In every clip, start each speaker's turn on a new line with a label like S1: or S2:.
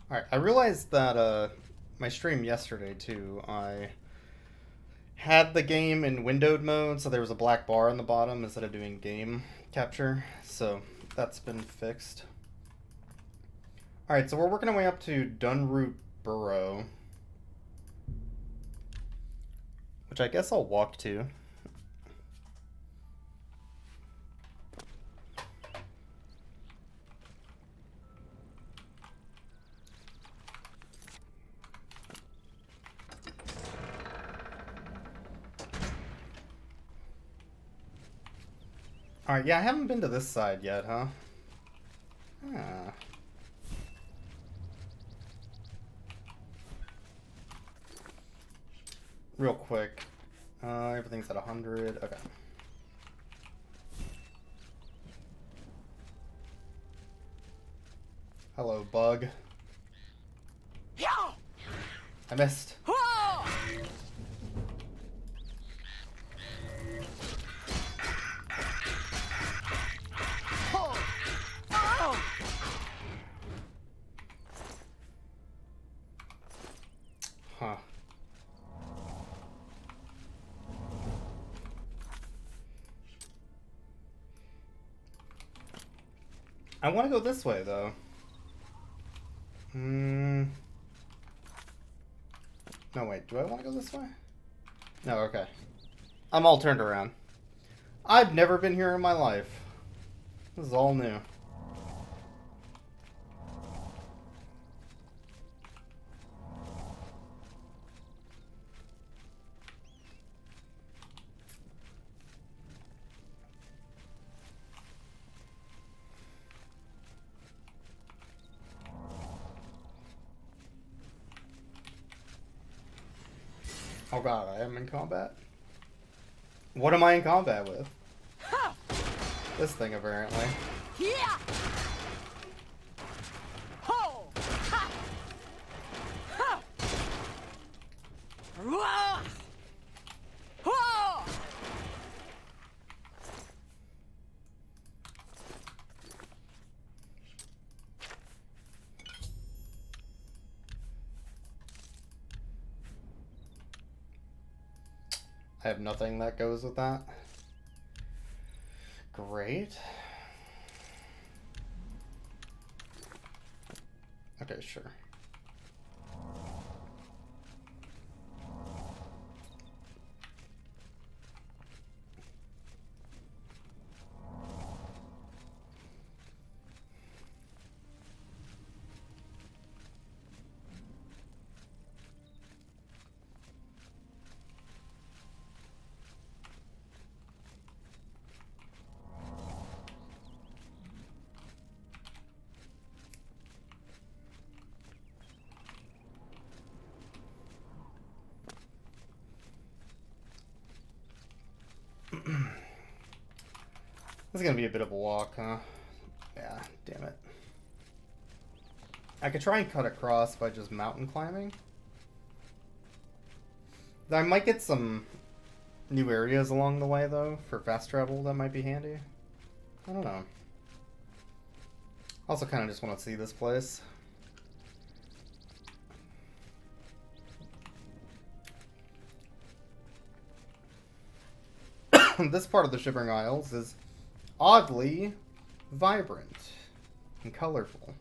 S1: Alright, I realized that my stream yesterday too, I had the game in windowed mode, so there was a black bar on the bottom instead of doing game capture, so that's been fixed. Alright, so we're working our way up to Dunroot Burrow, which I guess I'll walk to. Alright, yeah, I haven't been to this side yet, huh? Ah. Real quick. Everything's at 100. Okay. Hello, bug. I missed. Huh. I want to go this way, though. No, wait. Do I want to go this way? No, okay. I'm all turned around. I've never been here in my life. This is all new. Oh god, I am in combat? What am I in combat with? This thing, apparently. I have nothing that goes with that. Great. Okay, sure. This is gonna be a bit of a walk, huh? Yeah, damn it. I could try and cut across by just mountain climbing. I might get some new areas along the way, though, for fast travel that might be handy. I don't know. Also kind of just want to see this place. This part of the Shivering Isles is oddly vibrant and colorful.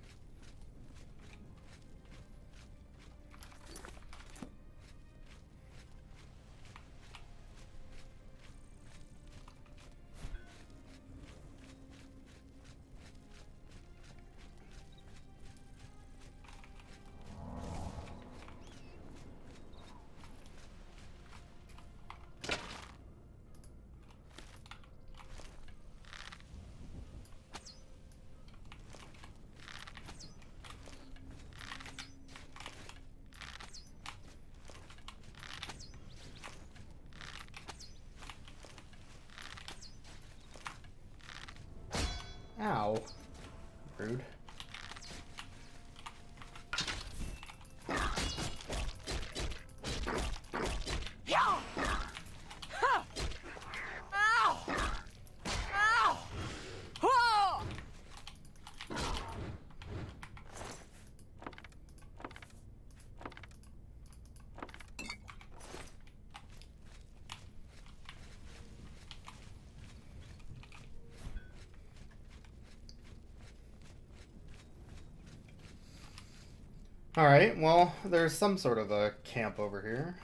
S1: Alright, well, there's some sort of a camp over here,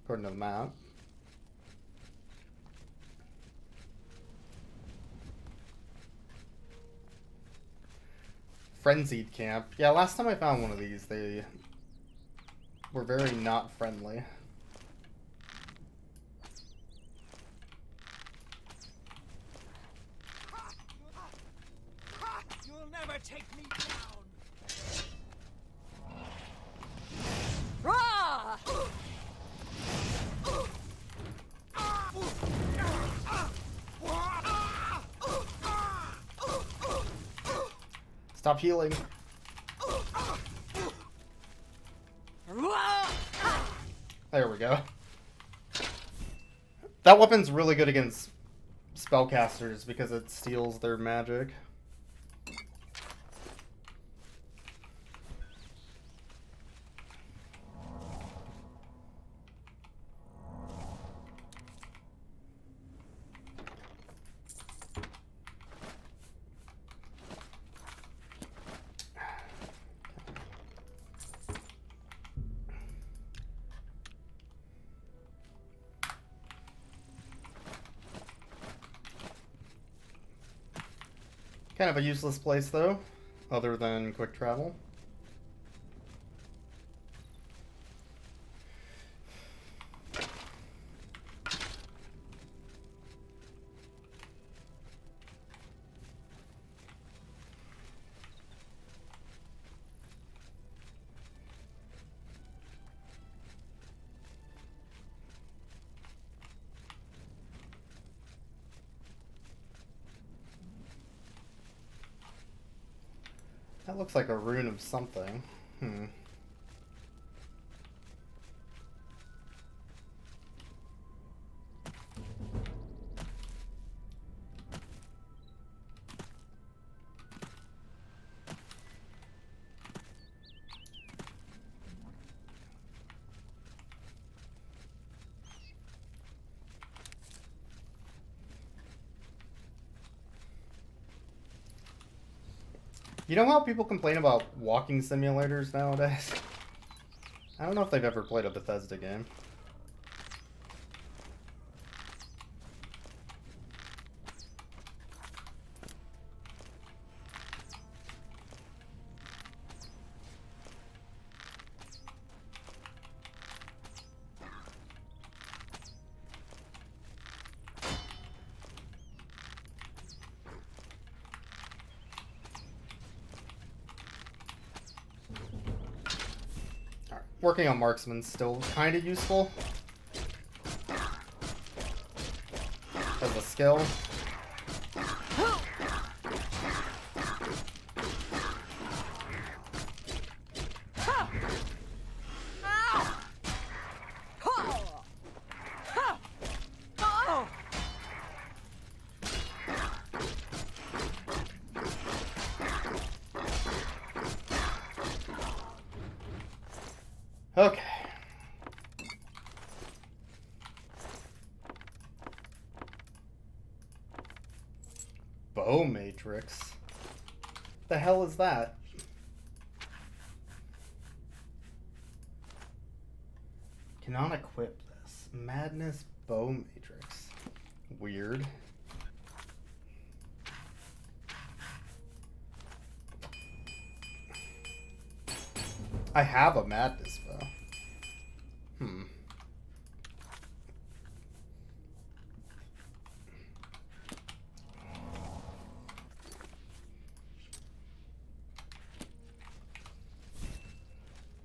S1: according to the map. Frenzied camp. Yeah, last time I found one of these, they were very not friendly.
S2: You'll never take me down.
S1: Stop healing. There we go. That weapon's really good against spellcasters because it steals their magic. Kind of a useless place, though, other than quick travel. That looks like a rune of something. You know how people complain about walking simulators nowadays? I don't know if they've ever played a Bethesda game. Working on marksman's still kind of useful as a skill. Okay. Bow matrix. The hell is that? Cannot equip this. Madness bow matrix. Weird. I have a madness bow.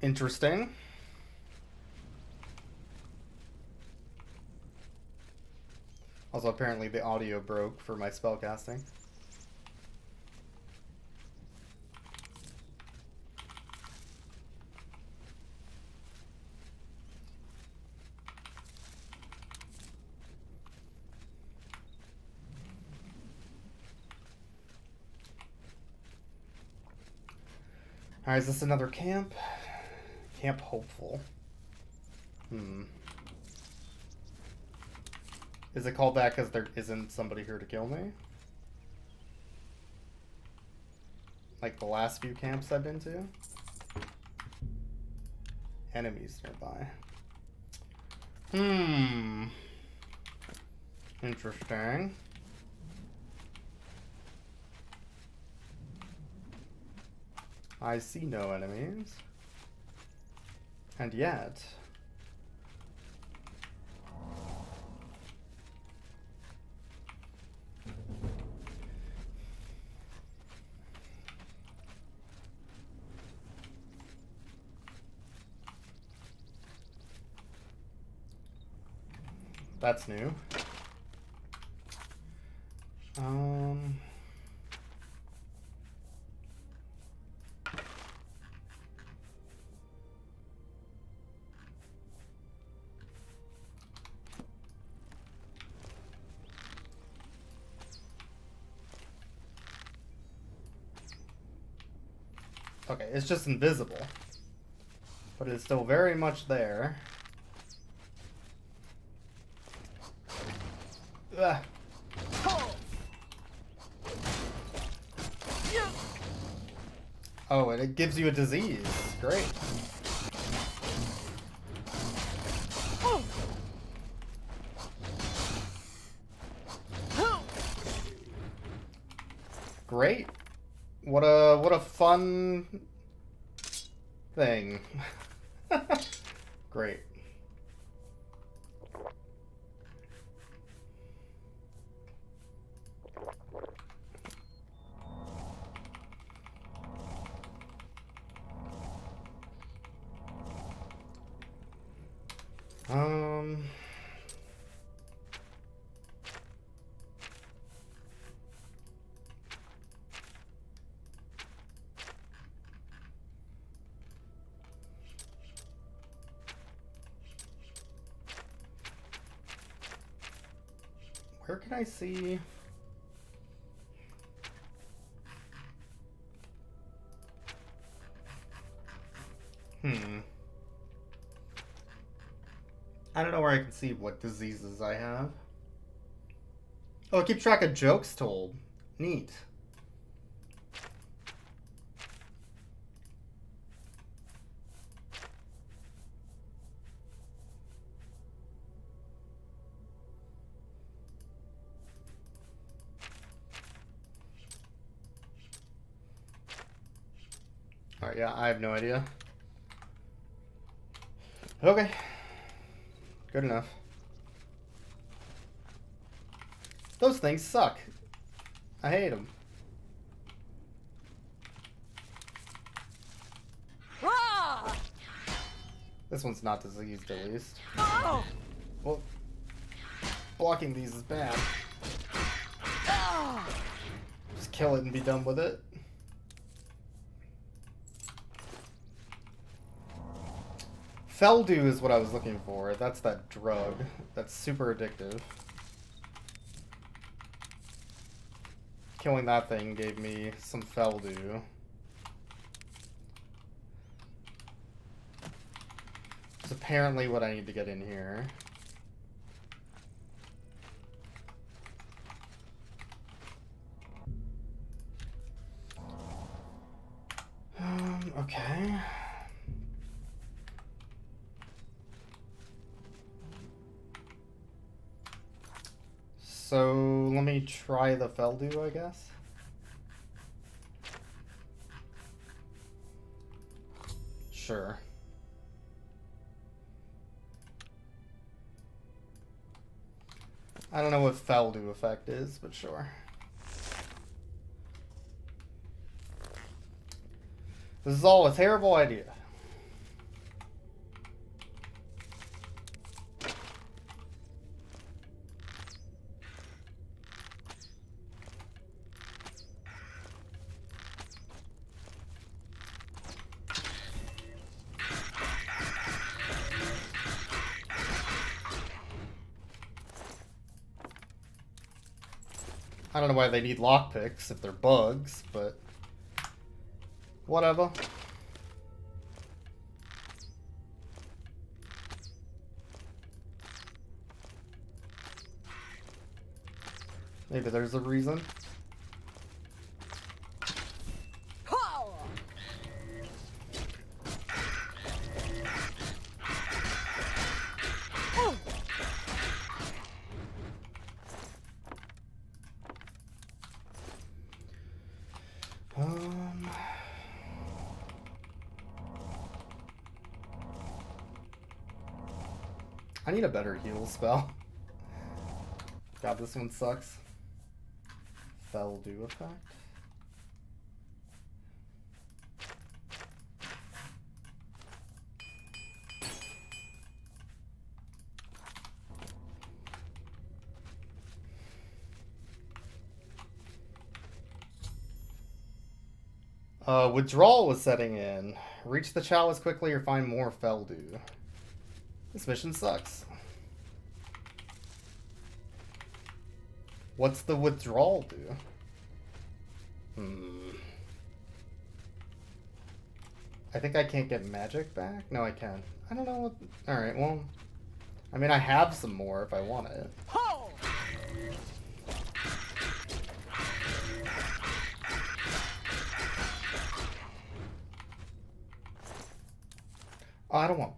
S1: Interesting. Also, apparently the audio broke for my spellcasting. Alright, is this another camp? Camp Hopeful. Is it called that because there isn't somebody here to kill me? Like the last few camps I've been to? enemies nearby. Hmm. Interesting. I see no enemies. And yet... That's new. Okay, it's just invisible. But it's still very much there. Ugh. Oh, and it gives you a disease. Great. Great. What a fun thing. Great. Where can I see? I don't know where I can see what diseases I have. Oh, it keeps track of jokes told. Neat. Alright, yeah, I have no idea. Okay. Good enough. Those things suck. I hate them.
S2: Ah!
S1: This one's not diseased, at least.
S2: Oh!
S1: Well, blocking these is bad.
S2: Ah!
S1: Just kill it and be done with it. Feldew is what I was looking for. That's that drug. That's super addictive. Killing that thing gave me some Feldew. It's apparently what I need to get in here. Okay. So let me try the Feldew, I guess. Sure. I don't know what Feldew effect is, but sure. This is all a terrible idea. I don't know why they need lockpicks if they're bugs, but whatever. Maybe there's a reason. I need a better heal spell. God, this one sucks. Fell do effect. Withdrawal was setting in. Reach the chalice quickly or find more Feldew. This mission sucks. What's the withdrawal do? I think I can't get magic back? No, I can. I don't know what... Alright, well... I mean, I have some more if I want it.
S2: Ho!
S1: Oh, I don't want...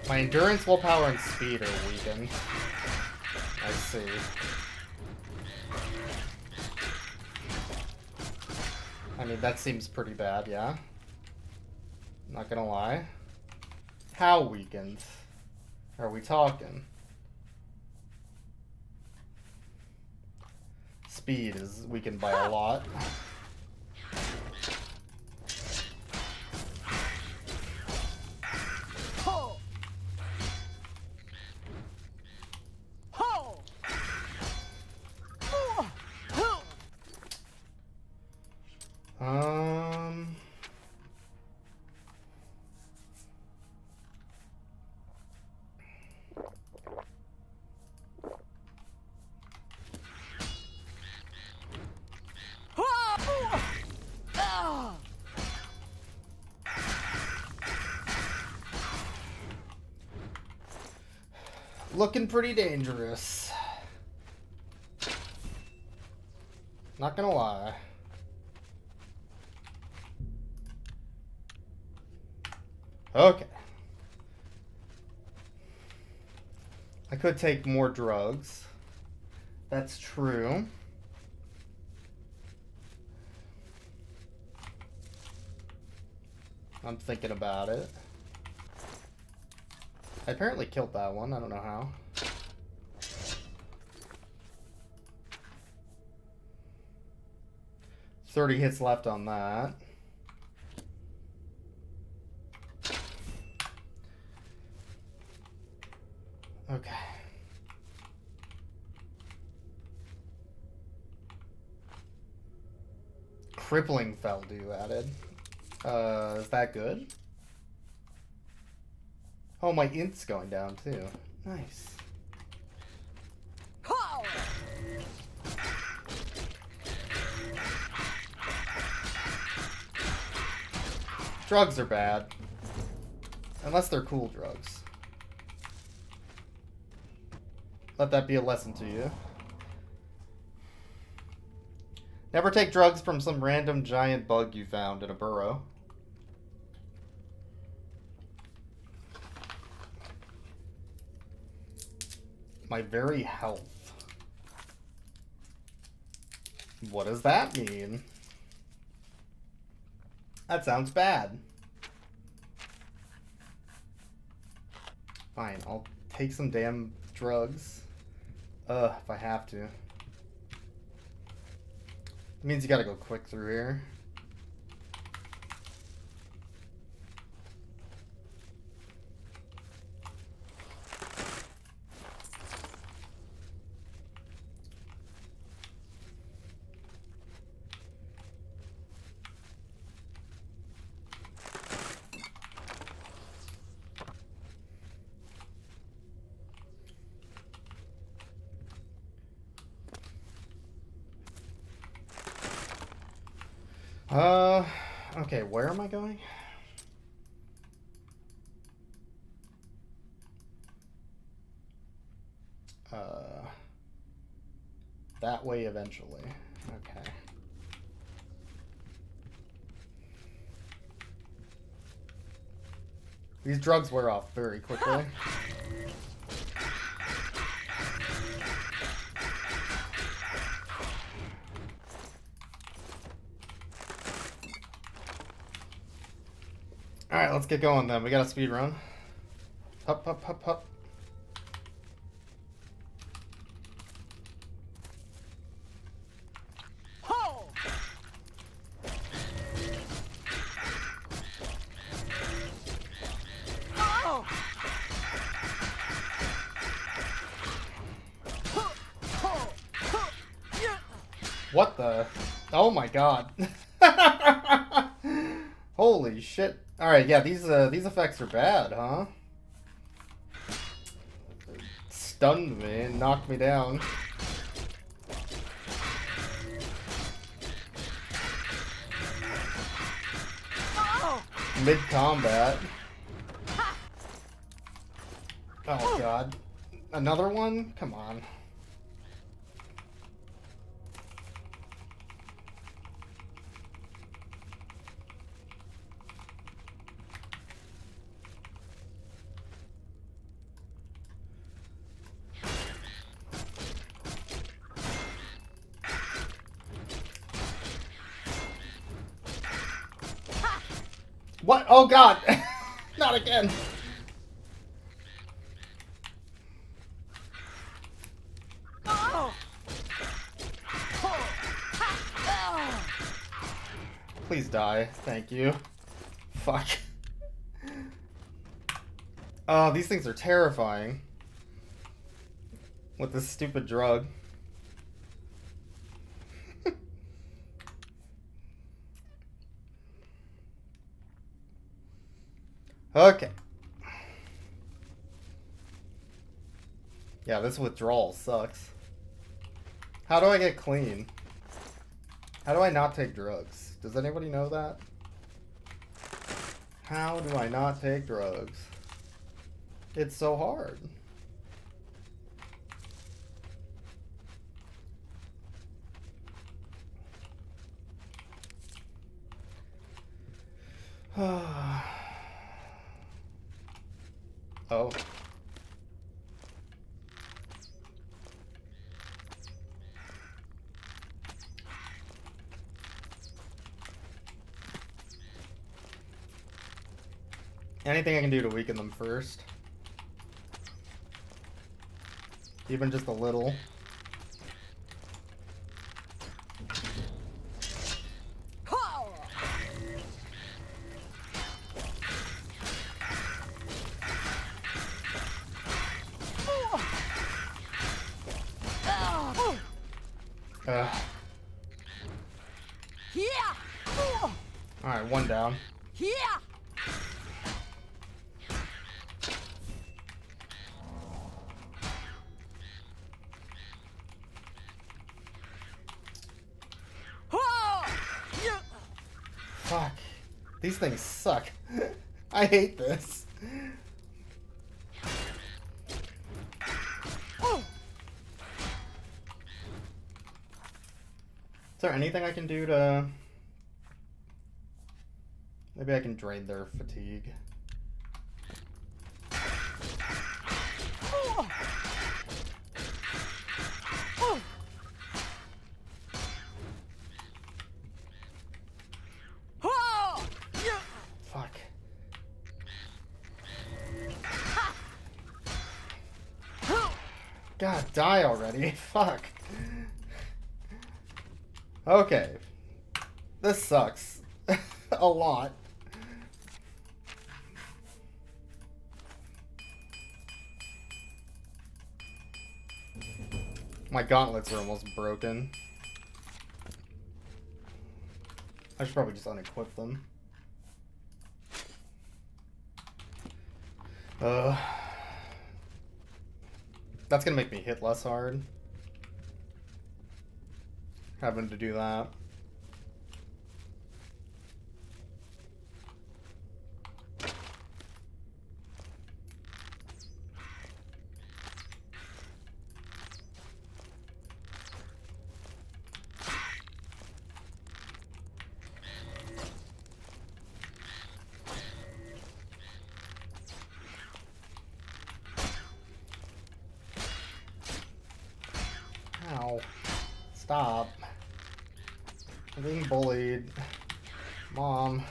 S1: My endurance, willpower, and speed are weakened. I see. I mean, that seems pretty bad, yeah? Not gonna lie. How weakened are we talking? Speed is weakened by a lot. Looking pretty dangerous. Not gonna lie. Okay. I could take more drugs. That's true. I'm thinking about it. I apparently killed that one. I don't know how. $30 hits left on that. Okay. Crippling Feldew added. Is that good? Oh, my int's going down too. Nice. Drugs are bad. Unless they're cool drugs. Let that be a lesson to you. Never take drugs from some random giant bug you found in a burrow. My very health. What does that mean? That sounds bad. Fine, I'll take some damn drugs. If I have to. It means you gotta go quick through here. Okay, where am I going? that way eventually. Okay. These drugs wear off very quickly. Alright, let's get going then. We got a speed run. Up, up, up, up. What the? Oh my god. Holy shit. Alright, yeah, these effects are bad, huh? Stunned me and knocked me down. Mid-combat. Oh god. Another one? Come on. What? Oh god! Not again! Please die. Thank you. Fuck. Oh, these things are terrifying. With this stupid drug. Okay. Yeah, this withdrawal sucks. How do I get clean? How do I not take drugs? Does anybody know that? How do I not take drugs? It's so hard. Oh. Anything I can do to weaken them first. Even just a little. Alright, one down. Fuck. These things suck. I hate this. Is there anything I can do to... Maybe I can drain their fatigue. Fuck. God, die already. Fuck. Okay. This sucks. A lot. My gauntlets are almost broken. I should probably just unequip them. That's gonna make me hit less hard. Having to do that. Stop. I'm being bullied. Mom.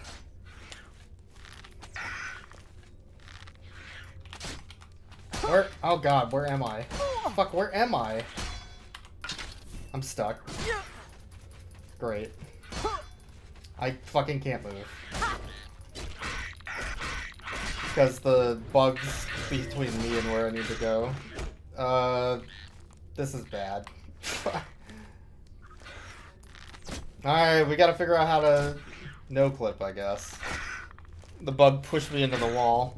S1: Where? Oh god, where am I? Fuck, where am I? I'm stuck. Great. I fucking can't move. Because the bug's between me and where I need to go. This is bad. Alright, we gotta figure out how to no-clip, I guess. The bug pushed me into the wall.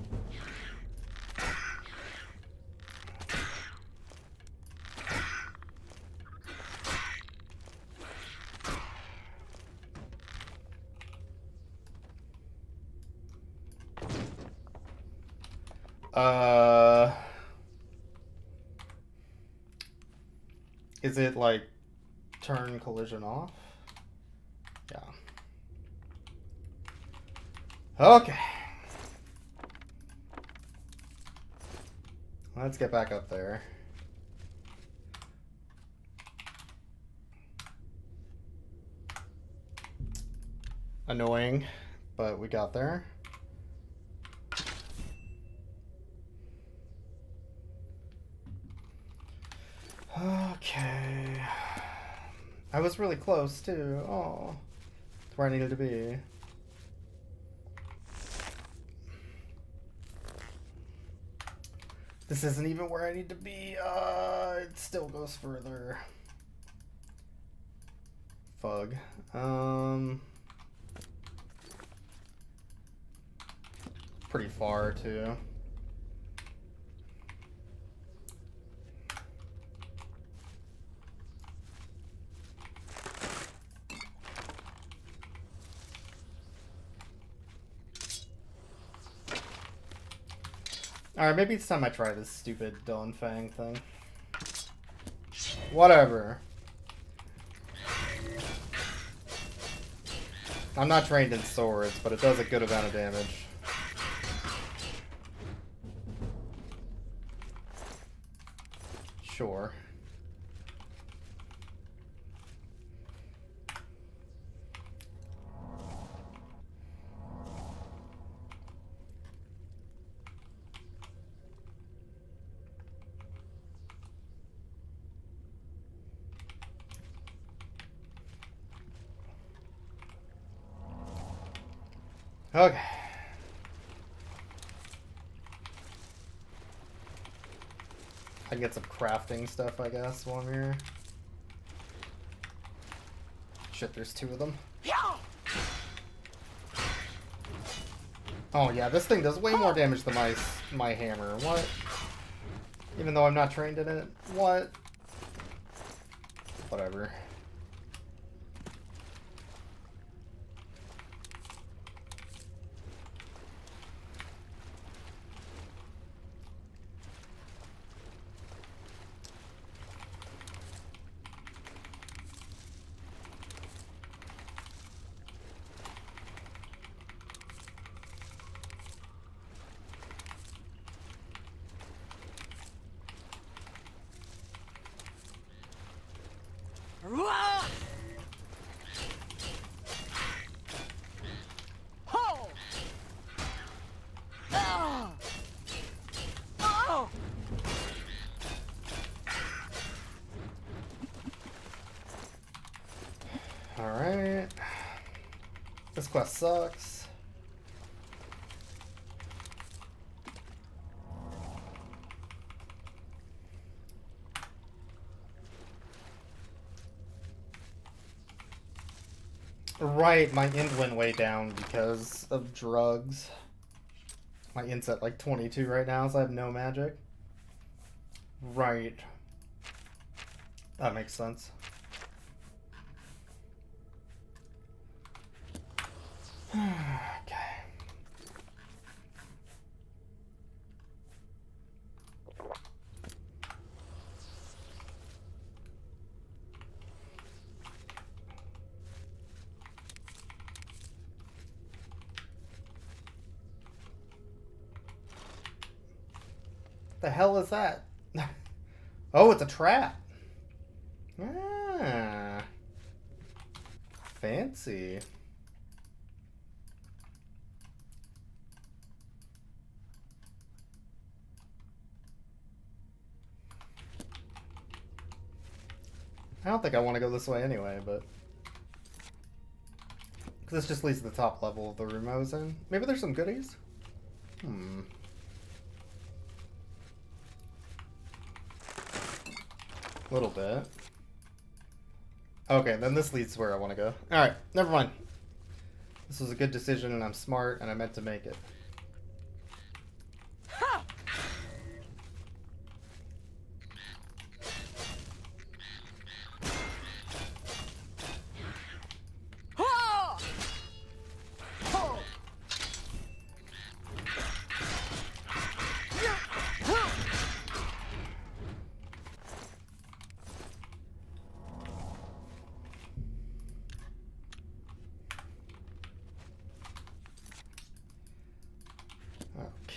S1: Is it like turn collision off? Yeah. Okay. Let's get back up there. Annoying, but we got there. Okay. I was really close too. Oh, to where I needed to be. This isn't even where I need to be. It still goes further. Fug. Pretty far too. Alright, maybe it's time I try this stupid Dawn Fang thing. Whatever. I'm not trained in swords, but it does a good amount of damage. Sure. Okay. I can get some crafting stuff, I guess, while I'm here. Shit, there's two of them. Oh yeah, this thing does way more damage than my hammer. What? Even though I'm not trained in it? What? Whatever. Alright. This quest sucks. Right, my int went way down because of drugs. My int's at like 22 right now, so I have no magic. Right. That makes sense. Okay. The hell is that? Oh, it's a trap. Ah. fancy. I don't think I want to go this way anyway, but... Because this just leads to the top level of the room I was in. Maybe there's some goodies? A little bit. Okay, then this leads to where I want to go. Alright, never mind. This was a good decision, and I'm smart, and I meant to make it.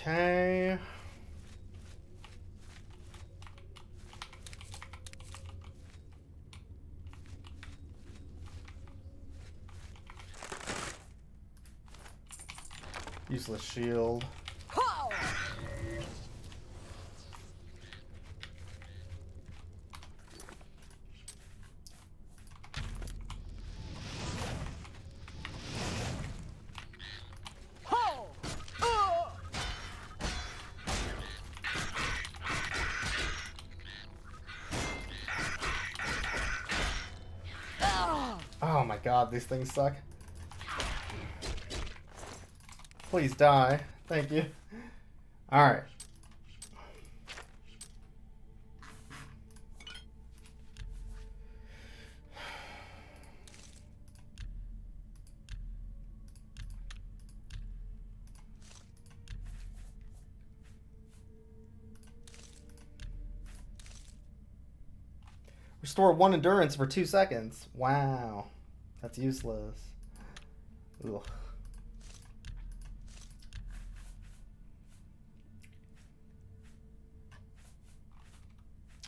S1: Okay. Useless shield. Oh my god, these things suck. Please die. Thank you. Alright. Restore 1 endurance for 2 seconds. Wow. That's useless. Ugh.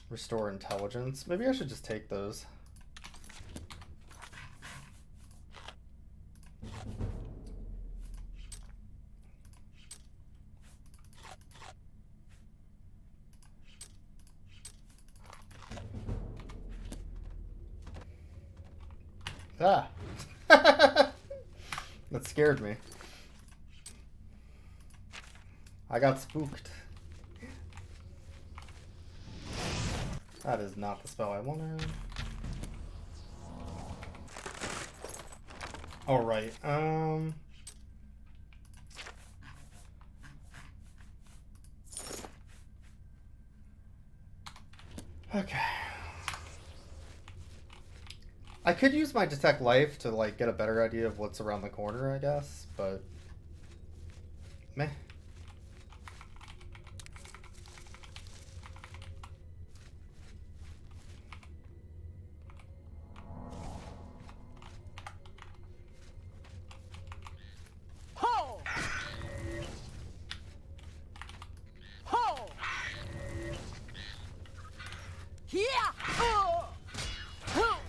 S1: Restore intelligence. Maybe I should just take those. Ah. That scared me. I got spooked. That is not the spell I wanted. Alright, okay. I could use my detect life to like get a better idea of what's around the corner, I guess, but meh.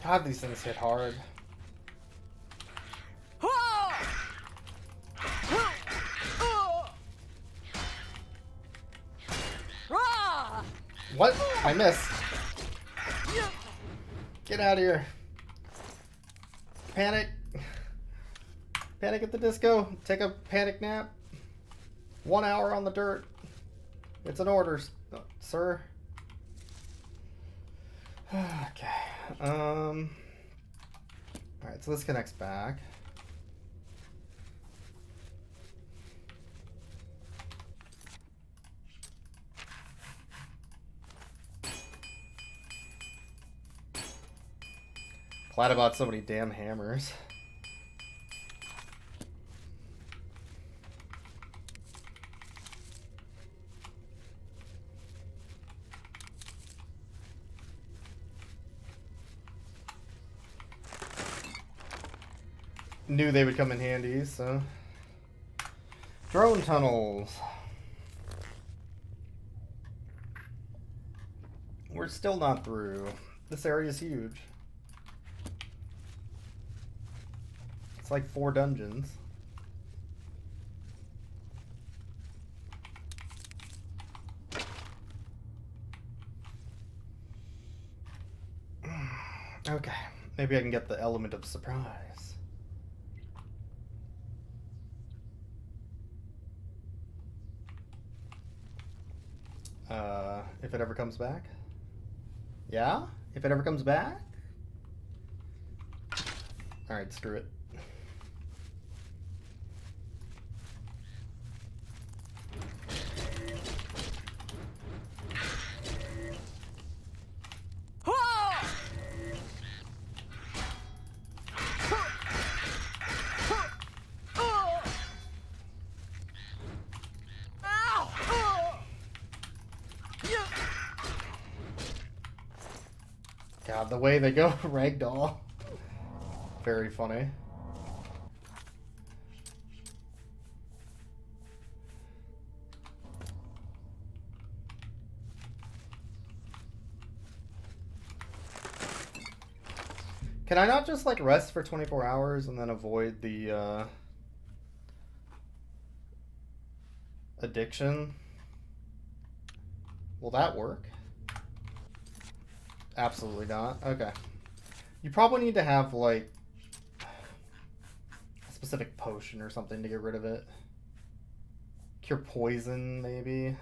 S1: God, these things hit hard. What? I missed. Get out of here. Panic. Panic at the Disco. Take a panic nap. 1 hour on the dirt. It's an order, sir. Okay. Alright, so this connects back. Glad I bought so many damn hammers. Knew they would come in handy, so. Drone tunnels. We're still not through. This area is huge. It's like 4 dungeons. Okay, maybe I can get the element of surprise. If it ever comes back? Yeah? If it ever comes back? Alright, screw it. God, the way they go ragdoll. Very funny. Can I not just like rest for 24 hours and then avoid the addiction? Will that work? Absolutely not. Okay. You probably need to have like a specific potion or something to get rid of it. Cure poison, maybe.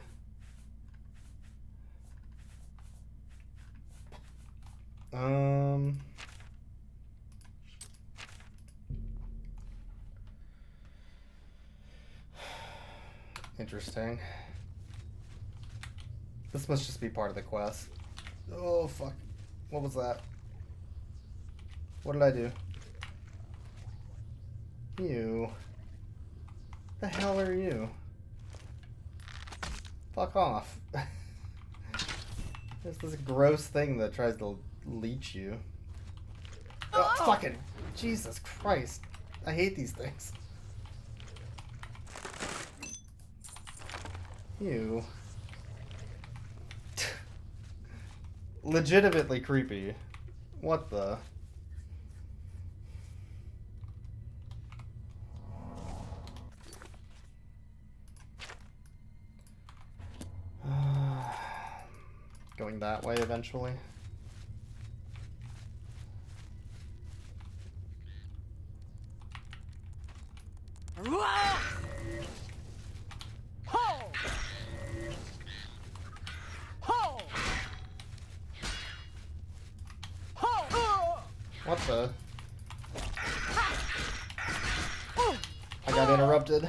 S1: Interesting. This must just be part of the quest. Oh, fuck. What was that? What did I do? You. The hell are you? Fuck off. There's this gross thing that tries to leech you. Oh, fucking Jesus Christ. I hate these things. You. Legitimately creepy. What the? Going that way eventually. What the? I got interrupted.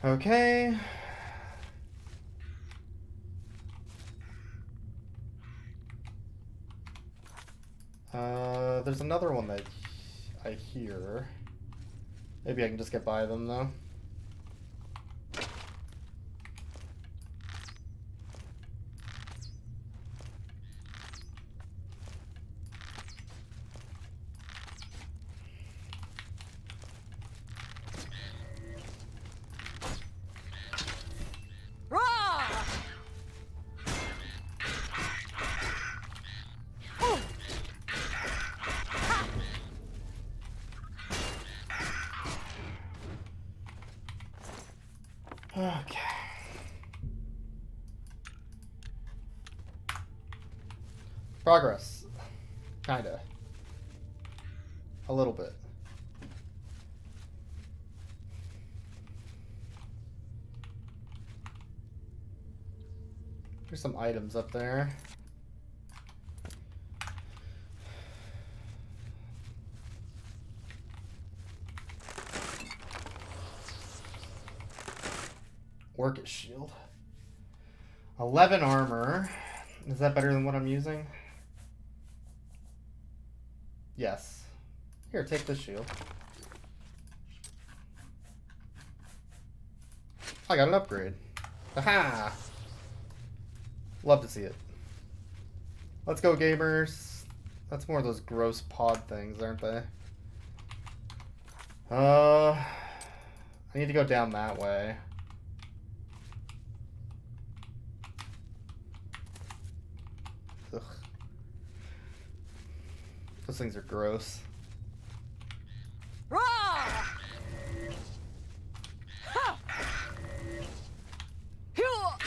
S1: Okay. There's another one that I hear. Maybe I can just get by them, though. Okay. Progress. Kinda. A little bit. There's some items up there. Orcish shield. 11 armor. Is that better than what I'm using? Yes. Here, take this shield. I got an upgrade. Aha! Love to see it. Let's go, gamers. That's more of those gross pod things, aren't they? I need to go down that way. Those things are gross.
S2: Rah! Ha! Hua!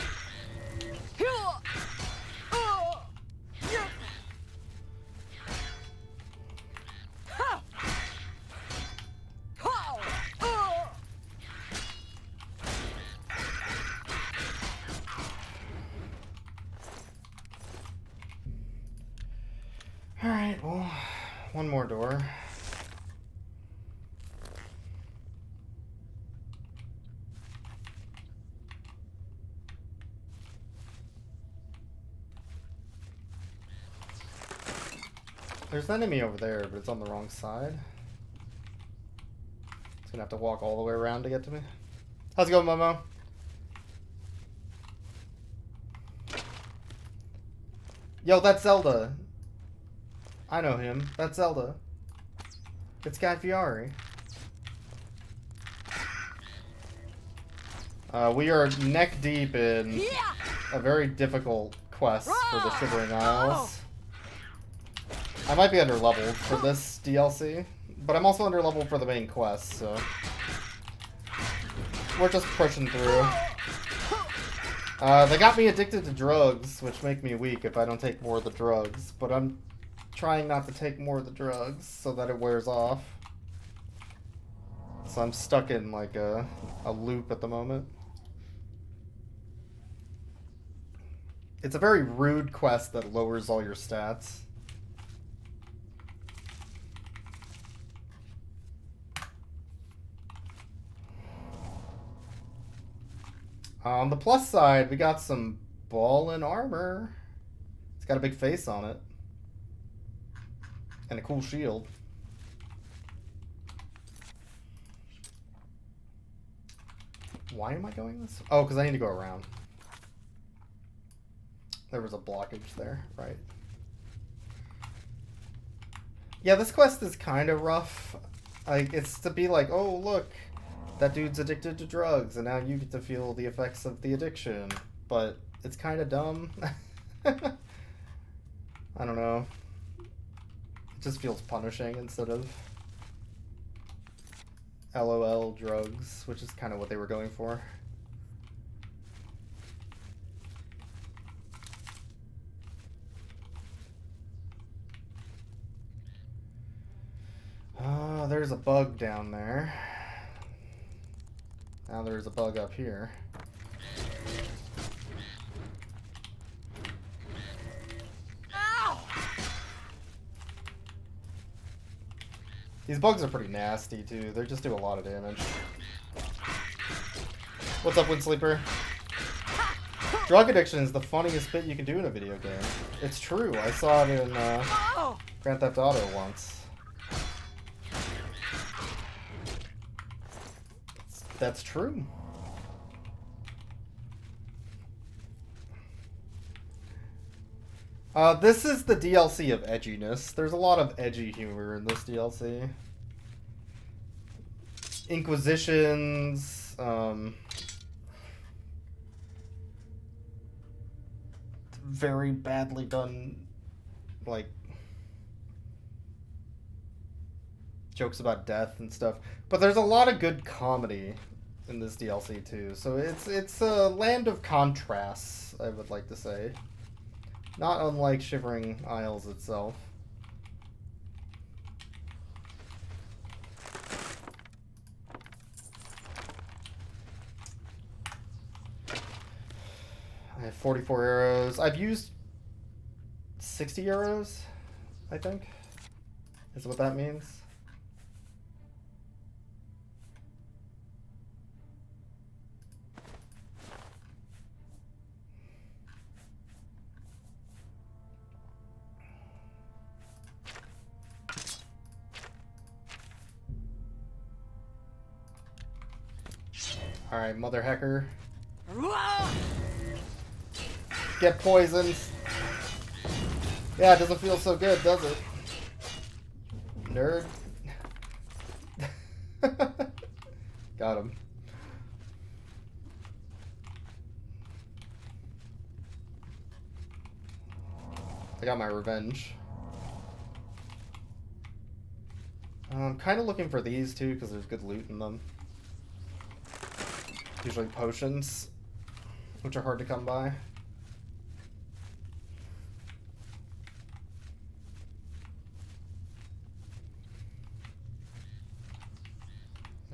S2: Hua! Yeah! Ha! Pow!
S1: Alright, well, one more door. There's an enemy over there, but it's on the wrong side. It's gonna have to walk all the way around to get to me. How's it going, Momo? Yo, that's Zelda. I know him. That's Zelda. It's Guy Fieri. We are neck deep in a very difficult quest for the Shivering Isles. I might be underleveled for this DLC, but I'm also underleveled for the main quest, so we're just pushing through. They got me addicted to drugs, which make me weak if I don't take more of the drugs, but I'm trying not to take more of the drugs so that it wears off. So I'm stuck in like a loop at the moment. It's a very rude quest that lowers all your stats. On the plus side, we got some ballin' armor. It's got a big face on it. And a cool shield. Why am I going this? Oh, because I need to go around. There was a blockage there, right. Yeah, this quest is kind of rough. Like, it's to be like, oh, look. That dude's addicted to drugs, and now you get to feel the effects of the addiction. But it's kind of dumb. I don't know. It just feels punishing instead of LOL drugs, which is kind of what they were going for. There's a bug down there. Now there's a bug up here.
S2: Ow!
S1: These bugs are pretty nasty too. They just do a lot of damage. What's up, Windsleeper? Drug addiction is the funniest bit you can do in a video game. It's true. I saw it in Grand Theft Auto once. That's true. This is the DLC of edginess. There's a lot of edgy humor in this DLC. Inquisitions, very badly done, like, jokes about death and stuff. But there's a lot of good comedy in this DLC too. So it's a land of contrasts, I would like to say. Not unlike Shivering Isles itself. I have 44 arrows. I've used 60 arrows, I think, is what that means. Alright, mother hecker. Get poisoned. Yeah, it doesn't feel so good, does it? Nerd. Got him. I got my revenge. I'm kind of looking for these too because there's good loot in them. Usually potions, which are hard to come by.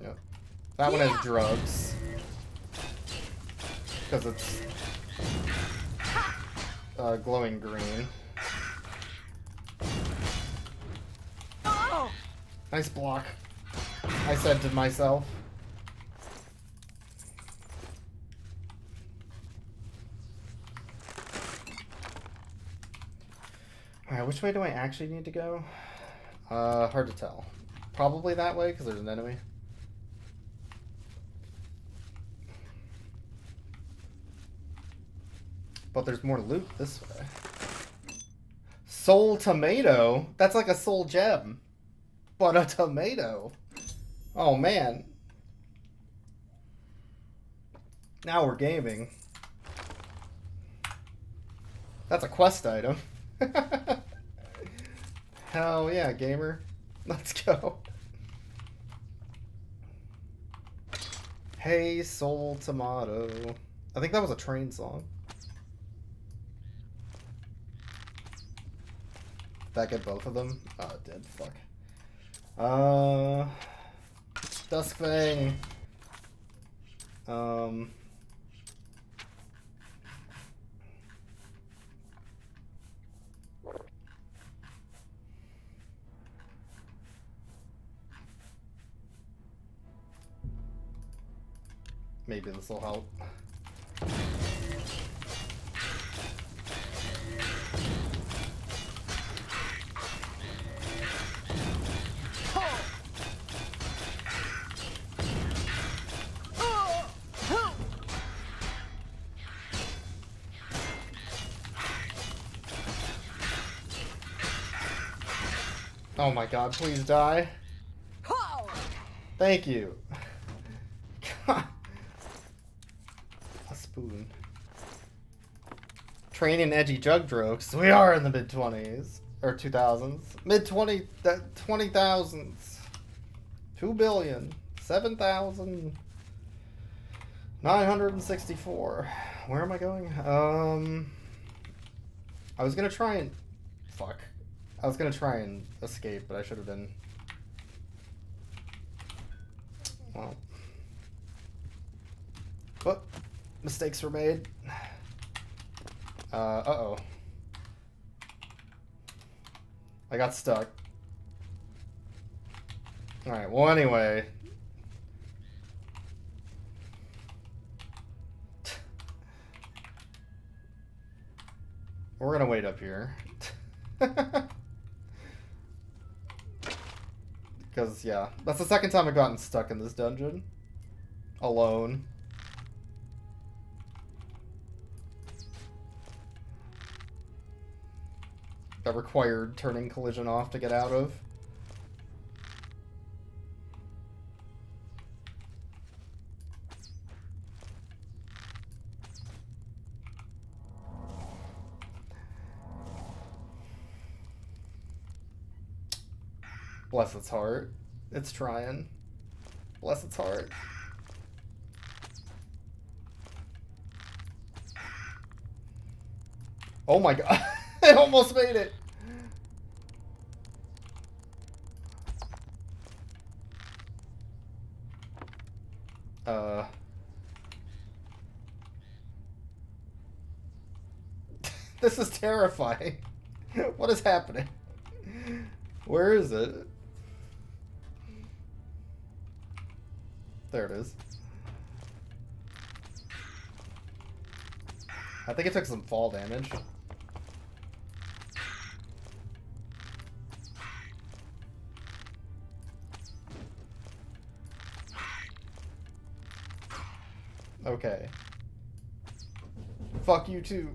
S1: Yep. That one has drugs. Because it's glowing green.
S2: Oh!
S1: Nice block, I said to myself. Alright, which way do I actually need to go? Hard to tell. Probably that way, because there's an enemy. But there's more loot this way. Soul tomato? That's like a soul gem. But a tomato. Oh, man. Now we're gaming. That's a quest item. Hell yeah, gamer. Let's go. Hey, soul tomato. I think that was a train song. That get both of them? Oh, it did. Fuck. Duskfang. Maybe this will help. Oh my god, please die. Thank you. God. A spoon. Training edgy jug jokes. We are in the mid-20s. Or 2000s. Mid-20... 20,000s. 2 billion. 7,964. Where am I going? I was gonna try and... Fuck. I was gonna try and escape, but I should have been... Well... But mistakes were made. Uh-oh. I got stuck. Alright, well anyway. We're gonna wait up here. Because, yeah, that's the second time I've gotten stuck in this dungeon. Alone. That required turning collision off to get out of. Bless its heart. It's trying. Bless its heart. Oh my god. I almost made it. This is terrifying. What is happening? Where is it? There it is. I think it took some fall damage. Okay. Fuck you too.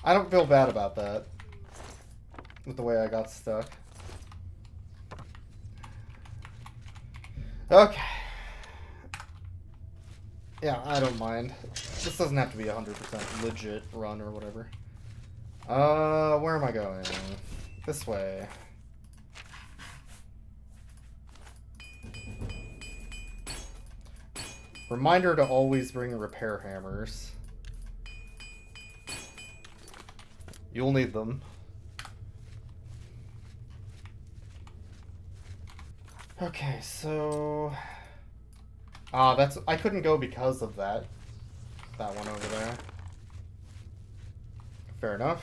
S1: I don't feel bad about that. With the way I got stuck. Okay. Yeah, I don't mind. This doesn't have to be 100% legit run or whatever. Where am I going? This way. Reminder to always bring repair hammers. You'll need them. Okay, so... that's... I couldn't go because of that. That one over there. Fair enough.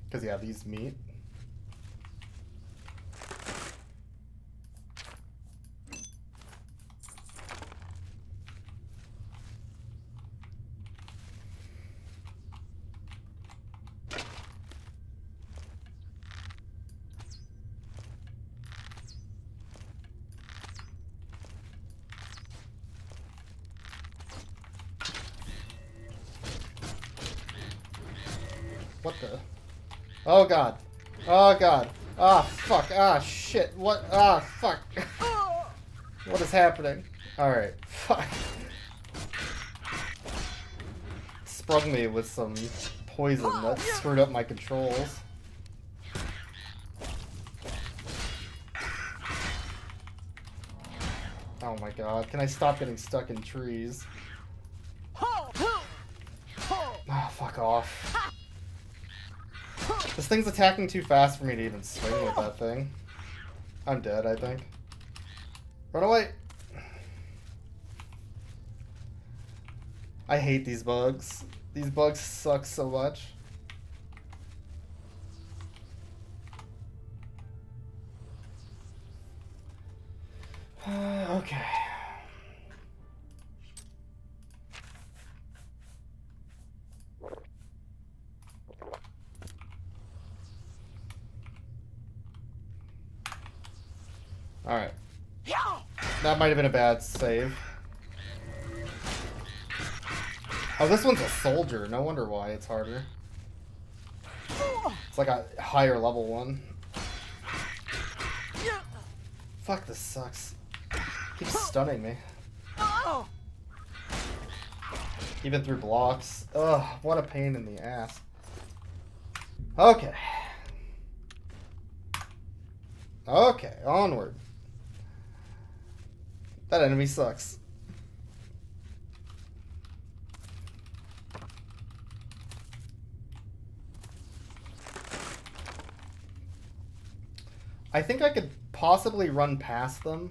S1: Because, yeah, these meet. What the? Oh god. Oh god. Ah, fuck. Ah, shit. What? Ah, fuck. What is happening? Alright. Fuck. Sprung me with some poison that screwed up my controls. Oh my god. Can I stop getting stuck in trees? Ah, fuck off. This thing's attacking too fast for me to even swing with that thing. I'm dead, I think. Run away! I hate these bugs. These bugs suck so much. Okay. Alright. That might have been a bad save. Oh, this one's a soldier. No wonder why it's harder. It's like a higher level one. Fuck, this sucks. Keeps stunning me. Even through blocks. Ugh, what a pain in the ass. Okay. Okay, onward. That enemy sucks. I think I could possibly run past them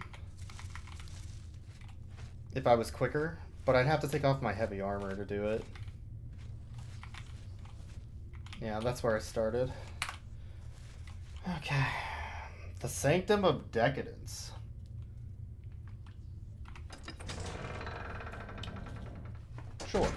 S1: if I was quicker, but I'd have to take off my heavy armor to do it. Yeah, that's where I started. Okay. The Sanctum of Decadence. Sure.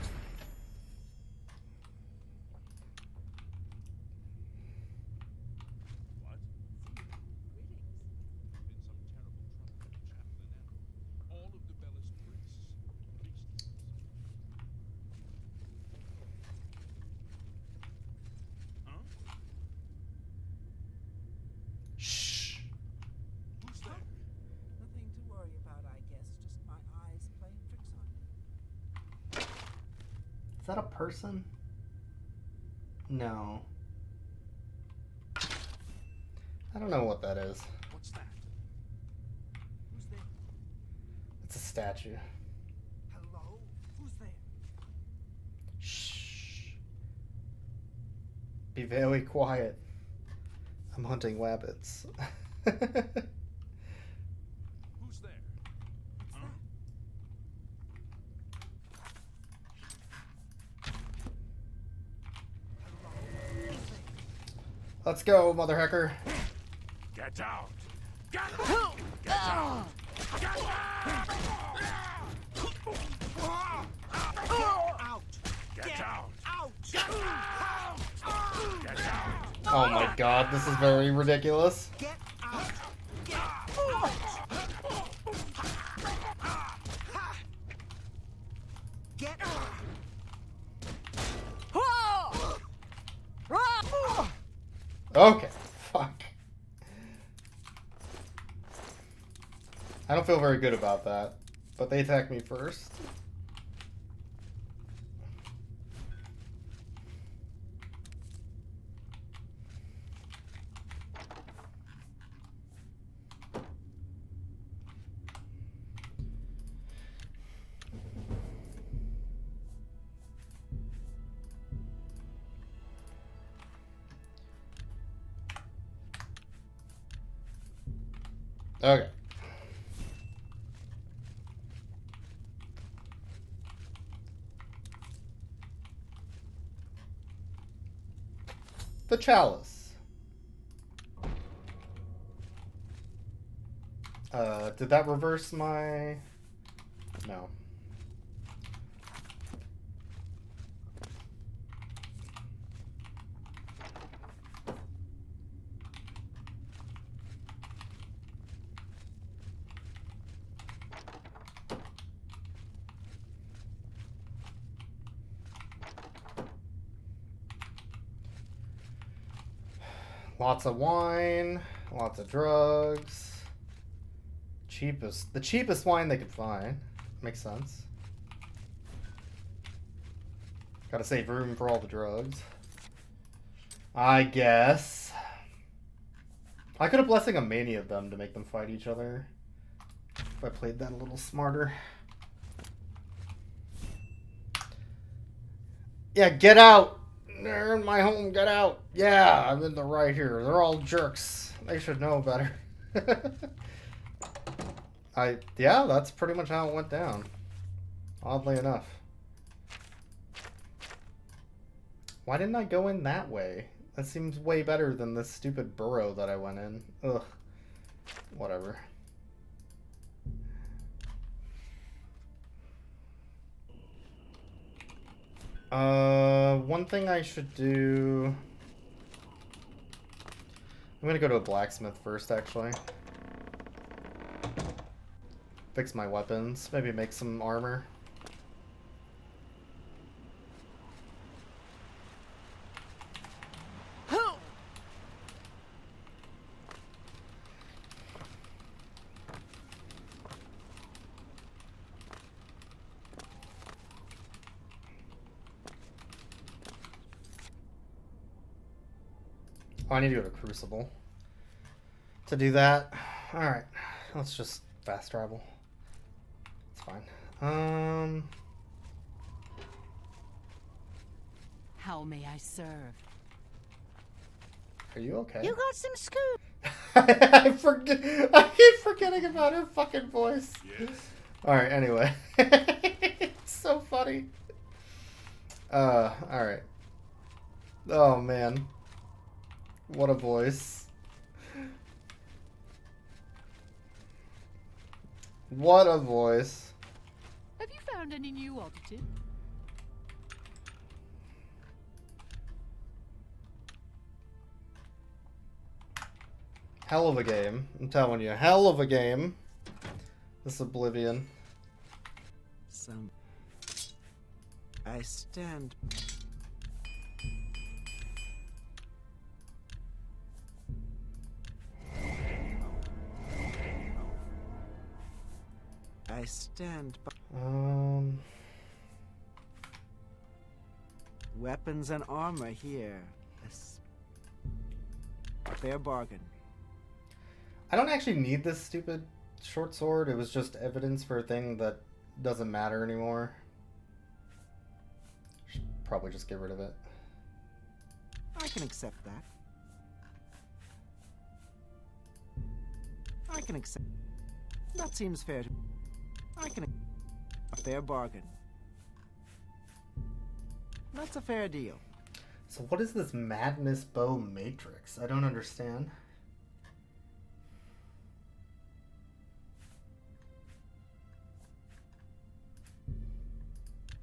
S1: Is that a person? No. I don't know what that is.
S2: What's that? Who's there?
S1: It's a statue.
S2: Hello? Who's there?
S1: Shh. Be very quiet. I'm hunting wabbits.
S2: Who's there? Huh?
S1: Let's go, mother hacker.
S2: Get out! Get out! Get out! Get out! Get out! Get out! Get out!
S1: Oh my god, this is very ridiculous.
S2: Get out! Get out! Get out!
S1: Okay, fuck. I don't feel very good about that, but they attacked me first. Okay. The chalice. Did that reverse my... No. Lots of wine, lots of drugs. The cheapest wine they could find. Makes sense. Gotta save room for all the drugs. I guess. I could have blessing a many of them to make them fight each other. If I played that a little smarter. Yeah, get out! They're in my home, get out! Yeah, I'm in the right here. They're all jerks. They should know better. Yeah, that's pretty much how it went down. Oddly enough. Why didn't I go in that way? That seems way better than this stupid burrow that I went in. Ugh. Whatever. One thing I should do... I'm gonna go to a blacksmith first, actually. Fix my weapons. Maybe make some armor. Oh, I need to go to Crucible to do that. Alright, let's just fast travel. It's fine.
S3: How may I serve?
S1: Are you okay?
S3: You got some scoop.
S1: I keep forgetting about her fucking voice.
S2: Yes.
S1: Alright, anyway. It's so funny. Alright. Oh, man. What a voice. What a voice.
S3: Have you found any new oddity?
S1: Hell of a game. I'm telling you. Hell of a game. This Oblivion.
S4: I stand. I stand by. Weapons and armor here. A fair bargain.
S1: I don't actually need this stupid short sword. It was just evidence for a thing that doesn't matter anymore. Should probably just get rid of it.
S4: I can accept that. I can accept. That seems fair to me. I can. A fair bargain. That's a fair deal.
S1: So what is this Madness Bow Matrix? I don't understand.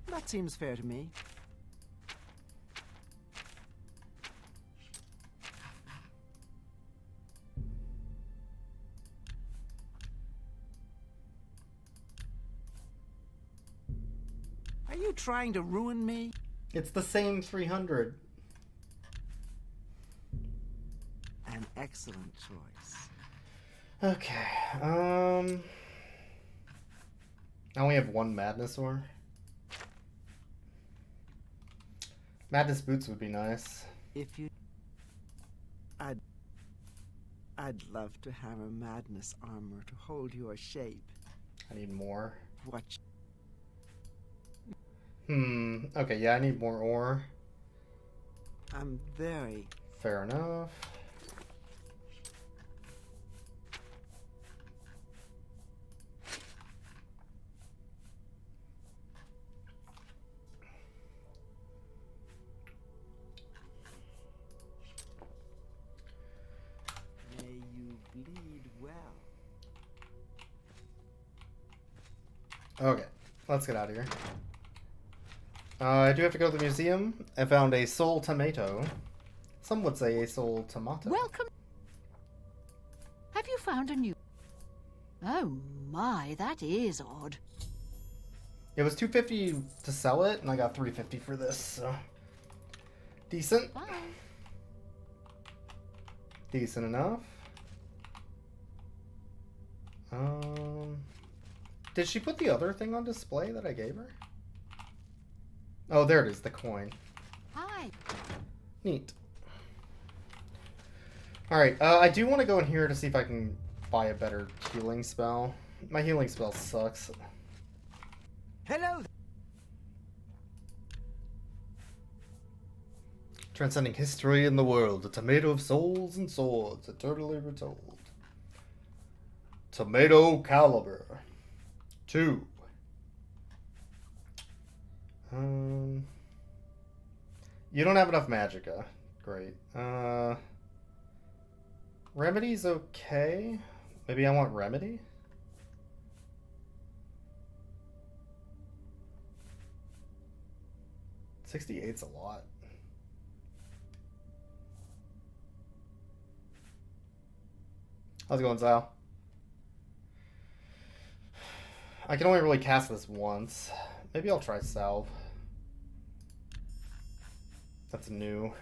S4: That seems fair to me. Are you trying to ruin me?
S1: It's the same 300.
S4: An excellent choice.
S1: Okay. I only have one Madness ore. Madness boots would be nice.
S4: If you... I'd love to have a madness armor to hold your shape.
S1: I need more.
S4: Watch.
S1: Okay, yeah, I need more ore.
S4: I'm very...
S1: Fair enough. Okay, let's get out of here. I do have to go to the museum. I found a soul tomato. Some would say a soul tomato.
S3: Welcome. Have you found a new... Oh my, that is odd.
S1: It was $250 to sell it, and I got $350 for this, so... Decent.
S3: Bye.
S1: Decent enough. Did she put the other thing on display that I gave her? Oh, there it is, the coin.
S3: Hi.
S1: Neat. Alright, I do want to go in here to see if I can buy a better healing spell. My healing spell sucks.
S4: Hello.
S1: Transcending history and the world, a tomato of souls and swords, eternally retold. Tomato caliber. 2. You don't have enough magicka. Great. Remedy's okay. Maybe I want remedy? $68's a lot. How's it going, Zal? I can only really cast this once. Maybe I'll try Salve. That's new.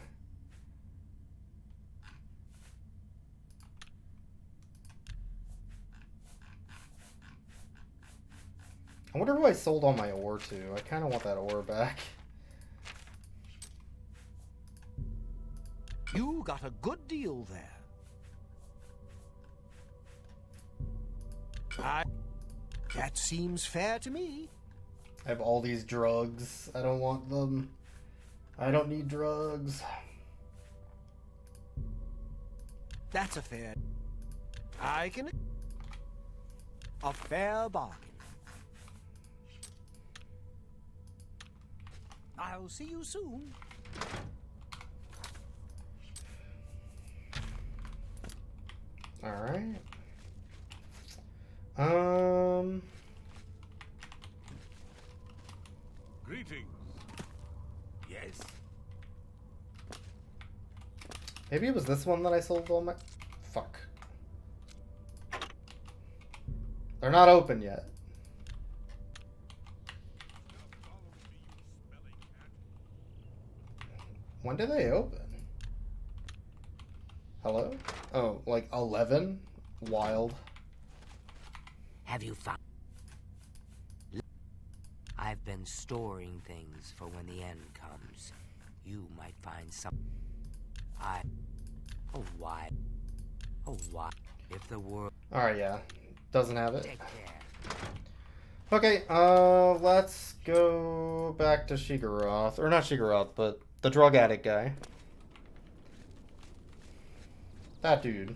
S1: I wonder who I sold all my ore to. I kind of want that ore back.
S4: You got a good deal there. That seems fair to me.
S1: I have all these drugs. I don't want them. I don't need drugs.
S4: That's a fair... I can... A fair bargain. I'll see you soon.
S1: Alright.
S2: Greetings. Yes.
S1: Maybe it was this one that I sold all my... Fuck. They're not open yet. When do they open? Hello? Oh, like 11? Wild.
S5: Have you found... I've been storing things for when the end comes. You might find some... Oh, why? Oh, why? If the world...
S1: Alright, yeah. Doesn't have it.
S5: Take care.
S1: Okay, let's go back to Shigaroth. Or not Shigaroth, but the drug addict guy. That dude.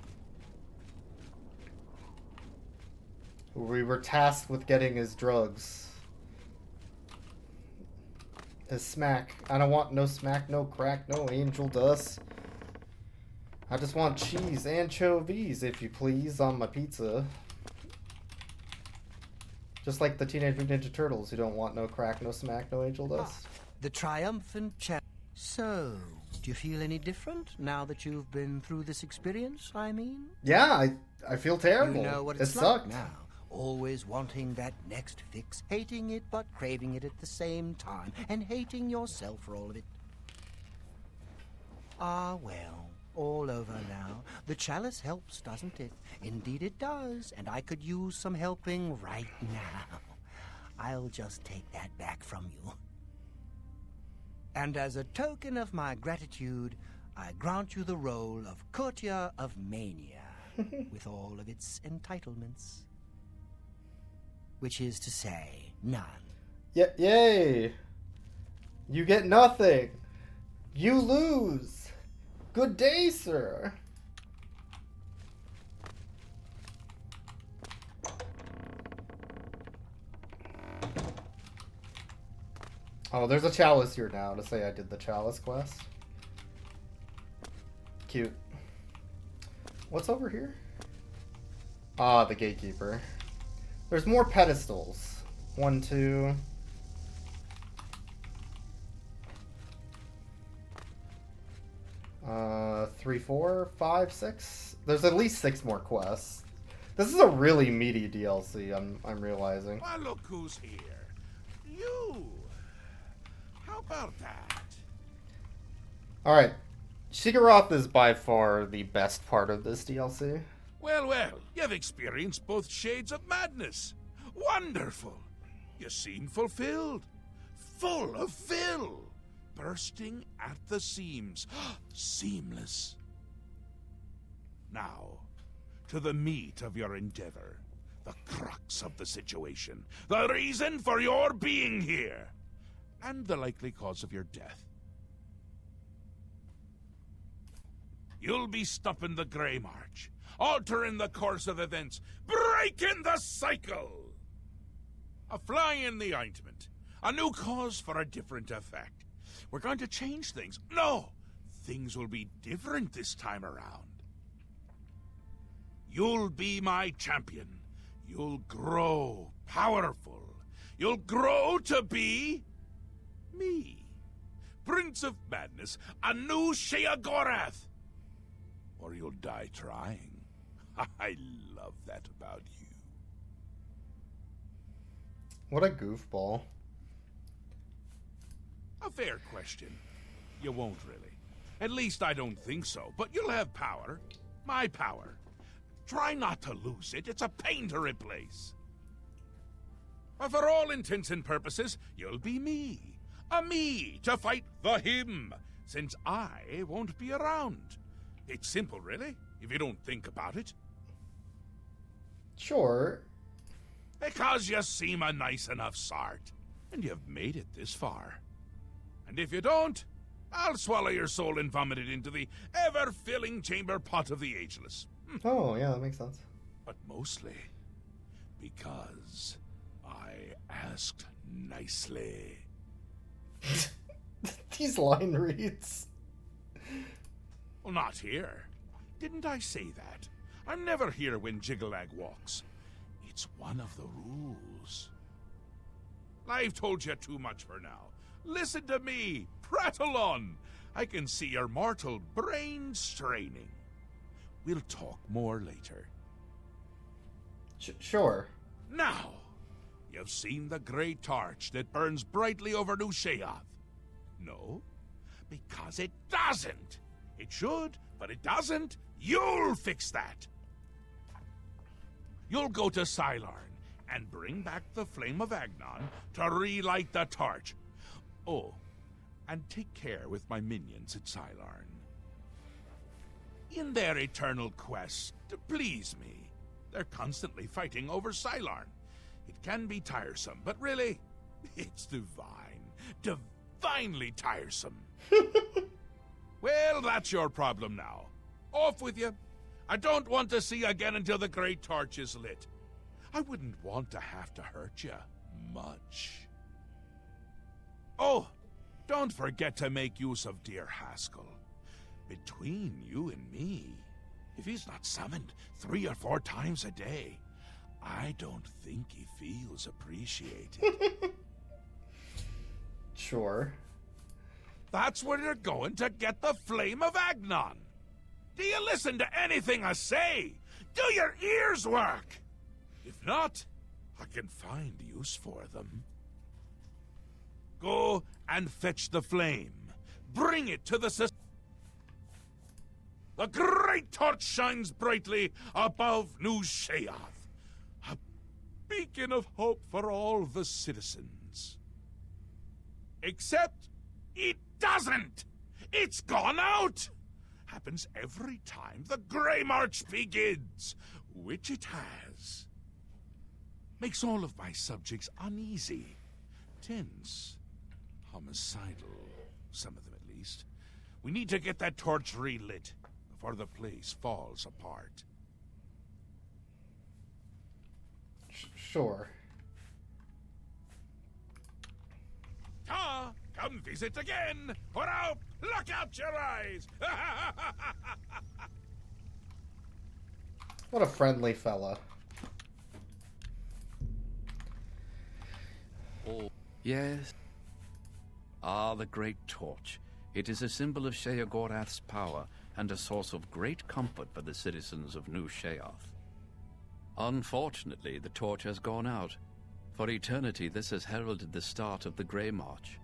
S1: We were tasked with getting his drugs. His smack. I don't want no smack, no crack, no angel dust. I just want cheese, anchovies, if you please, on my pizza. Just like the Teenage Mutant Ninja Turtles, who don't want no crack, no smack, no angel dust.
S4: The triumphant chat. So, do you feel any different now that you've been through this experience, I mean?
S1: Yeah, I feel terrible.
S4: You know what
S1: it
S4: it's like
S1: sucked.
S4: now. Always wanting that next fix, hating it but craving it at the same time, and hating yourself for all of it. Ah, well, all over now. The chalice helps, doesn't it? Indeed it does, and I could use some helping right now. I'll just take that back from you. And as a token of my gratitude, I grant you the role of Courtier of Mania, with all of its entitlements. Which is to say, none.
S1: Yay! You get nothing. You lose. Good day, sir. Oh, there's a chalice here now to say I did the chalice quest. Cute. What's over here? Ah, the gatekeeper. There's more pedestals. 1, 2. Uh, 3, 4, 5, 6. There's at least 6 more quests. This is a really meaty DLC, I'm realizing.
S2: Well, look who's here. You. How about that?
S1: Alright. Shigaroth is by far the best part of this DLC.
S2: Well, well, you've experienced both shades of madness. Wonderful. You seem fulfilled. Full of fill. Bursting at the seams. Seamless. Now, to the meat of your endeavor. The crux of the situation. The reason for your being here. And the likely cause of your death. You'll be stopping the Grey March. Altering the course of events. Breaking the cycle. A fly in the ointment. A new cause for a different effect. We're going to change things. No! Things will be different this time around. You'll be my champion. You'll grow powerful. You'll grow to be... me. Prince of Madness. A new Sheogorath. Or you'll die trying. I love that about you.
S1: What a goofball.
S2: A fair question. You won't really. At least I don't think so. But you'll have power. My power. Try not to lose it. It's a pain to replace. But for all intents and purposes, you'll be me. A me to fight the him. Since I won't be around. It's simple, really, if you don't think about it.
S1: Sure.
S2: Because you seem a nice enough sort. And you've made it this far. And if you don't, I'll swallow your soul and vomit it into the ever-filling chamber pot of the ageless.
S1: Oh, yeah, that makes sense.
S2: But mostly because I asked nicely.
S1: These line reads.
S2: Well, not here. Didn't I say that? I'm never here when Jiggalag walks. It's one of the rules. I've told you too much for now. Listen to me. Prattle on. I can see your mortal brain straining. We'll talk more later.
S1: Sure.
S2: Now, you've seen the great torch that burns brightly over New Sheoth. No, because it doesn't. It should, but it doesn't. You'll fix that. You'll go to Cylorn and bring back the Flame of Agnon to relight the torch. Oh, and take care with my minions at Cylorn. In their eternal quest to please me, they're constantly fighting over Cylorn. It can be tiresome, but really, it's divine. Divinely tiresome. Well, that's your problem now. Off with you. I don't want to see you again until the great torch is lit. I wouldn't want to have to hurt you much. Oh, don't forget to make use of dear Haskell. Between you and me, if he's not summoned 3 or 4 times a day, I don't think he feels appreciated.
S1: Sure.
S2: That's where you're going to get the Flame of Agnon. Do you listen to anything I say? Do your ears work? If not, I can find use for them. Go and fetch the flame. Bring it to the The great torch shines brightly above New Sheoth. A beacon of hope for all the citizens. Except it doesn't! It's gone out! Happens every time the Grey March begins, which it has. Makes all of my subjects uneasy, tense, homicidal, some of them at least. We need to get that torch relit before the place falls apart.
S1: Sure.
S2: Ah, come visit again, or I'll pluck out your eyes!
S1: What a friendly fella.
S6: all. Yes. Ah, the great torch. It is a symbol of Sheogorath's power and a source of great comfort for the citizens of New Sheoth. Unfortunately, the torch has gone out. For eternity, this has heralded the start of the Grey March.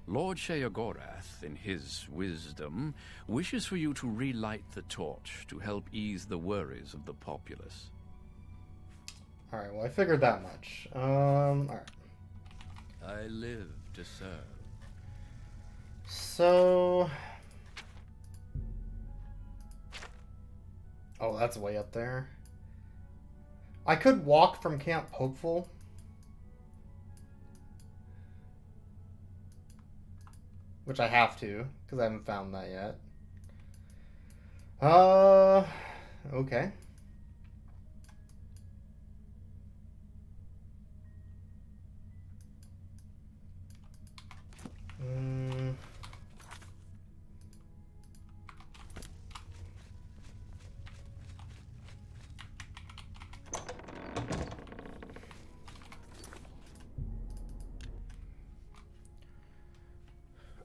S6: Lord Sheogorath, in his wisdom, wishes for you to relight the torch to help ease the worries of the populace.
S1: Alright, well, I figured that much. Alright.
S6: I live to serve.
S1: So... Oh, that's way up there. I could walk from Camp Hopeful. Which I have to, because I haven't found that yet. Okay.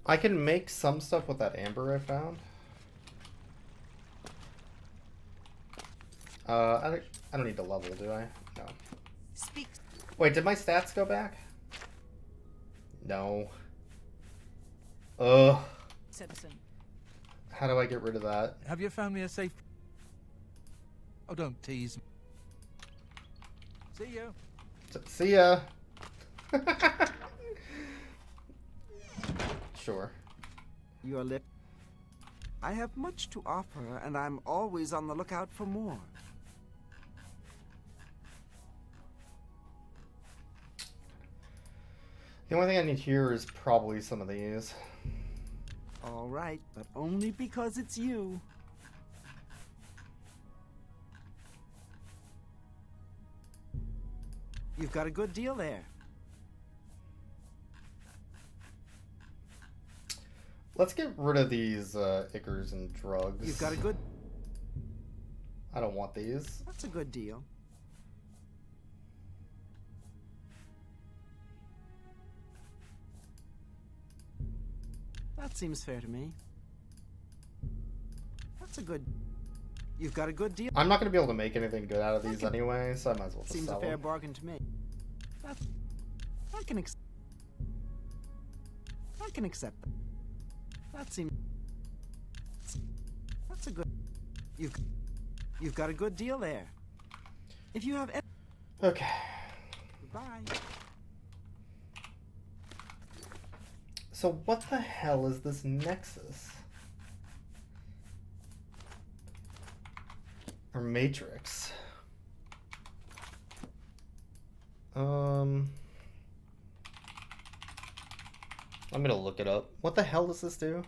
S1: I can make some stuff with that amber I found. I don't need to level, do I? No.
S3: Speak.
S1: Wait, did my stats go back? No. Ugh.
S3: Citizen.
S1: How do I get rid of that?
S7: Have you found me a safe... Oh, don't tease me. See you.
S1: See ya. Sure.
S8: Your lip. I have much to offer, and I'm always on the lookout for more.
S1: The only thing I need here is probably some of these.
S8: All right, but only because it's you. You've got a good deal there.
S1: Let's get rid of these ichors and drugs.
S8: You've got a good...
S1: I don't want these.
S8: That's a good deal. That seems fair to me. That's a good... You've got a good deal.
S1: I'm not going to be able to make anything good out of these anyway, so I might as well just
S8: Seems
S1: sell
S8: a fair
S1: them.
S8: bargain to me. I can accept that. That seems... That's a good... You've got a good deal there. If you have...
S1: Okay.
S8: Goodbye.
S1: So what the hell is this nexus? Or matrix? I'm gonna look it up. What the hell does this do?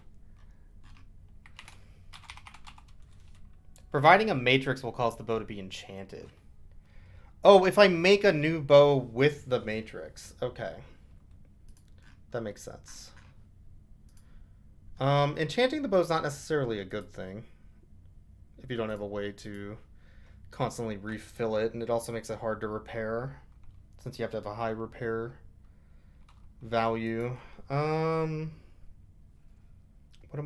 S1: Providing a matrix will cause the bow to be enchanted. Oh, if I make a new bow with the matrix. Okay. That makes sense. Enchanting the bow is not necessarily a good thing if you don't have a way to constantly refill it, and it also makes it hard to repair since you have to have a high repair value. What am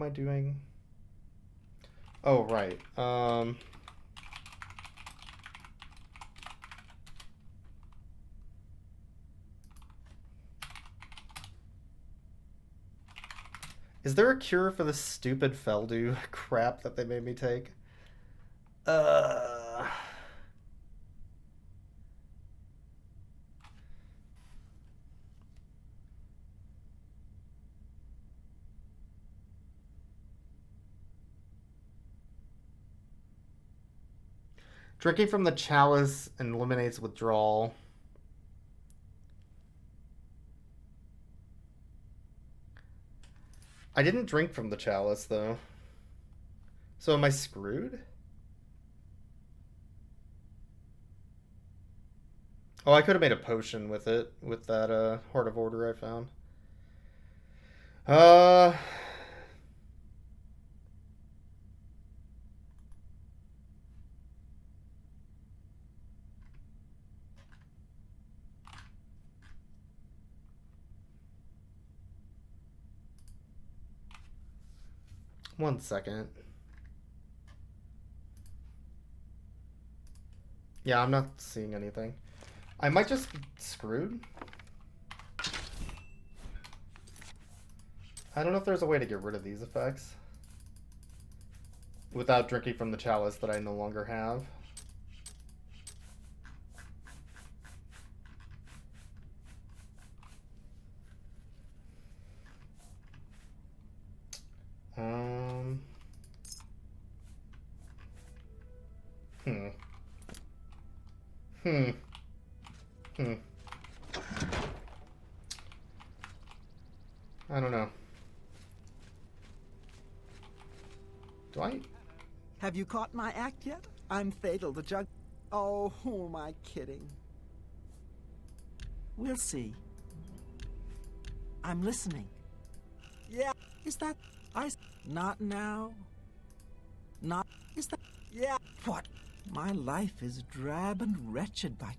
S1: I doing? Oh, right. Is there a cure for this stupid Feldu crap that they made me take? Drinking from the chalice eliminates withdrawal. I didn't drink from the chalice, though. So am I screwed? Oh, I could have made a potion with it, with that Heart of Order I found. 1 second. Yeah, I'm not seeing anything. I might just be screwed. I don't know if there's a way to get rid of these effects without drinking from the chalice that I no longer have. Hmm. Hmm. Hmm. I don't know. Do I?
S8: Have you caught my act yet? I'm Fatal, the jug. Oh, who am I kidding? We'll see. I'm listening. Yeah, is that... Not now. Not... Is that... Yeah, what? My life is drab and wretched by...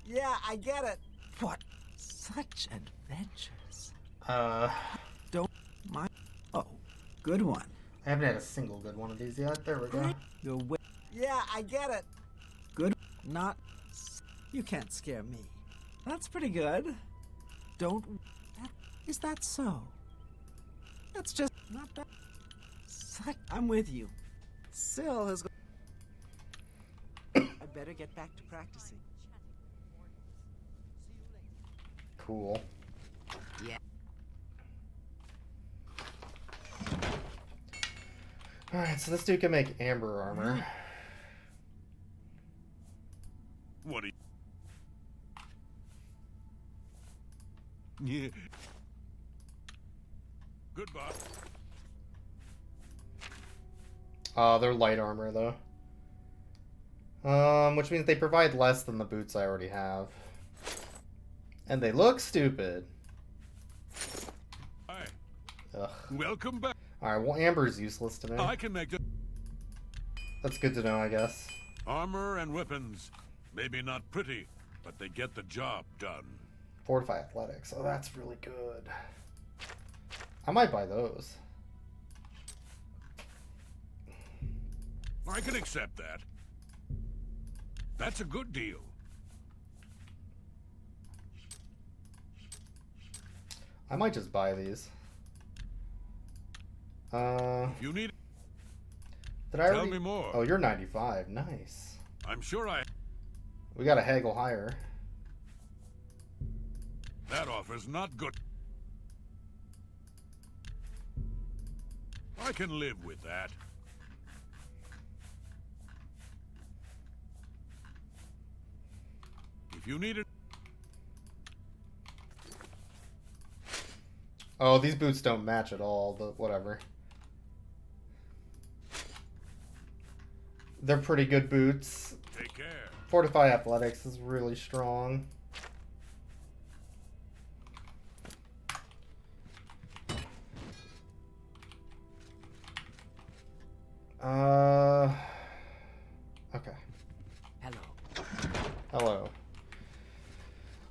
S8: Yeah, I get it. What? Such adventures. Don't... My... Oh, good one.
S1: I haven't had a single good one of these yet. There we go.
S8: Great. You're way... Yeah, I get it. Good. Not... You can't scare me. That's pretty good. Don't... Is that so? That's just not that... I'm with you. Syl has... I better get back to practicing.
S1: Cool.
S5: Yeah.
S1: Alright, so this dude can make amber armor.
S2: What do you... Yeah. Goodbye.
S1: They're light armor, though. Which means they provide less than the boots I already have. And they look stupid.
S2: Hi.
S1: Ugh.
S2: Welcome back.
S1: Alright, well, amber's useless to me.
S2: I can make the
S1: That's good to know, I guess.
S2: armor and weapons. Maybe not pretty, but they get the job done.
S1: Fortify athletics. Oh, that's really good. I might buy those.
S2: I can accept that. That's a good deal.
S1: I might just buy these.
S2: If you need...
S1: Did I
S2: Tell
S1: already...
S2: me more.
S1: Oh, you're 95. Nice.
S2: I'm sure I...
S1: We gotta haggle higher.
S2: That offer's not good. I can live with that. If you need it...
S1: Oh, these boots don't match at all, but whatever. They're pretty good boots.
S2: Take care.
S1: Fortify athletics is really strong. Okay.
S5: Hello.
S1: Hello.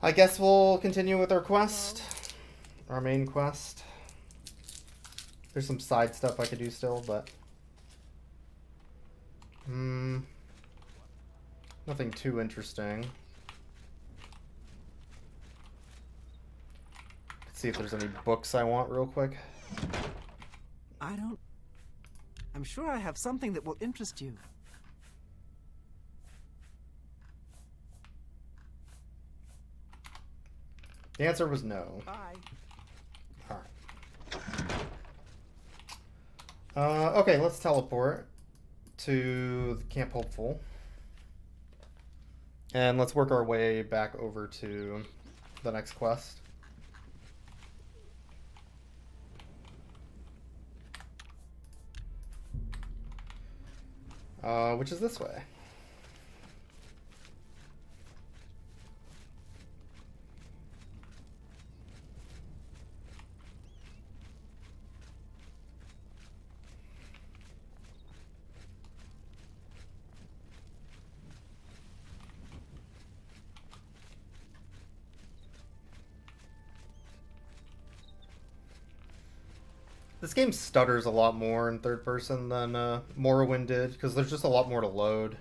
S1: I guess we'll continue with our quest. Our main quest. There's some side stuff I could do still, but... nothing too interesting. Let's see if there's any books I want real quick.
S8: I'm sure I have something that will interest you.
S1: The answer was no.
S8: Bye.
S1: Alright. Okay, let's teleport to the Camp Hopeful. And let's work our way back over to the next quest. Which is this way. This game stutters a lot more in third person than Morrowind did, because there's just a lot more to load.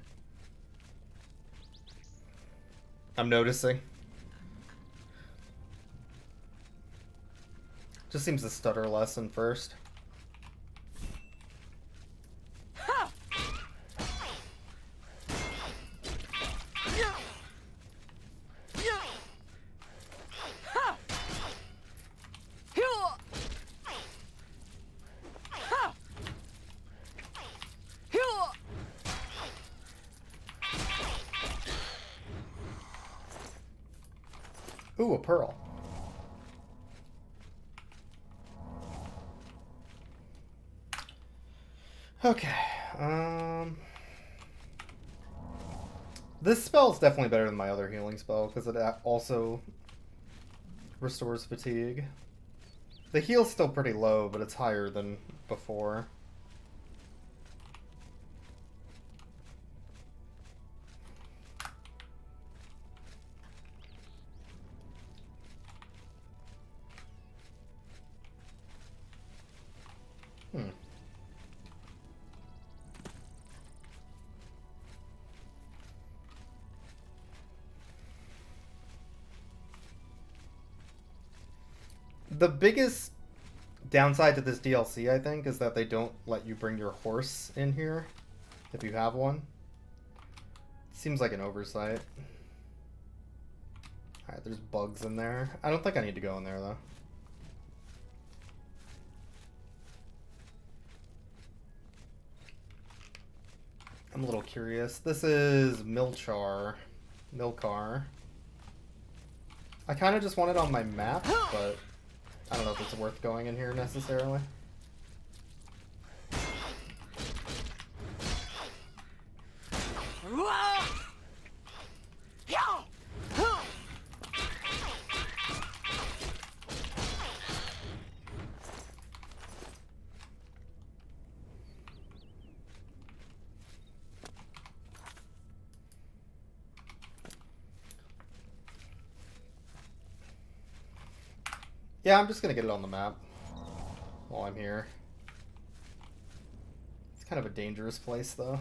S1: I'm noticing. Just seems to stutter less in first. Ooh, a pearl. Okay. This spell is definitely better than my other healing spell because it also restores fatigue. The heal's still pretty low, but it's higher than before. The biggest downside to this DLC, I think, is that they don't let you bring your horse in here if you have one. Seems like an oversight. Alright, there's bugs in there. I don't think I need to go in there, though. I'm a little curious. This is Milchar. I kind of just want it on my map, but I don't know if it's worth going in here necessarily. Yeah, I'm just gonna get it on the map while I'm here. It's kind of a dangerous place, though.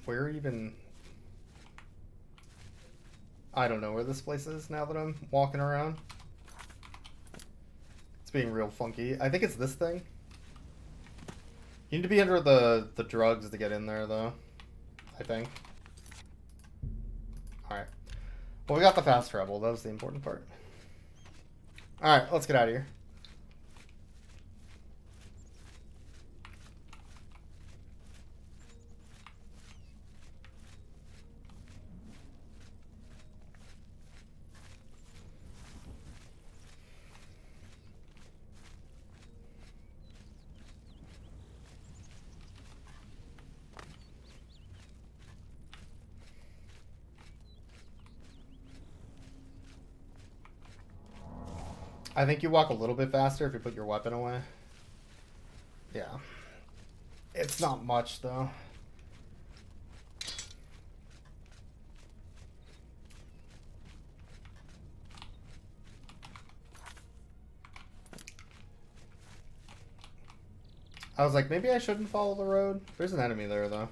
S1: Where even... I don't know where this place is now that I'm walking around. It's being real funky. I think it's this thing. You need to be under the drugs to get in there, though. I think. Alright. Well, we got the fast travel. That was the important part. Alright, let's get out of here. I think you walk a little bit faster if you put your weapon away. Yeah. It's not much, though. I was like, maybe I shouldn't follow the road. There's an enemy there, though.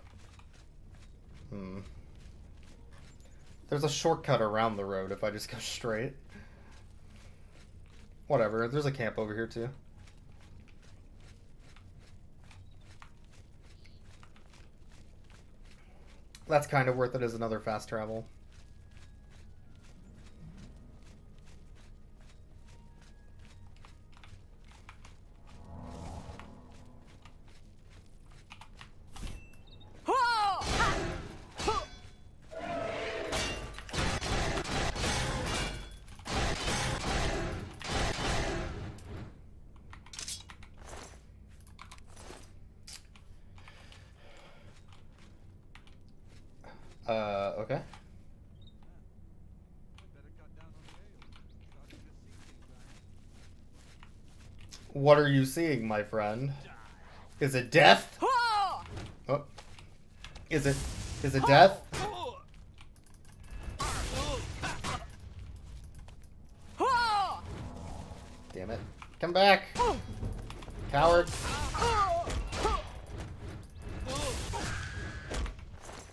S1: There's a shortcut around the road if I just go straight. Whatever, there's a camp over here too. That's kind of worth it as another fast travel. Okay. What are you seeing, my friend? Is it death? Oh. Is it death? Damn it. Come back. Coward.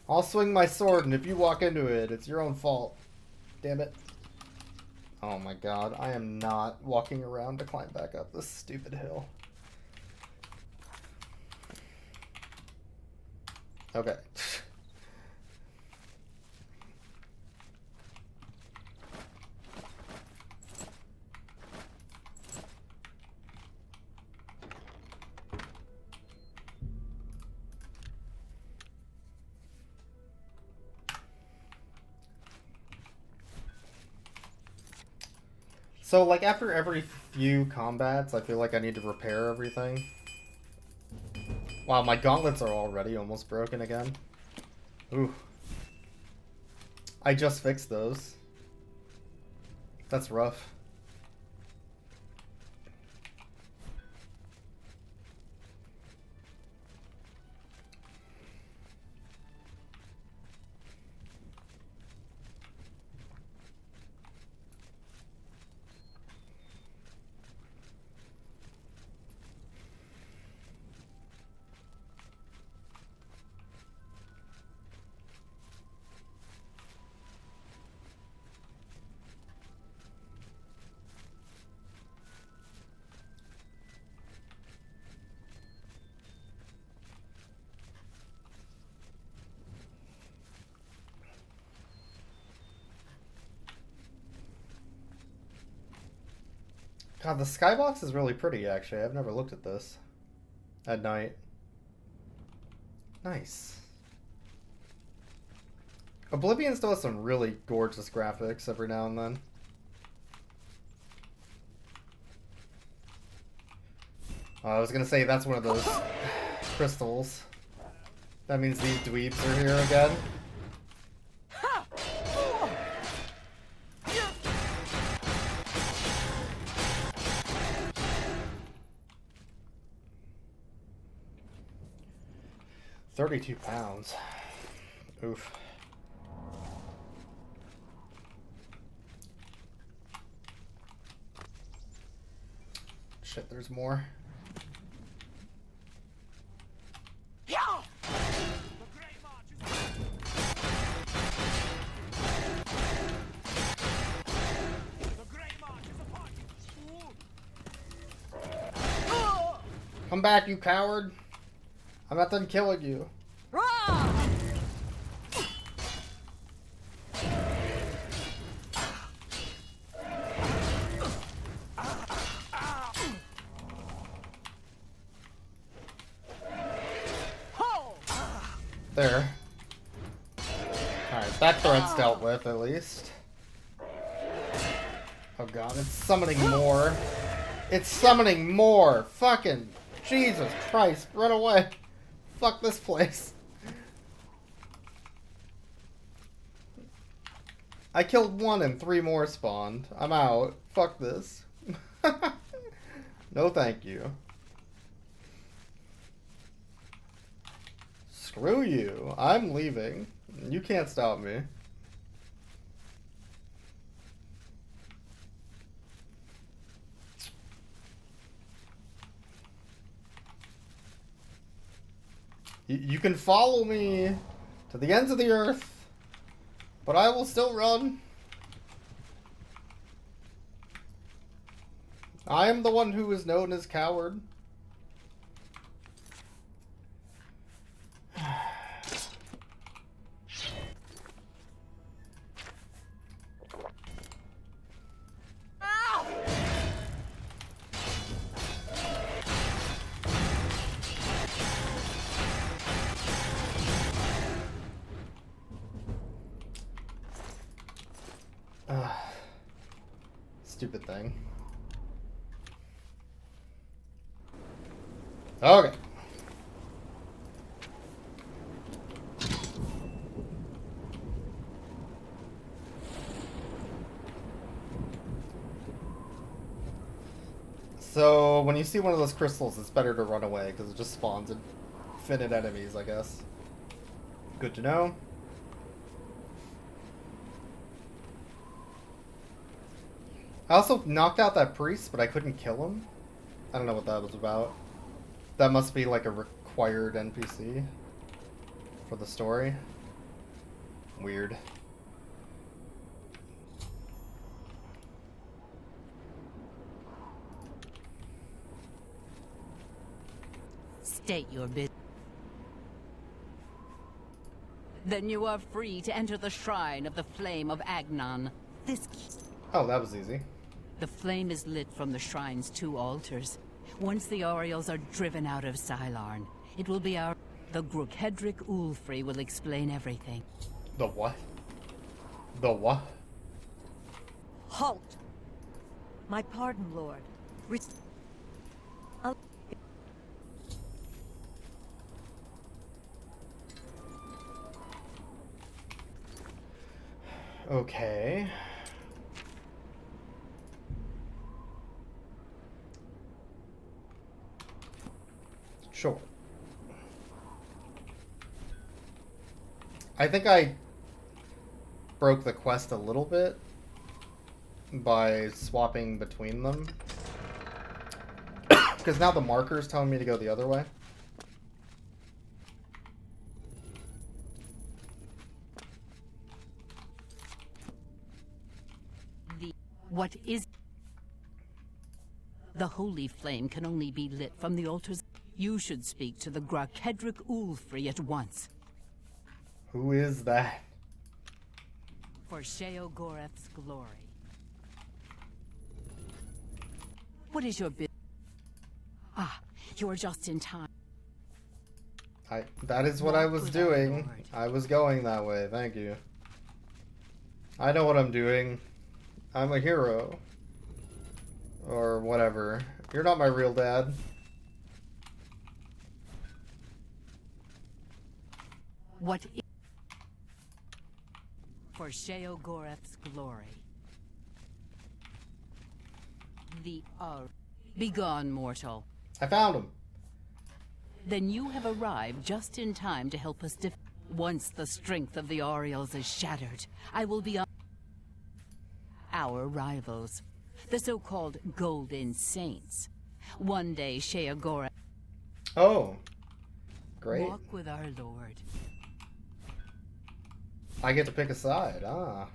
S1: I'll swing my sword, and if you walk into it, it's your own fault. Damn it. Oh my god, I am not walking around to climb back up this stupid hill. Okay. So, like, after every few combats, I feel like I need to repair everything. Wow, my gauntlets are already almost broken again. Ooh. I just fixed those. That's rough. God, the skybox is really pretty, actually. I've never looked at this at night. Nice. Oblivion still has some really gorgeous graphics every now and then. I was gonna say that's one of those crystals. That means these dweebs are here again. £32. Oof. Shit, there's more. Come back, you coward! I'm not done killing you. There. Alright, that threat's dealt with, at least. Oh god, it's summoning more. It's summoning more! Fucking Jesus Christ, run away! Fuck this place. I killed one and 3 more spawned. I'm out. Fuck this. No thank you. Screw you. I'm leaving. You can't stop me. You can follow me to the ends of the earth, but I will still run. I am the one who is known as coward. Stupid thing. Okay. So when you see one of those crystals, it's better to run away because it just spawns infinite enemies, I guess. Good to know. I also knocked out that priest, but I couldn't kill him. I don't know what that was about. That must be like a required NPC for the story. Weird.
S3: State your business. Then you are free to enter the shrine of the Flame of Agnon.
S1: Oh, that was easy.
S3: The flame is lit from the shrine's 2 altars. Once the Orioles are driven out of Sylarn, it will be our... The Grukedric Ulfri will explain everything.
S1: The what? The what?
S9: Halt! My pardon, Lord.
S1: Okay. Sure. I think I broke the quest a little bit by swapping between them. Because now the marker is telling me to go the other way.
S3: What is... The holy flame can only be lit from the altars. You should speak to the Grukedric Ulfri at once.
S1: Who is that?
S3: For Sheogorath's glory. What is your business? Ah, you are just in time.
S1: That is what I was doing. I was going that way, thank you. I know what I'm doing. I'm a hero. Or whatever. You're not my real dad.
S3: What is... For Sheogorath's glory. The Begone, mortal.
S1: I found him.
S3: Then you have arrived just in time to help us once the strength of the Orioles is shattered, I will be on our rivals, the so-called Golden Saints. One day, Sheogorath...
S1: Oh. Great.
S3: Walk with our Lord.
S1: I get to pick a side, ah.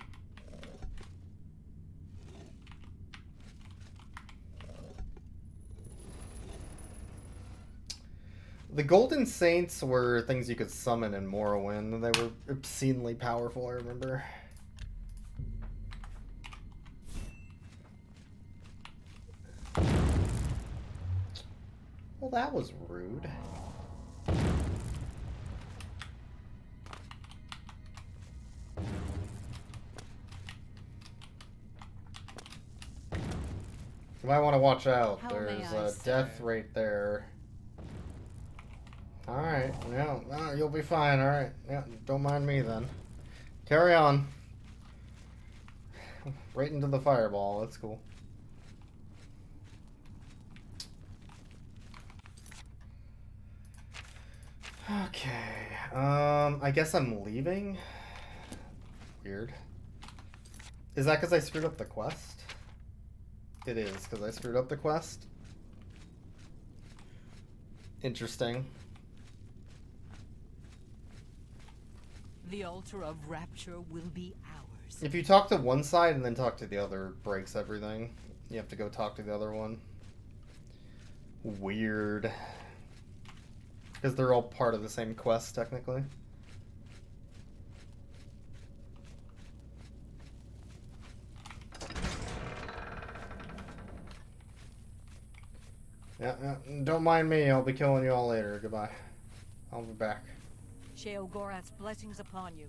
S1: The Golden Saints were things you could summon in Morrowind. They were obscenely powerful, I remember. Well, that was rude. You might want to watch out. There's a death rate there. Alright, yeah, you'll be fine, alright. Yeah, don't mind me then. Carry on. Right into the fireball, that's cool. Okay, I guess I'm leaving? Weird. Is that because I screwed up the quest? It is, because I screwed up the quest. Interesting.
S3: The altar of rapture will be ours.
S1: If you talk to one side and then talk to the other, it breaks everything. You have to go talk to the other one. Weird. Because they're all part of the same quest, technically. Yeah, don't mind me. I'll be killing you all later. Goodbye. I'll be back.
S9: Sheogorath's blessings upon you.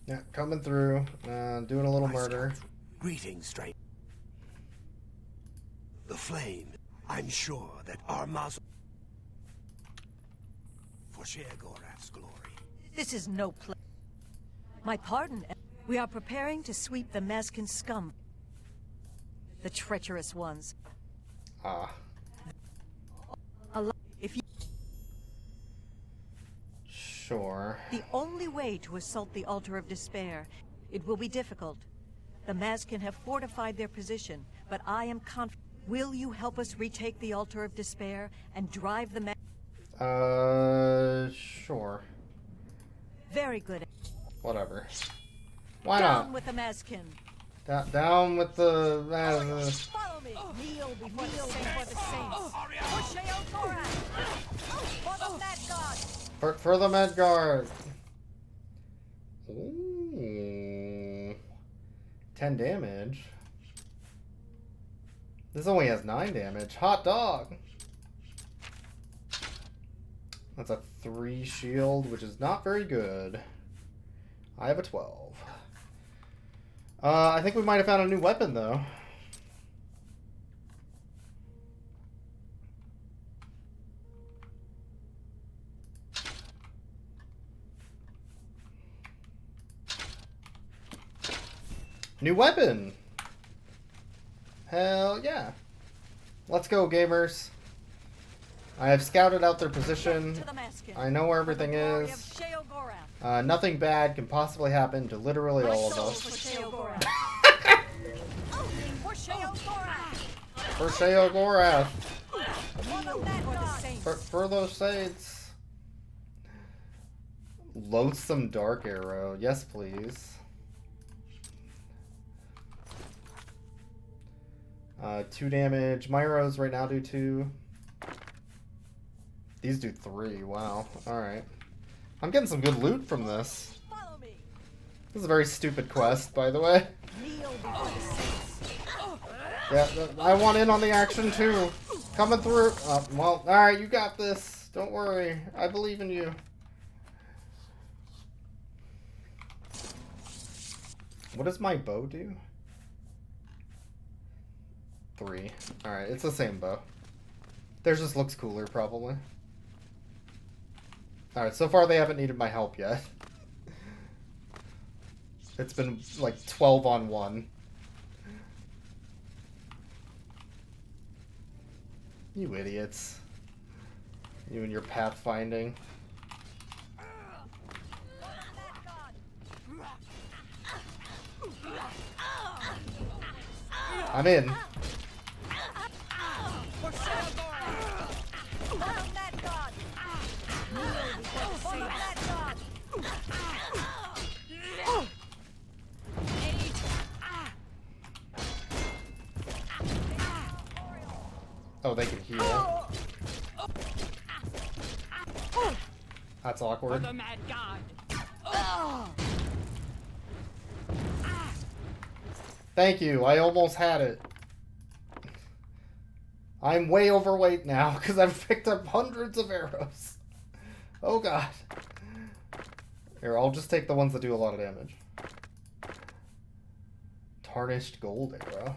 S1: Yeah, coming through. Doing a little murder.
S10: Greetings, stranger. The flame. I'm sure that our muzzle for Sheogorath's glory.
S9: This is no place. My pardon. We are preparing to sweep the Mezcan scum. the treacherous ones.
S1: Ah.
S9: If you...
S1: Sure.
S9: The only way to assault the Altar of Despair, it will be difficult. The Mazkin have fortified their position, but I am confident. Will you help us retake the Altar of Despair and drive the
S1: Sure.
S9: Very good.
S1: Whatever. Why
S9: Down
S1: not?
S9: with the Mazkin.
S1: Down with the...
S9: Follow me. Kneel before the saints. For Sheogorath. For the Mad God.
S1: For the Medguard. Ooh. 10 damage. This only has 9 damage. Hot dog. That's a 3 shield, which is not very good. I have a 12. I think we might have found a new weapon, though. New weapon! Hell yeah. Let's go, gamers. I have scouted out their position. I know where everything is. Nothing bad can possibly happen to literally all of us. For Sheogorath. For those saints. Loathsome Dark Arrow. Yes, please. 2 damage. My arrows right now do 2. These do 3. Wow. Alright. I'm getting some good loot from this. This is a very stupid quest, by the way. Yeah, I want in on the action too. Coming through. Well, alright, you got this. Don't worry. I believe in you. What does my bow do? 3. Alright, it's the same bow. Theirs just looks cooler, probably. Alright, so far they haven't needed my help yet. It's been like 12 on 1. You idiots. You and your pathfinding. I'm in. Oh, they can heal. That's awkward.
S3: For the Mad God.
S1: Thank you. I almost had it. I'm way overweight now because I've picked up hundreds of arrows. Oh god. Here, I'll just take the ones that do a lot of damage. Tarnished gold arrow.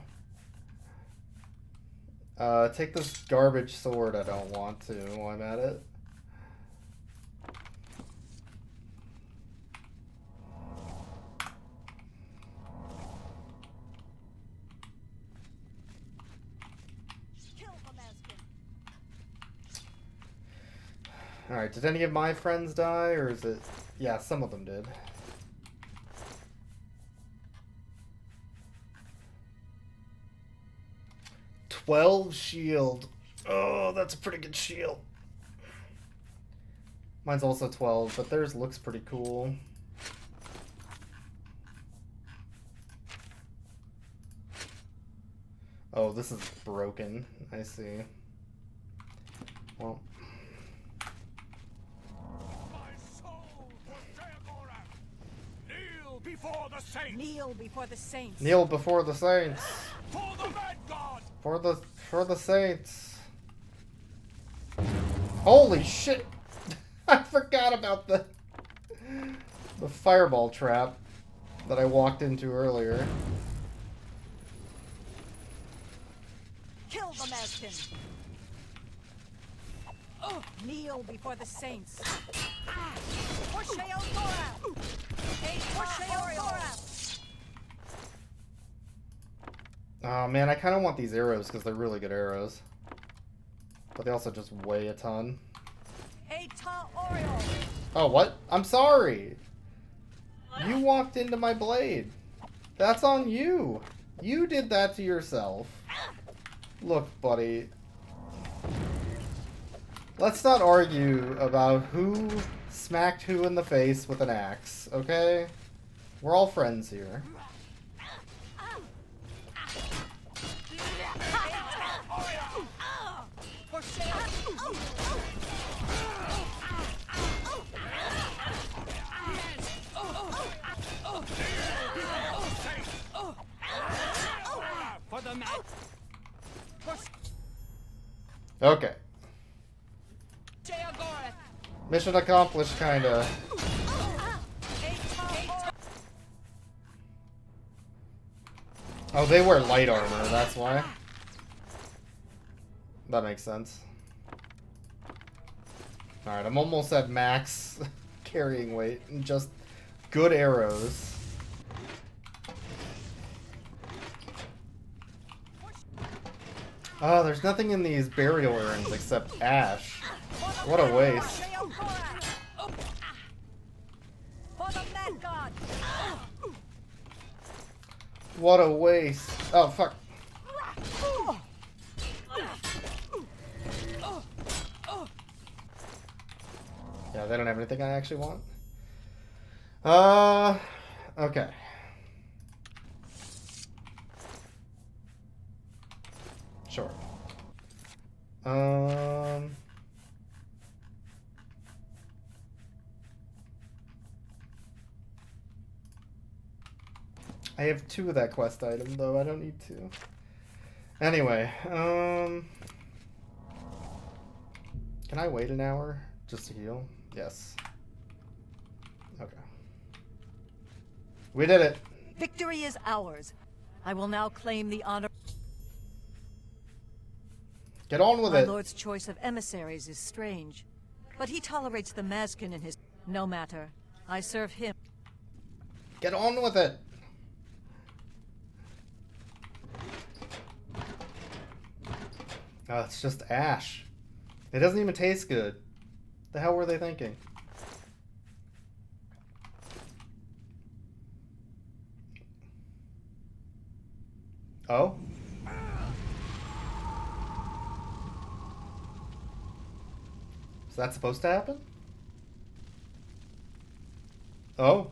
S1: Take this garbage sword I don't want to while I'm at it. Alright, did any of my friends die, or is it... Yeah, some of them did. $12 shield. Oh, that's a pretty good shield. Mine's also 12, but theirs looks pretty cool. Oh, this is broken. I see. Well...
S10: Before the saints.
S9: Kneel before the saints.
S1: Kneel before the saints.
S10: For the Mad God.
S1: For the saints. Holy shit! I forgot about the fireball trap that I walked into earlier.
S9: Kill the Mazkin. Kneel before the saints. For Sheogorath. For Sheogorath.
S1: Oh man, I kind of want these arrows because they're really good arrows. But they also just weigh a ton. Oh, what? I'm sorry! You walked into my blade. That's on you. You did that to yourself. Look, buddy. Let's not argue about who smacked who in the face with an axe, okay? We're all friends here. Okay. Mission accomplished, kinda. Oh, they wear light armor, that's why. That makes sense. Alright, I'm almost at max carrying weight and just good arrows. Oh, there's nothing in these burial urns except ash. What a waste. What a waste. Oh, fuck. Yeah, they don't have anything I actually want. Okay. Sure. I have 2 of that quest item, though. I don't need 2. Anyway, can I wait an hour just to heal? Yes. Okay. We did it!
S9: Victory is ours. I will now claim the honor.
S1: Get on with
S9: My
S1: it!
S9: lord's choice of emissaries is strange, but he tolerates the Mazkin in his... No matter. I serve him.
S1: Get on with it! Oh, it's just ash. It doesn't even taste good. The hell were they thinking? Oh? Is that supposed to happen? Oh?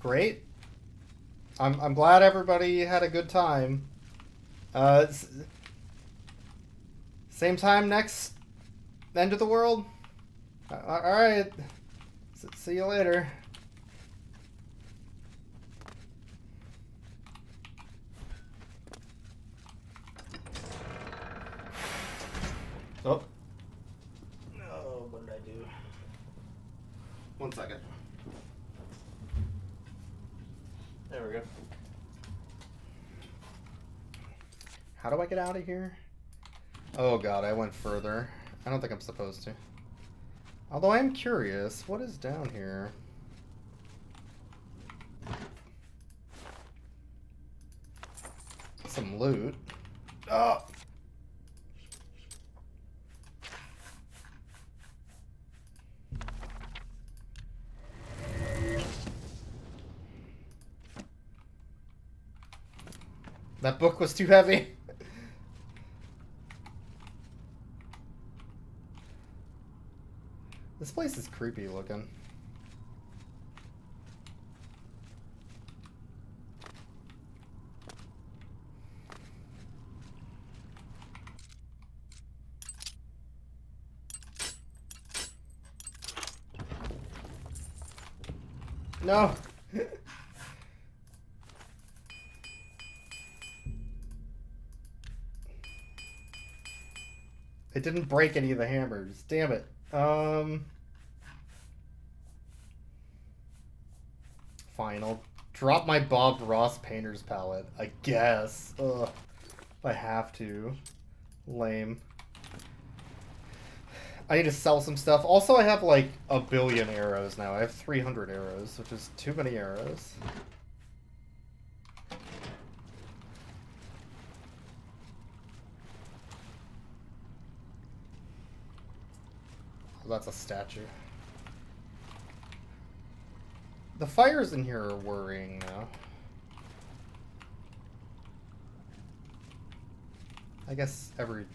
S1: Great. I'm glad everybody had a good time. Same time next end of the world? Alright. See you later. Oh. Oh, what did I do? 1 second. There we go. How do I get out of here? Oh god, I went further. I don't think I'm supposed to. Although I am curious, what is down here? Some loot. Oh! That book was too heavy. This place is creepy looking. No. It didn't break any of the hammers. Damn it. Fine, I'll drop my Bob Ross Painter's palette. I guess. Ugh. If I have to. Lame. I need to sell some stuff. Also, I have like 1,000,000,000 arrows now. I have 300 arrows, which is too many arrows. Oh, that's a statue. The fires in here are worrying now. I guess every...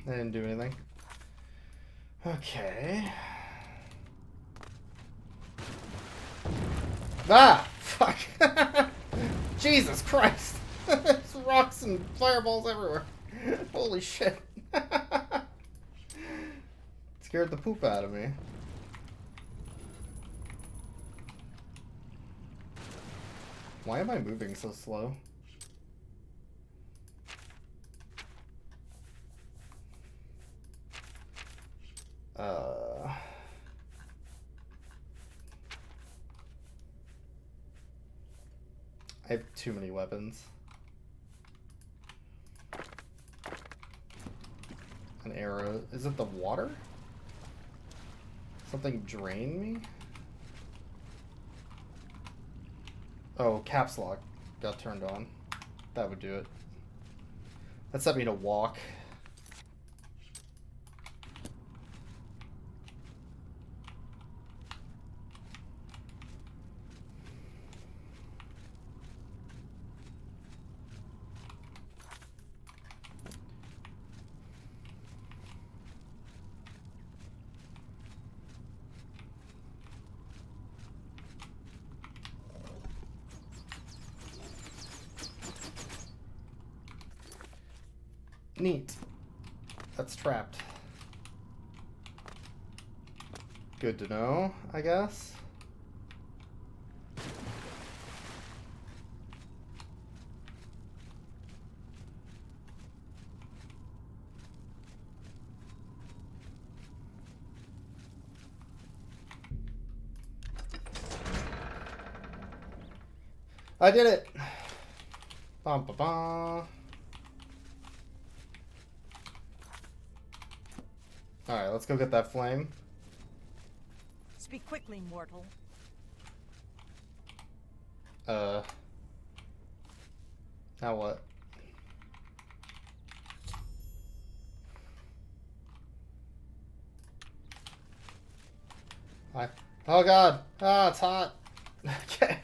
S1: I didn't do anything. Okay. Ah! Fuck! Jesus Christ! There's rocks and fireballs everywhere. Holy shit. Scared the poop out of me. Why am I moving so slow? I have too many weapons. An arrow. Is it the water? Something drain me? Oh, caps lock got turned on. That would do it. That set me to walk. Neat. That's trapped. Good to know, I guess. I did it! Bum ba ba. Alright, let's go get that flame.
S9: Speak quickly, mortal.
S1: Now what? Hi. Oh god! Ah, it's hot! Okay.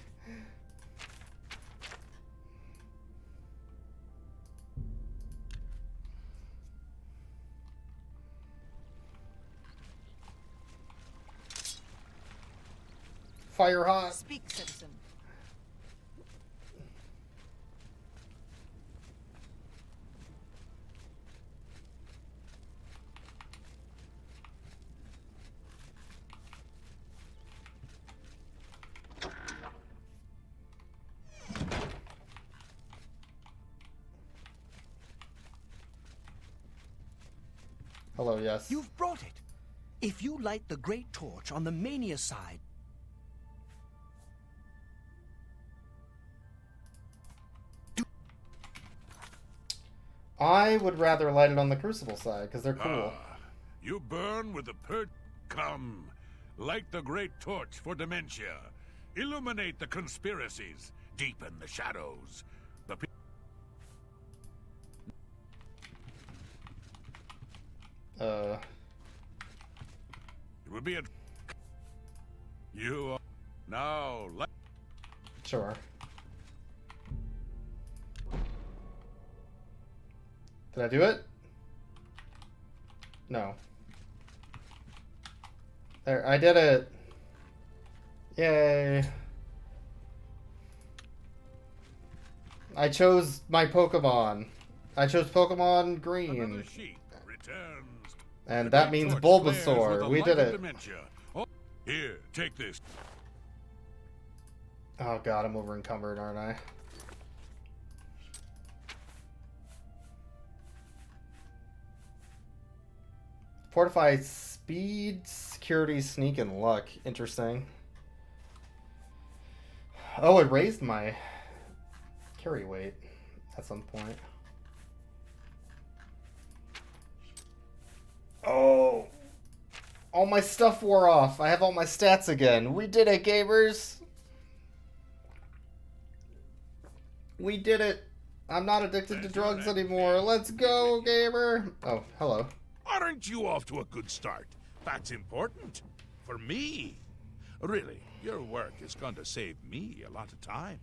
S1: Fire hot.
S9: Speak, citizen.
S1: Hello, yes.
S4: You've brought it. If you light the great torch on the Mania side,
S1: I would rather light it on the Crucible side, because they're cool.
S2: You burn with the Come, light the great torch for dementia. Illuminate the conspiracies. Deepen the shadows. The It would be a... You are... Now, let...
S1: Sure. Did I do it? No. There, I did it. Yay. I chose my Pokemon. I chose Pokemon Green. And that means Bulbasaur. We did it.
S2: Oh, here, take this.
S1: Oh god, I'm over encumbered, aren't I? Fortify speed, security, sneak, and luck. Interesting. Oh, it raised my carry weight. at some point. Oh! All my stuff wore off. I have all my stats again. We did it, gamers! We did it! I'm not addicted to drugs anymore. Let's go, gamer! Oh, hello.
S2: Aren't you off to a good start? That's important. For me. Really, your work is going to save me a lot of time.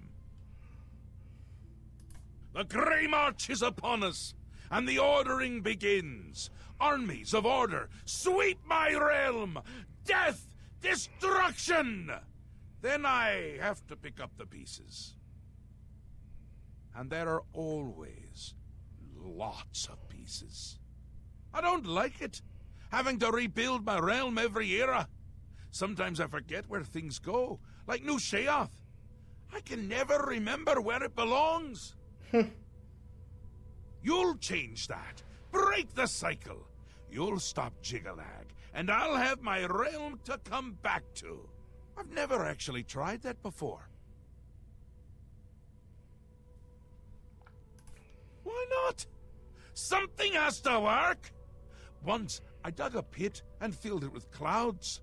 S2: The Grey March is upon us, and the ordering begins. Armies of order, sweep my realm! Death! Destruction! Then I have to pick up the pieces. And there are always lots of pieces. I don't like it, having to rebuild my realm every era. Sometimes I forget where things go, like New Sheoth. I can never remember where it belongs. You'll change that. Break the cycle. You'll stop Jiggalag, and I'll have my realm to come back to. I've never actually tried that before. Why not? Something has to work. Once, I dug a pit and filled it with clouds.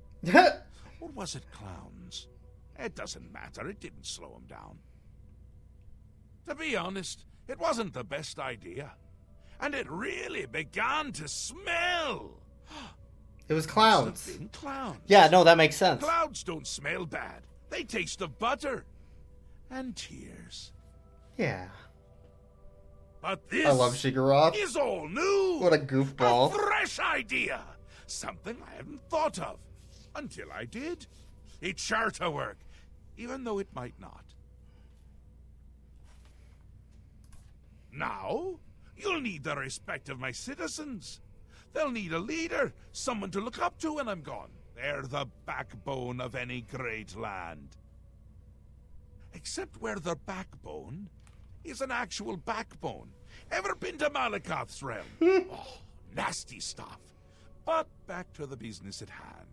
S2: Or was it clowns? It doesn't matter. It didn't slow him down. To be honest, it wasn't the best idea. And it really began to smell.
S1: It was clouds.
S2: Must have been clowns.
S1: Yeah, no, that makes sense.
S2: Clouds don't smell bad. They taste of butter. And tears.
S1: Yeah.
S2: But this
S1: I love Shigarath.
S2: is all new.
S1: What a goofball.
S2: A fresh idea. Something I hadn't thought of. Until I did. It's sure to work. Even though it might not. Now, you'll need the respect of my citizens. They'll need a leader, someone to look up to when I'm gone. They're the backbone of any great land. Except where the backbone is an actual backbone. Ever been to Malakoth's realm? Oh, nasty stuff. But back to the business at hand.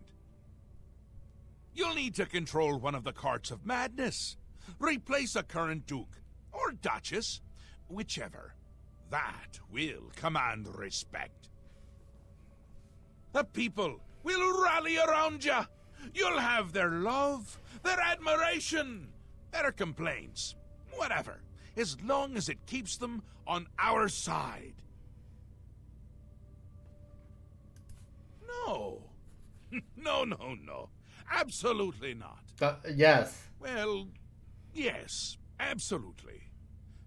S2: You'll need to control one of the carts of madness. Replace a current duke, or duchess, whichever. That will command respect. The people will rally around you. You'll have their love, their admiration, their complaints, whatever, as long as it keeps them on our side. No. No. Absolutely not.
S1: Yes.
S2: Well, yes, absolutely.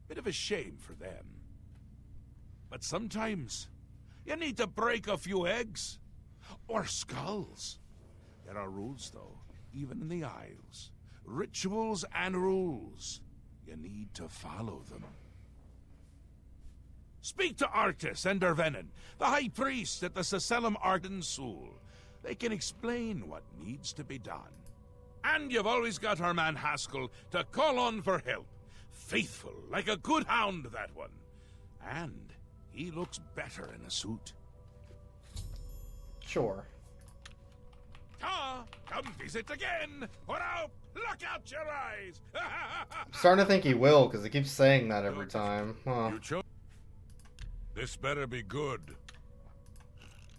S2: Bit of a shame for them. But sometimes, you need to break a few eggs. Or skulls. There are rules, though, even in the Isles. Rituals and rules. You need to follow them. Speak to Arctis and Dervenin, the High Priest at the Sacelum Arden Sul. They can explain what needs to be done. And you've always got our man Haskell to call on for help. Faithful, like a good hound, that one. And he looks better in a suit.
S1: Sure.
S2: Come visit again, or I'll pluck out your eyes.
S1: I'm starting to think he will, because he keeps saying that every time. Huh.
S10: This better be good.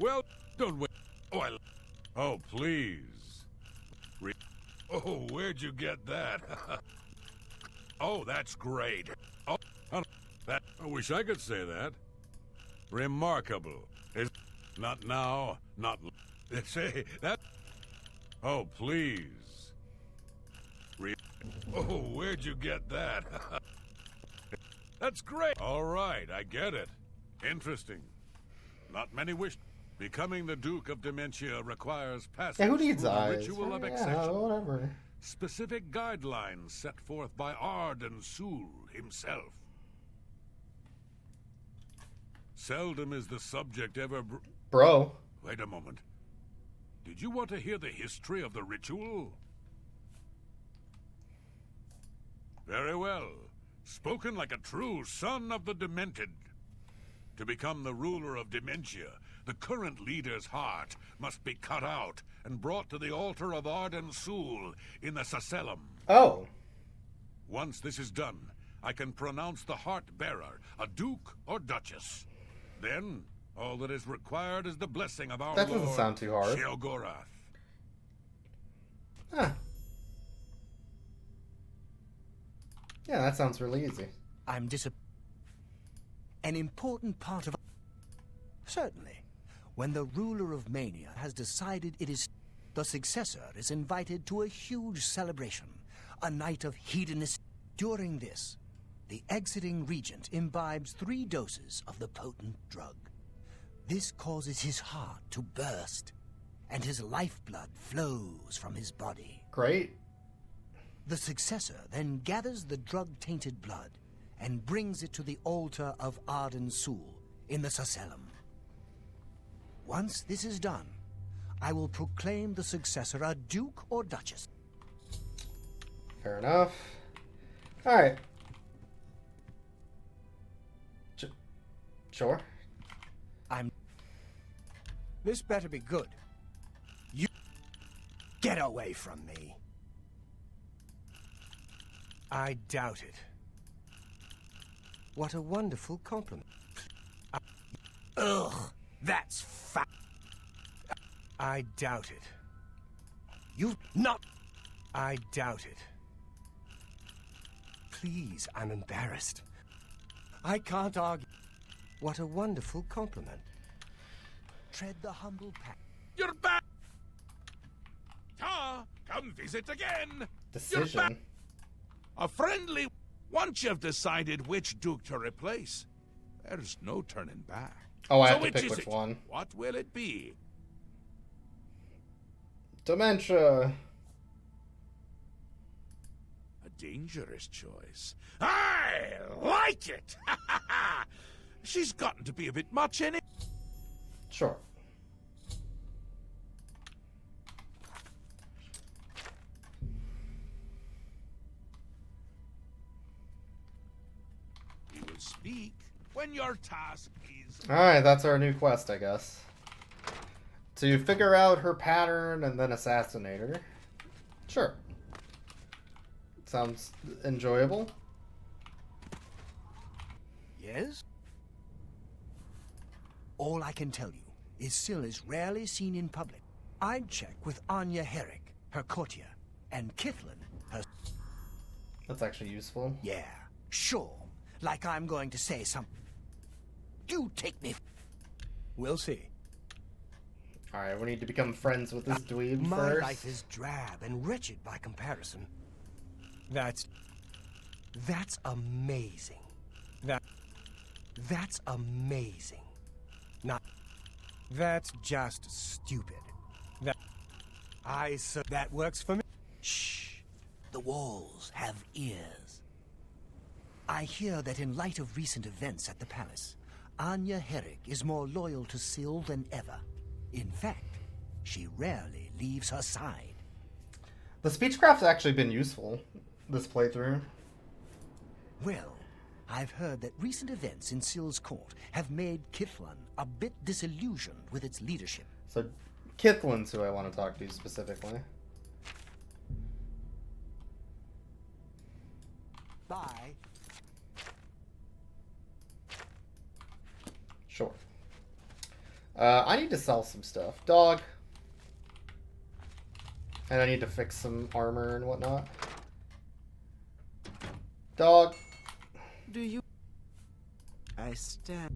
S10: Well, don't wait. Oh, please. Oh, where'd you get that? Oh, that's great. Oh, that. I wish I could say that. Remarkable. Not now, not... Say, that... Oh, please. Oh, where'd you get that? That's great. All right, I get it. Interesting. Not many wish... Becoming the Duke of Dementia requires passage
S1: Yeah, who needs
S10: through the
S1: eyes?
S10: ritual of
S1: Yeah,
S10: exception.
S1: whatever.
S10: Specific guidelines set forth by Arden Sul himself. Seldom is the subject ever...
S1: Bro.
S10: Wait a moment. Did you want to hear the history of the ritual? Very well. Spoken like a true son of the Demented. To become the ruler of Dementia, the current leader's heart must be cut out and brought to the altar of Arden Sul in the Sacelum.
S1: Oh.
S10: Once this is done, I can pronounce the heart bearer a duke or duchess. Then, all that is required is the blessing of our
S1: That doesn't
S10: Lord
S1: sound too hard.
S10: Sheogorath.
S1: Huh. Yeah, that sounds really easy.
S4: I'm an important part of... Certainly. When the ruler of Mania has decided it is... The successor is invited to a huge celebration. A night of hedonist... During this, the exiting regent imbibes 3 doses of the potent drug. This causes his heart to burst, and his lifeblood flows from his body.
S1: Great.
S4: The successor then gathers the drug-tainted blood and brings it to the altar of Arden Sul in the Sacellum. Once this is done, I will proclaim the successor a duke or duchess.
S1: Fair enough. Alright. Sure.
S4: This better be good. You... Get away from me. I doubt it. What a wonderful compliment. Ugh, that's fat. I doubt it. You not... I doubt it. Please, I'm embarrassed. I can't argue. What a wonderful compliment. Tread the humble path.
S2: You're back! Ah, come visit again!
S1: Decision.
S2: A friendly... Once you've decided which duke to replace, there's no turning back.
S1: Oh, I
S2: So
S1: have to pick
S2: is
S1: which
S2: it?
S1: one.
S2: What will it be?
S1: Dementia.
S2: A dangerous choice. I like it! She's gotten to be a bit much in it.
S1: Sure.
S2: We will speak when your task is...
S1: Alright, that's our new quest, I guess. To figure out her pattern and then assassinate her. Sure. Sounds enjoyable.
S4: Yes? All I can tell you is Syl is rarely seen in public. I'd check with Anya Herrick, her courtier, and Kithlin, her...
S1: That's actually useful.
S4: Yeah, sure. Like I'm going to say something. You take me... We'll see.
S1: Alright, we need to become friends with this dweeb
S4: My
S1: first.
S4: life is drab and wretched by comparison. That's amazing. That's amazing. That's just stupid. That works for me. Shh. The walls have ears. I hear that in light of recent events at the palace, Anya Herrick is more loyal to Syl than ever. In fact, she rarely leaves her side.
S1: The speechcraft's actually been useful this playthrough.
S4: Well, I've heard that recent events in Syl's court have made Kithlin a bit disillusioned with its leadership.
S1: So, Kithlin's who I want to talk to specifically.
S4: Bye.
S1: Sure. I need to sell some stuff. Dog. And I need to fix some armor and whatnot. Dog.
S8: Do you... I stand...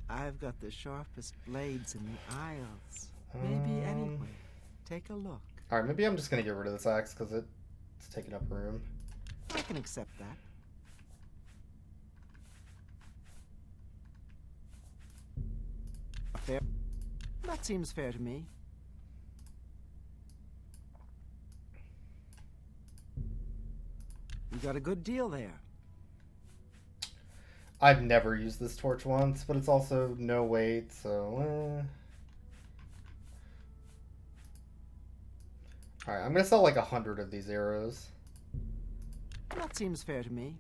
S8: I've got the sharpest blades in the Isles. Maybe anyway. Take a look.
S1: Alright, maybe I'm just going to get rid of this axe because it's taking up room.
S8: I can accept that. Fair. That seems fair to me. You got a good deal there.
S1: I've never used this torch once, but it's also no weight, so... Alright, I'm going to sell like 100 of these arrows.
S8: That seems fair to me.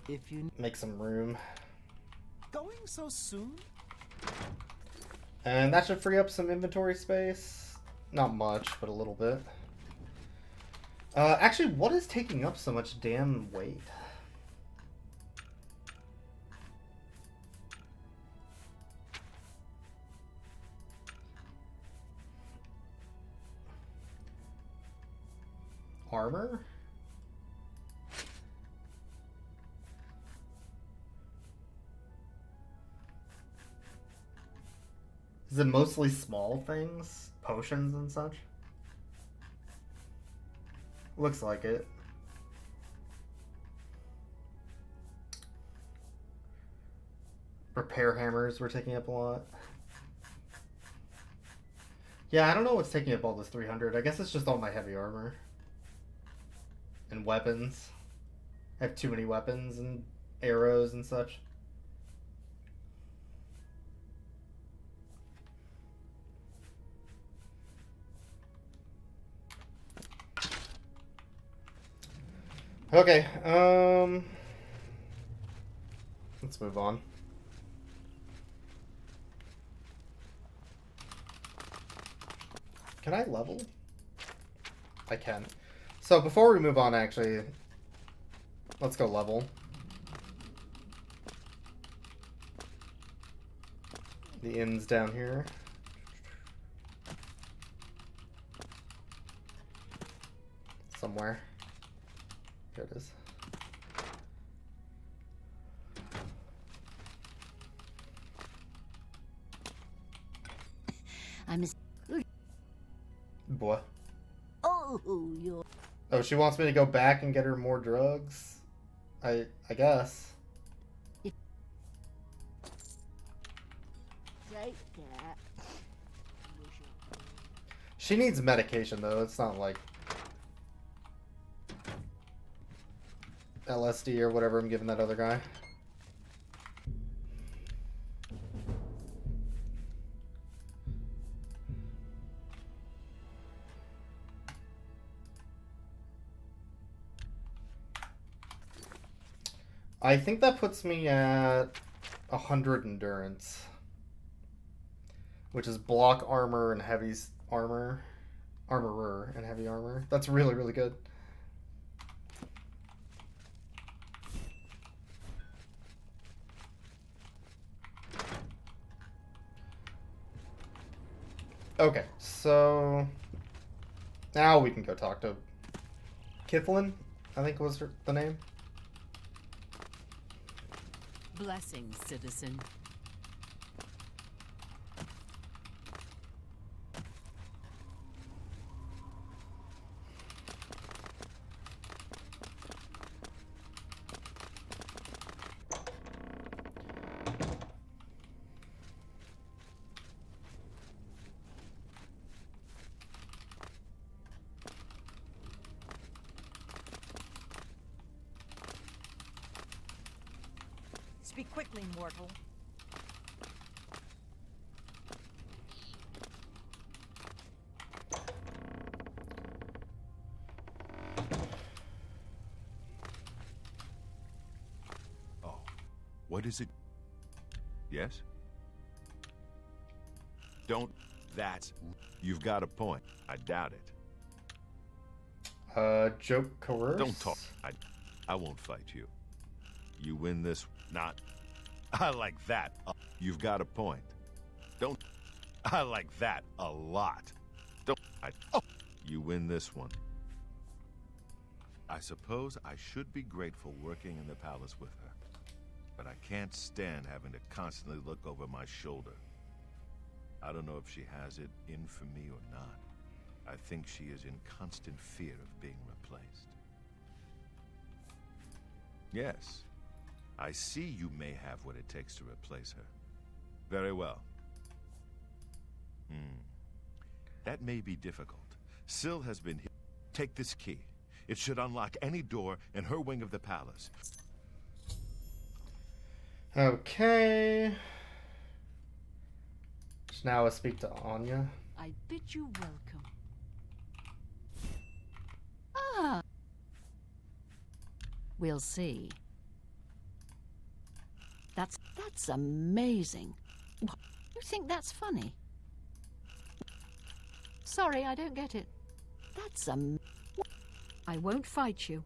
S8: If you...
S1: Make some room.
S8: Going so soon?
S1: And that should free up some inventory space. Not much, but a little bit. Actually, what is taking up so much damn weight? Armor? Is it mostly small things? Potions and such? Looks like it. Repair hammers were taking up a lot. Yeah, I don't know what's taking up all this 300. I guess it's just all my heavy armor. And weapons. I have too many weapons and arrows and such. Okay, let's move on. Can I level? I can. So before we move on, actually, let's go level. The inn's down here. Somewhere. There it is.
S3: I'm a...
S1: Boy.
S3: Oh, you're...
S1: Oh, she wants me to go back and get her more drugs? I guess. She needs medication, though. It's not like LSD or whatever I'm giving that other guy. I think that puts me at 100 endurance, which is block armor and heavy armor, armorer and heavy armor. That's really, really good. Okay, so now we can go talk to Kithlin, I think was the name.
S3: Blessings, citizen.
S9: Speak quickly, mortal.
S10: Oh, what is it? Yes? Don't... That's... You've got a point. I doubt it.
S1: Joke coerce?
S10: Don't talk. I won't fight you. You win this... Not... I like that. You've got a point. Don't... I like that a lot. Don't... Oh! You win this one. I suppose I should be grateful working in the palace with her. But I can't stand having to constantly look over my shoulder. I don't know if she has it in for me or not. I think she is in constant fear of being replaced. Yes. I see you may have what it takes to replace her. Very well. That may be difficult. Syl has been here. Take this key. It should unlock any door in her wing of the palace.
S1: Okay. So now I speak to Anya.
S3: I bid you welcome. Ah. We'll see. That's amazing. You think that's funny? Sorry, I don't get it. That's
S11: I won't fight you.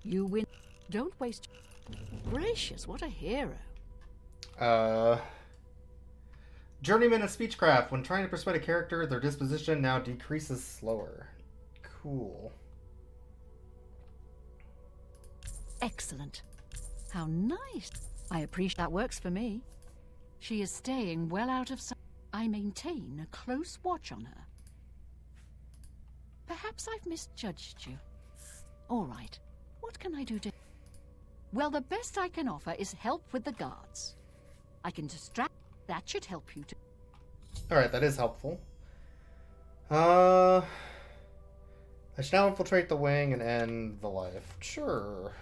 S11: You win. Don't waste. Gracious, what a hero.
S1: Journeyman of Speechcraft. When trying to persuade a character, their disposition now decreases slower. Cool.
S11: Excellent. How nice. I appreciate that works for me. She is staying well out of sight. I maintain a close watch on her. Perhaps I've misjudged you. All right. What can I do to... Well, the best I can offer is help with the guards. I can distract... That should help you to...
S1: Alright, that is helpful. I should now infiltrate the wing and end the life. Sure.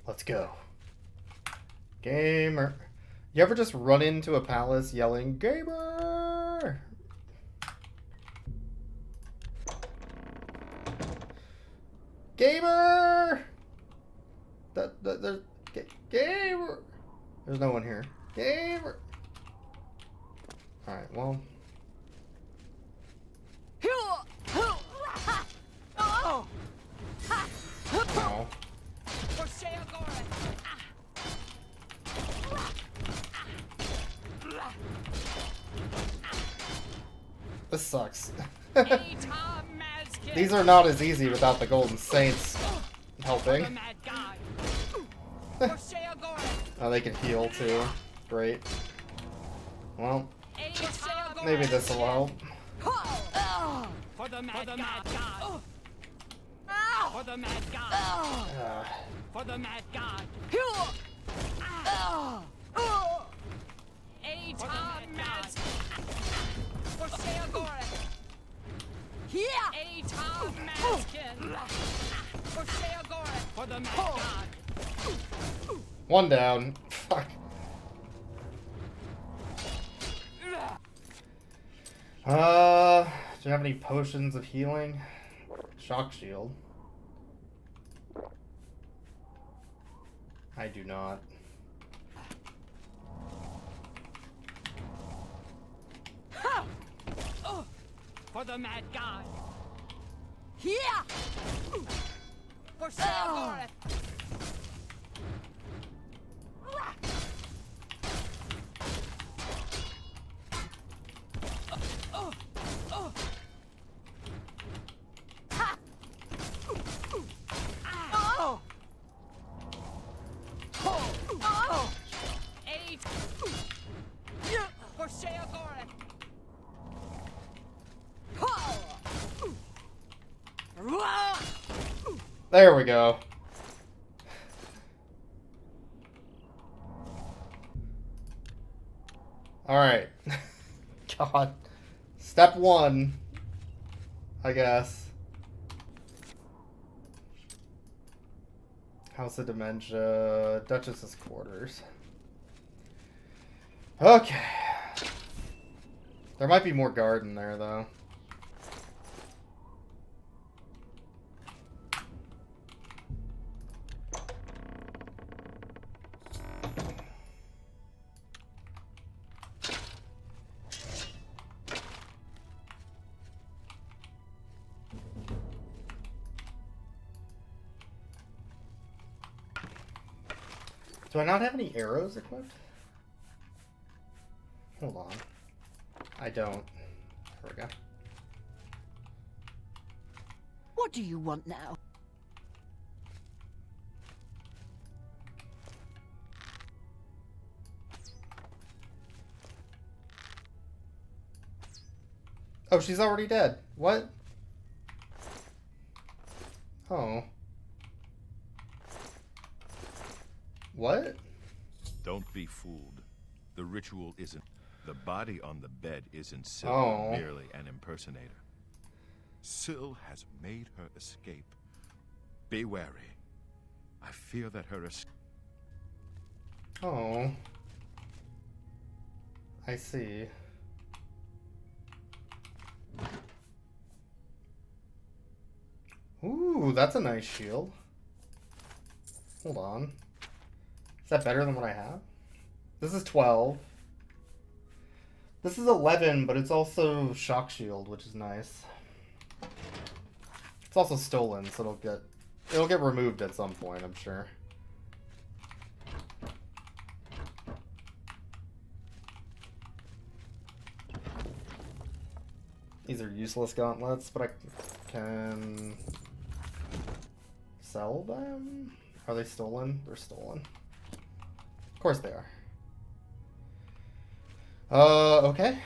S1: Let's go. Gamer. You ever just run into a palace yelling, Gamer? Gamer! Gamer! There's no one here. Gamer! Alright, well.
S11: Oh.
S1: No. This sucks. These are not as easy without the Golden Saints helping. Oh, they can heal too. Great. Well, maybe this will help.
S11: For the mad god. For the mad god. For the mad god. For Sheogorath. Here. For Sheogorath. For the mad god.
S1: One down. Fuck. Do you have any potions of healing? Shock shield. I do not.
S11: For the mad god. Here. For Sheogorath.
S1: There we go. Alright. God. Step one, I guess. House of Dementia. Duchess's quarters. Okay. There might be more garden there, though. Do I not have any arrows equipped? Hold on. I don't. There we go.
S11: What do you want now?
S1: Oh, she's already dead. What? Oh. What?
S12: Don't be fooled. The ritual isn't... The body on the bed isn't Syl,
S1: Oh.
S12: merely an impersonator. Syl has made her escape. Be wary. I fear that her escape...
S1: Oh. I see. Ooh, that's a nice shield. Hold on. Is that better than what I have? This is 12. This is 11, but it's also shock shield, which is nice. It's also stolen, so it'll get removed at some point, I'm sure. These are useless gauntlets, but I can sell them? Are they stolen? They're stolen. Of course they are. Okay.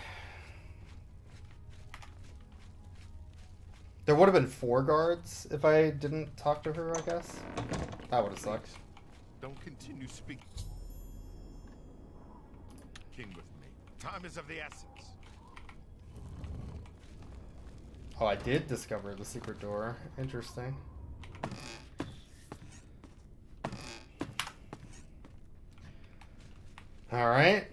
S1: There would have been 4 guards if I didn't talk to her, I guess. That would have sucked.
S12: Don't continue speaking. King with me. Time is of the essence.
S1: Oh, I did discover the secret door. Interesting. All right.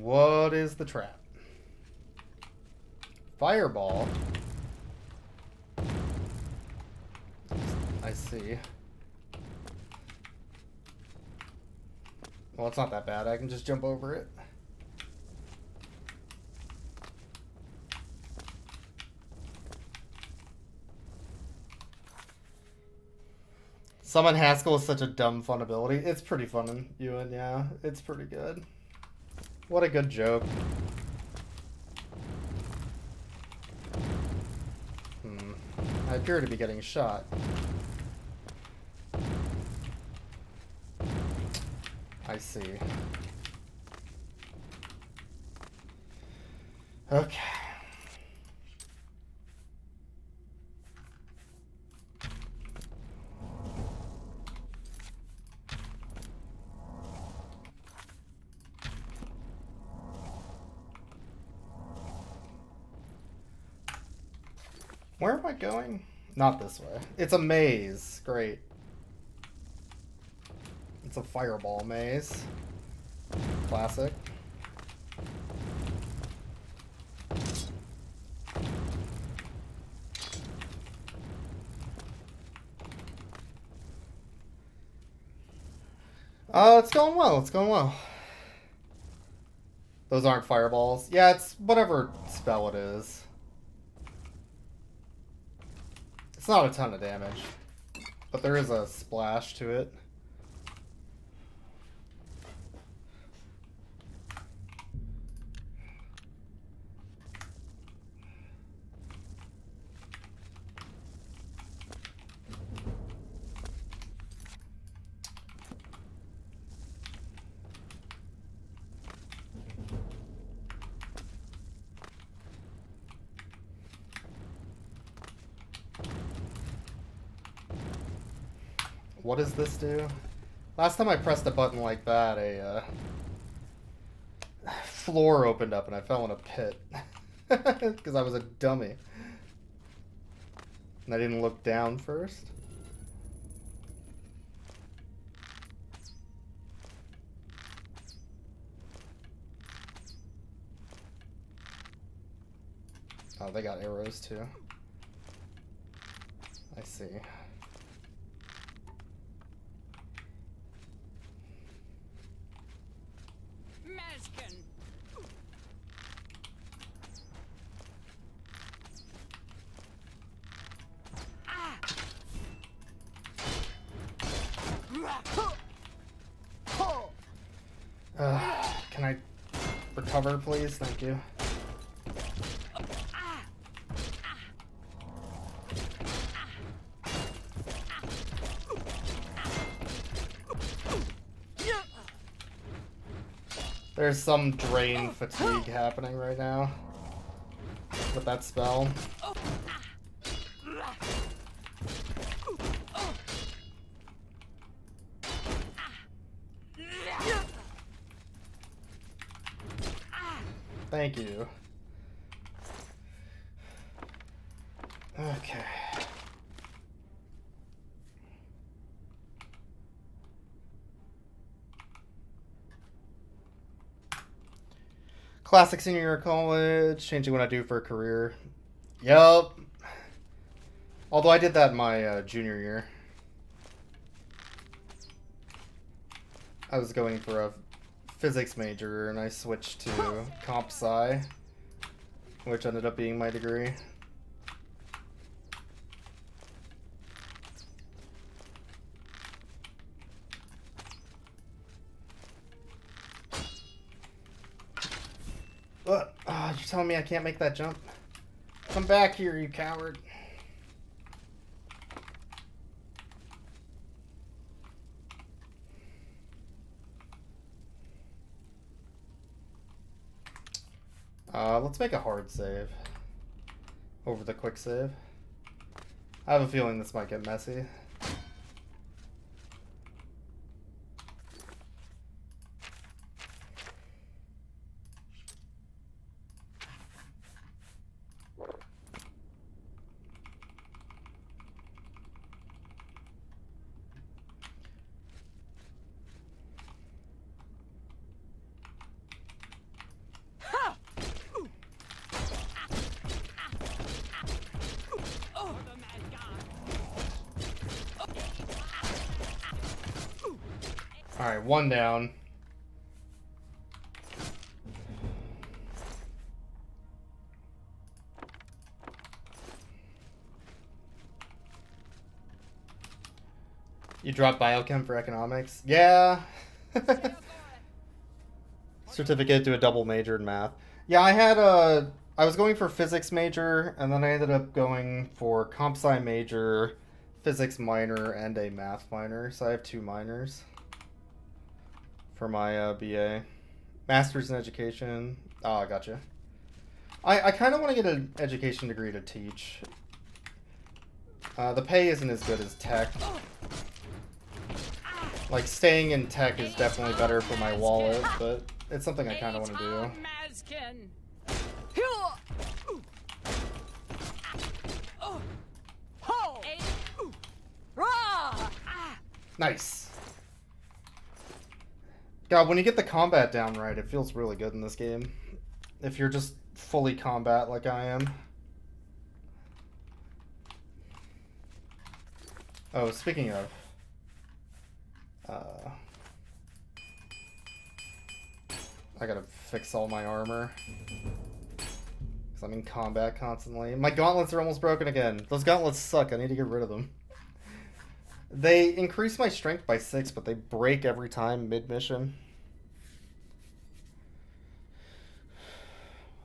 S1: What is the trap? Fireball. I see. Well, it's not that bad. I can just jump over it. Summon Haskell is such a dumb fun ability. It's pretty fun, Ewan, yeah. It's pretty good. What a good joke. I appear to be getting shot. I see. Okay. Where am I going? Not this way. It's a maze. Great. It's a fireball maze. Classic. It's going well. It's going well. Those aren't fireballs. Yeah, it's whatever spell it is. It's not a ton of damage, but there is a splash to it. What does this do? Last time I pressed a button like that, a floor opened up and I fell in a pit. Because I was a dummy. And I didn't look down first. Oh, they got arrows too. I see. Can I recover, please? Thank you. There's some drain fatigue happening right now with that spell. Thank you. Okay. Classic senior year of college, changing what I do for a career. Yup. Although I did that in my junior year. I was going for a physics major and I switched to comp sci, which ended up being my degree. What? Oh, you're telling me I can't make that jump? Come back here, you coward. Let's make a hard save over the quick save. I have a feeling this might get messy. Alright, one down. You dropped biochem for economics? Yeah. Certificate to a double major in math. Yeah, I was going for physics major, and then I ended up going for comp sci major, physics minor, and a math minor. So I have 2 minors for my BA. Master's in education. Oh, I gotcha. I kind of want to get an education degree to teach. The pay isn't as good as tech. Like, staying in tech is definitely better for my wallet, but it's something I kind of want to do. Nice. God, when you get the combat down right, it feels really good in this game. If you're just fully combat like I am. Oh, speaking of... I gotta fix all my armor. Because I'm in combat constantly. My gauntlets are almost broken again. Those gauntlets suck. I need to get rid of them. They increase my strength by 6, but they break every time mid-mission.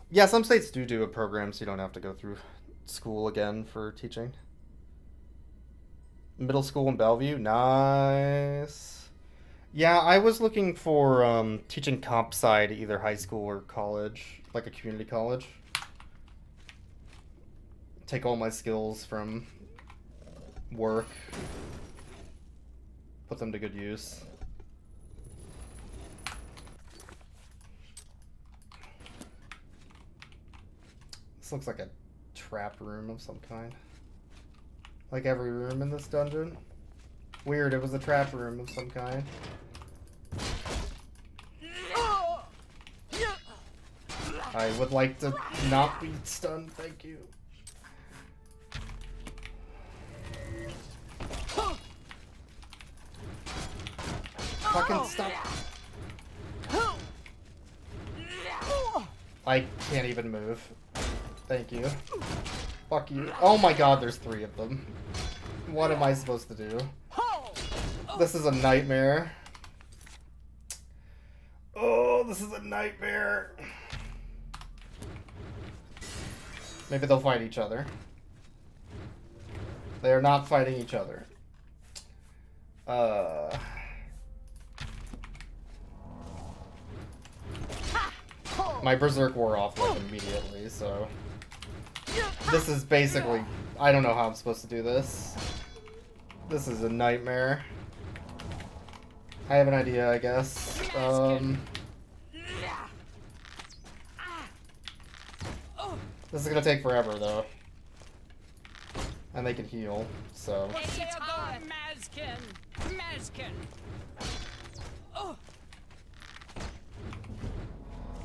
S1: Yeah, some states do a program so you don't have to go through school again for teaching. Middle school in Bellevue? Nice. Yeah, I was looking for teaching comp sci to either high school or college, like a community college. Take all my skills from work, put them to good use. This looks like a trap room of some kind. Like every room in this dungeon. Weird, it was a trap room of some kind. I would like to not be stunned, thank you. Fucking stop. I can't even move. Thank you. Fuck you. Oh my god, there's 3 of them. What am I supposed to do? This is a nightmare. Oh, this is a nightmare. Maybe they'll fight each other. They are not fighting each other. My berserk wore off like immediately, so this is basically, I don't know how I'm supposed to do this. This is a nightmare. I have an idea, I guess. This is gonna take forever, though. And they can heal, so...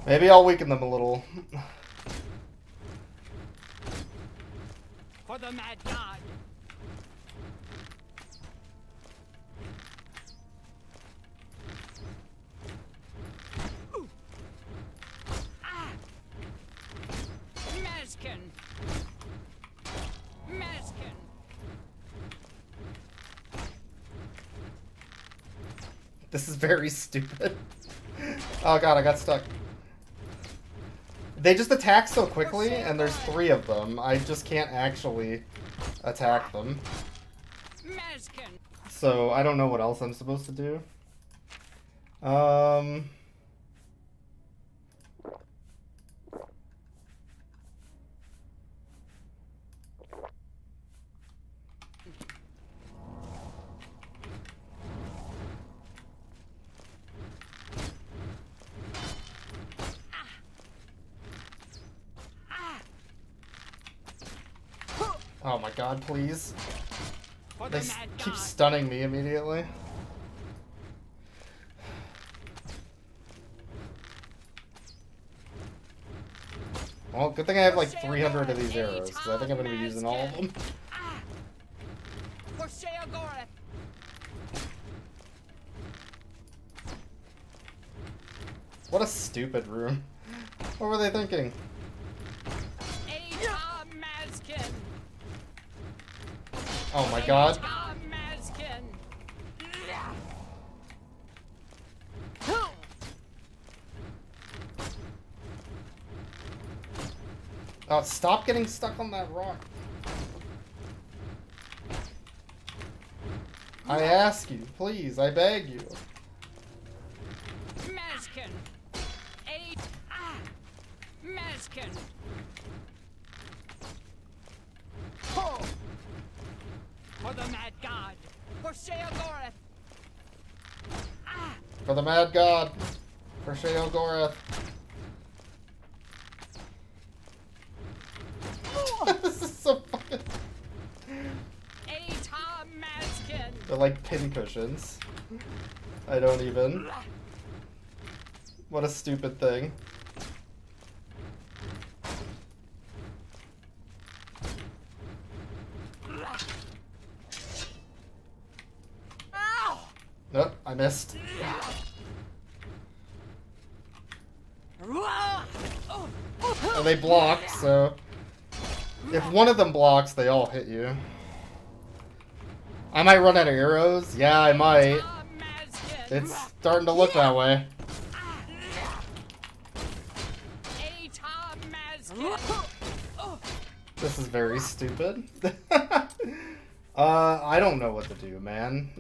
S1: Maybe I'll weaken them a little.
S11: For the mad god. Mazkin. Mazkin.
S1: This is very stupid. Oh god, I got stuck. They just attack so quickly, and there's 3 of them. I just can't actually attack them. So I don't know what else I'm supposed to do. Oh my god, please. They keep stunning me immediately. Well, good thing I have like 300 of these arrows, because I think I'm going to be using all of them. What a stupid room. What were they thinking? Oh my god. Oh, stop getting stuck on that rock. I ask you, please, I beg you.
S11: Mazkin. Mazkin. For the mad god. For Sheogorath.
S1: For the mad god. For Sheogorath. This is so fucking... They're like pincushions. I don't even... What a stupid thing. Nope, I missed. And they block, so... If one of them blocks, they all hit you. I might run out of arrows. Yeah, I might. It's starting to look that way. This is very stupid. I don't know what to do, man.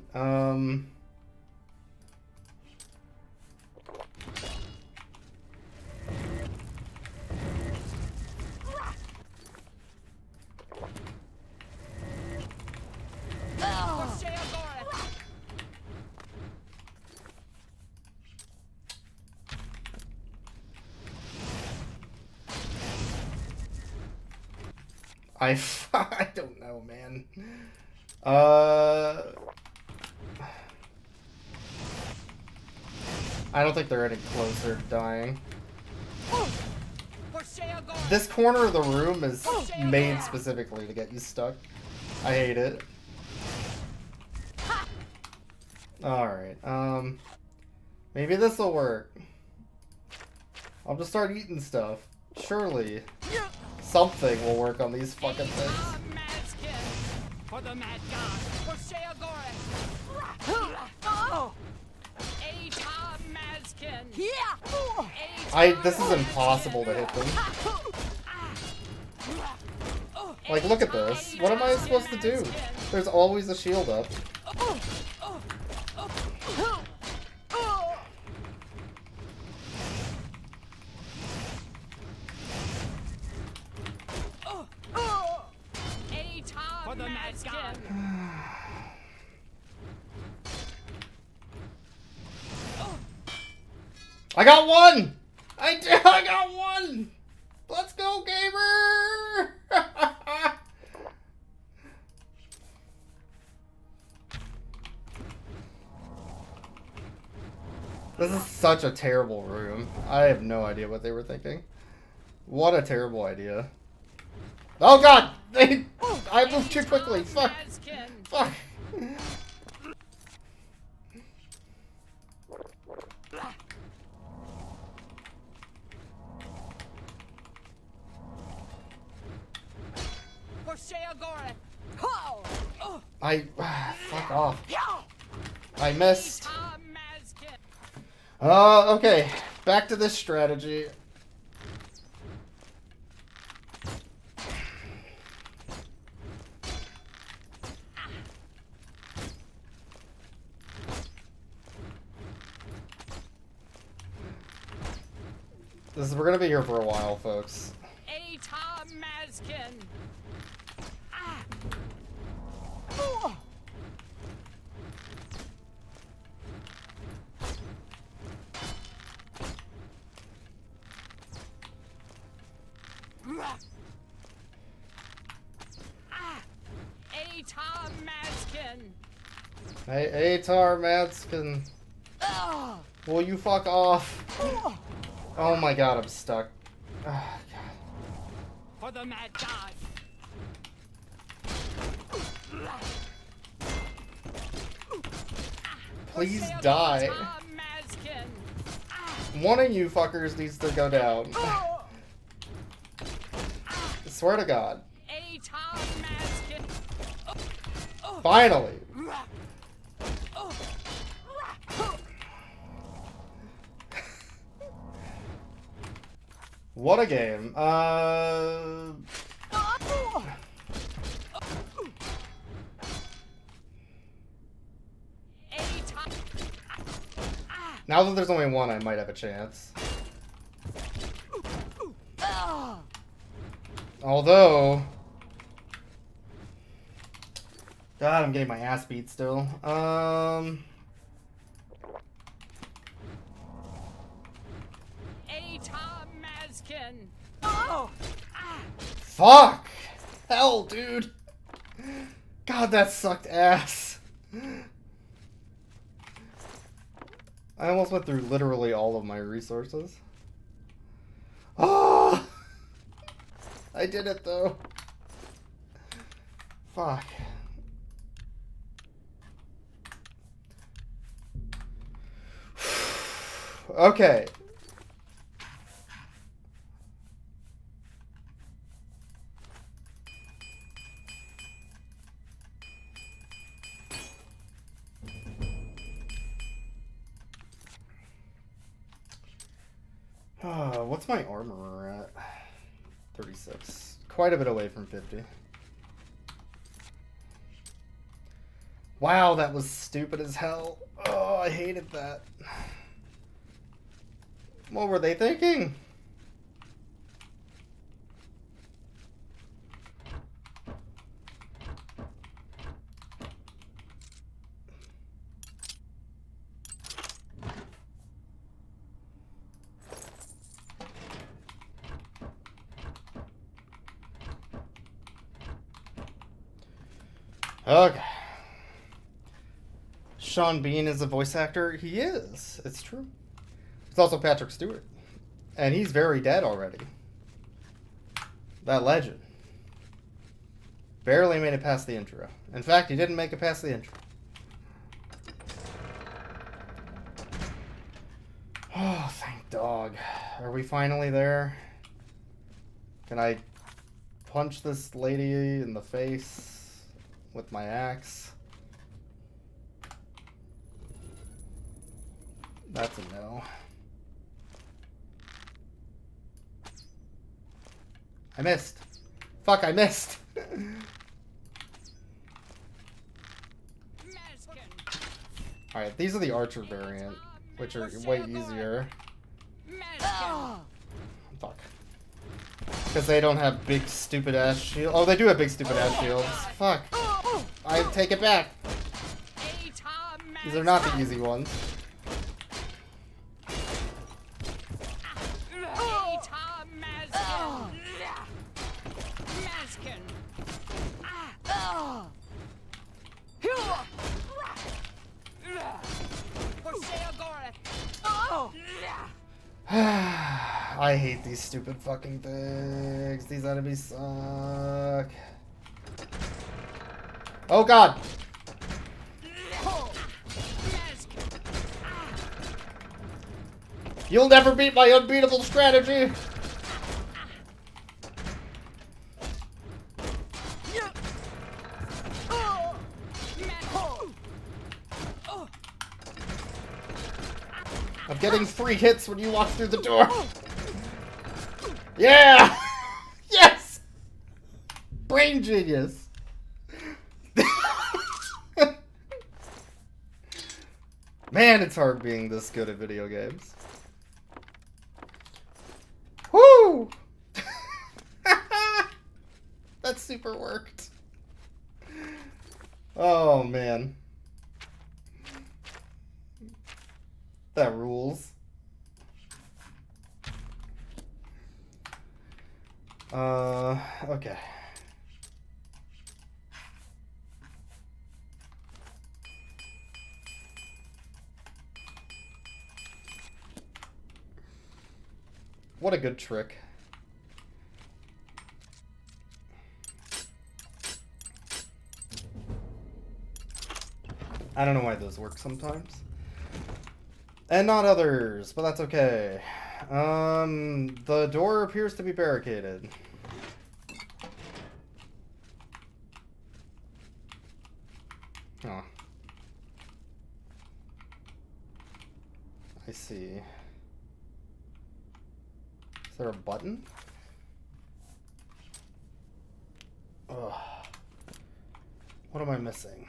S1: I don't know, man. I don't think they're any closer to dying. This corner of the room is made specifically to get you stuck. I hate it. Alright, maybe this'll work. I'll just start eating stuff. Surely something will work on these fucking things.
S11: For the mad god. For
S1: This is impossible to hit them. Like, look at this. What am I supposed to do? There's always a shield up.
S11: For the mad god.
S1: I got one! I got one! Let's go, gamer! This is such a terrible room. I have no idea what they were thinking. What a terrible idea. Oh god! I moved too quickly. Fuck. Fuck. Fuck off. I missed. Okay. Back to this strategy. We're gonna be here for a while, folks. Hey, Atar Madskin. Will you fuck off? Oh my god, I'm stuck. Oh, god.
S13: For the mad god.
S1: Please die. One of you fuckers needs to go down. I swear to god. Finally. What a game. Now that there's only one, I might have a chance. Although... God, I'm getting my ass beat still. Fuck! Hell, dude! God, that sucked ass. I almost went through literally all of my resources. Oh! I did it, though. Fuck. Okay. What's my armor at? 36. Quite a bit away from 50. Wow, that was stupid as hell. Oh, I hated that. What were they thinking? Okay. Sean Bean is a voice actor. He is. It's true. It's also Patrick Stewart. And he's very dead already. That legend. Barely made it past the intro. In fact, he didn't make it past the intro. Oh, thank dog. Are we finally there? Can I punch this lady in the face with my axe? That's a no. I missed. Fuck, I missed. Alright, these are the archer variant, which are way easier. Fuck. Because they don't have big stupid ass shields. Oh, they do have big stupid ass shields. Fuck. I take it back. These are not the easy ones. I hate these stupid fucking things. These enemies suck. Oh god! You'll never beat my unbeatable strategy! I'm getting free hits when you walk through the door. Yeah! Yes! Brain genius. Man, it's hard being this good at video games. Woo! That super worked. Oh, man. That rules. Okay. What a good trick. I don't know why those work sometimes. And not others, but that's okay. The door appears to be barricaded. Oh. I see. Is there a button? Ugh. What am I missing?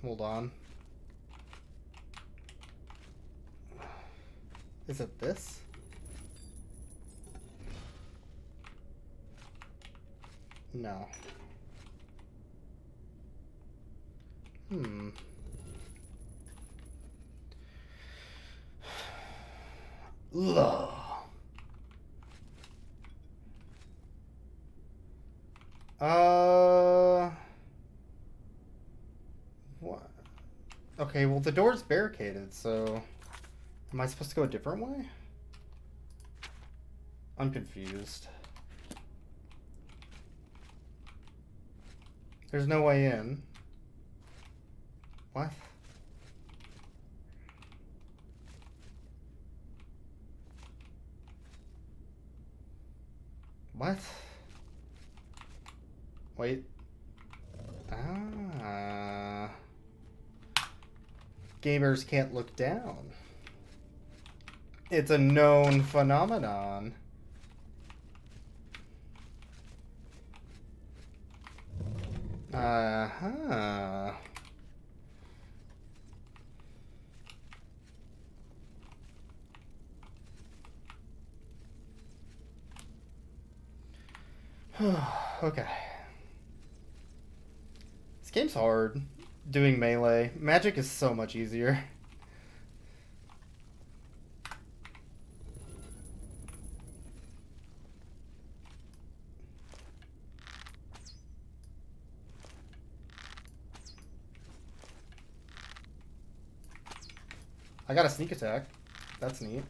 S1: Hold on. Is it this? No. Ugh. What? Okay, well the door's barricaded, so am I supposed to go a different way? I'm confused. There's no way in. What? What? Wait. Ah. Gamers can't look down. It's a known phenomenon. Uh-huh. Okay. This game's hard. Doing melee. Magic is so much easier. I got a sneak attack. That's neat.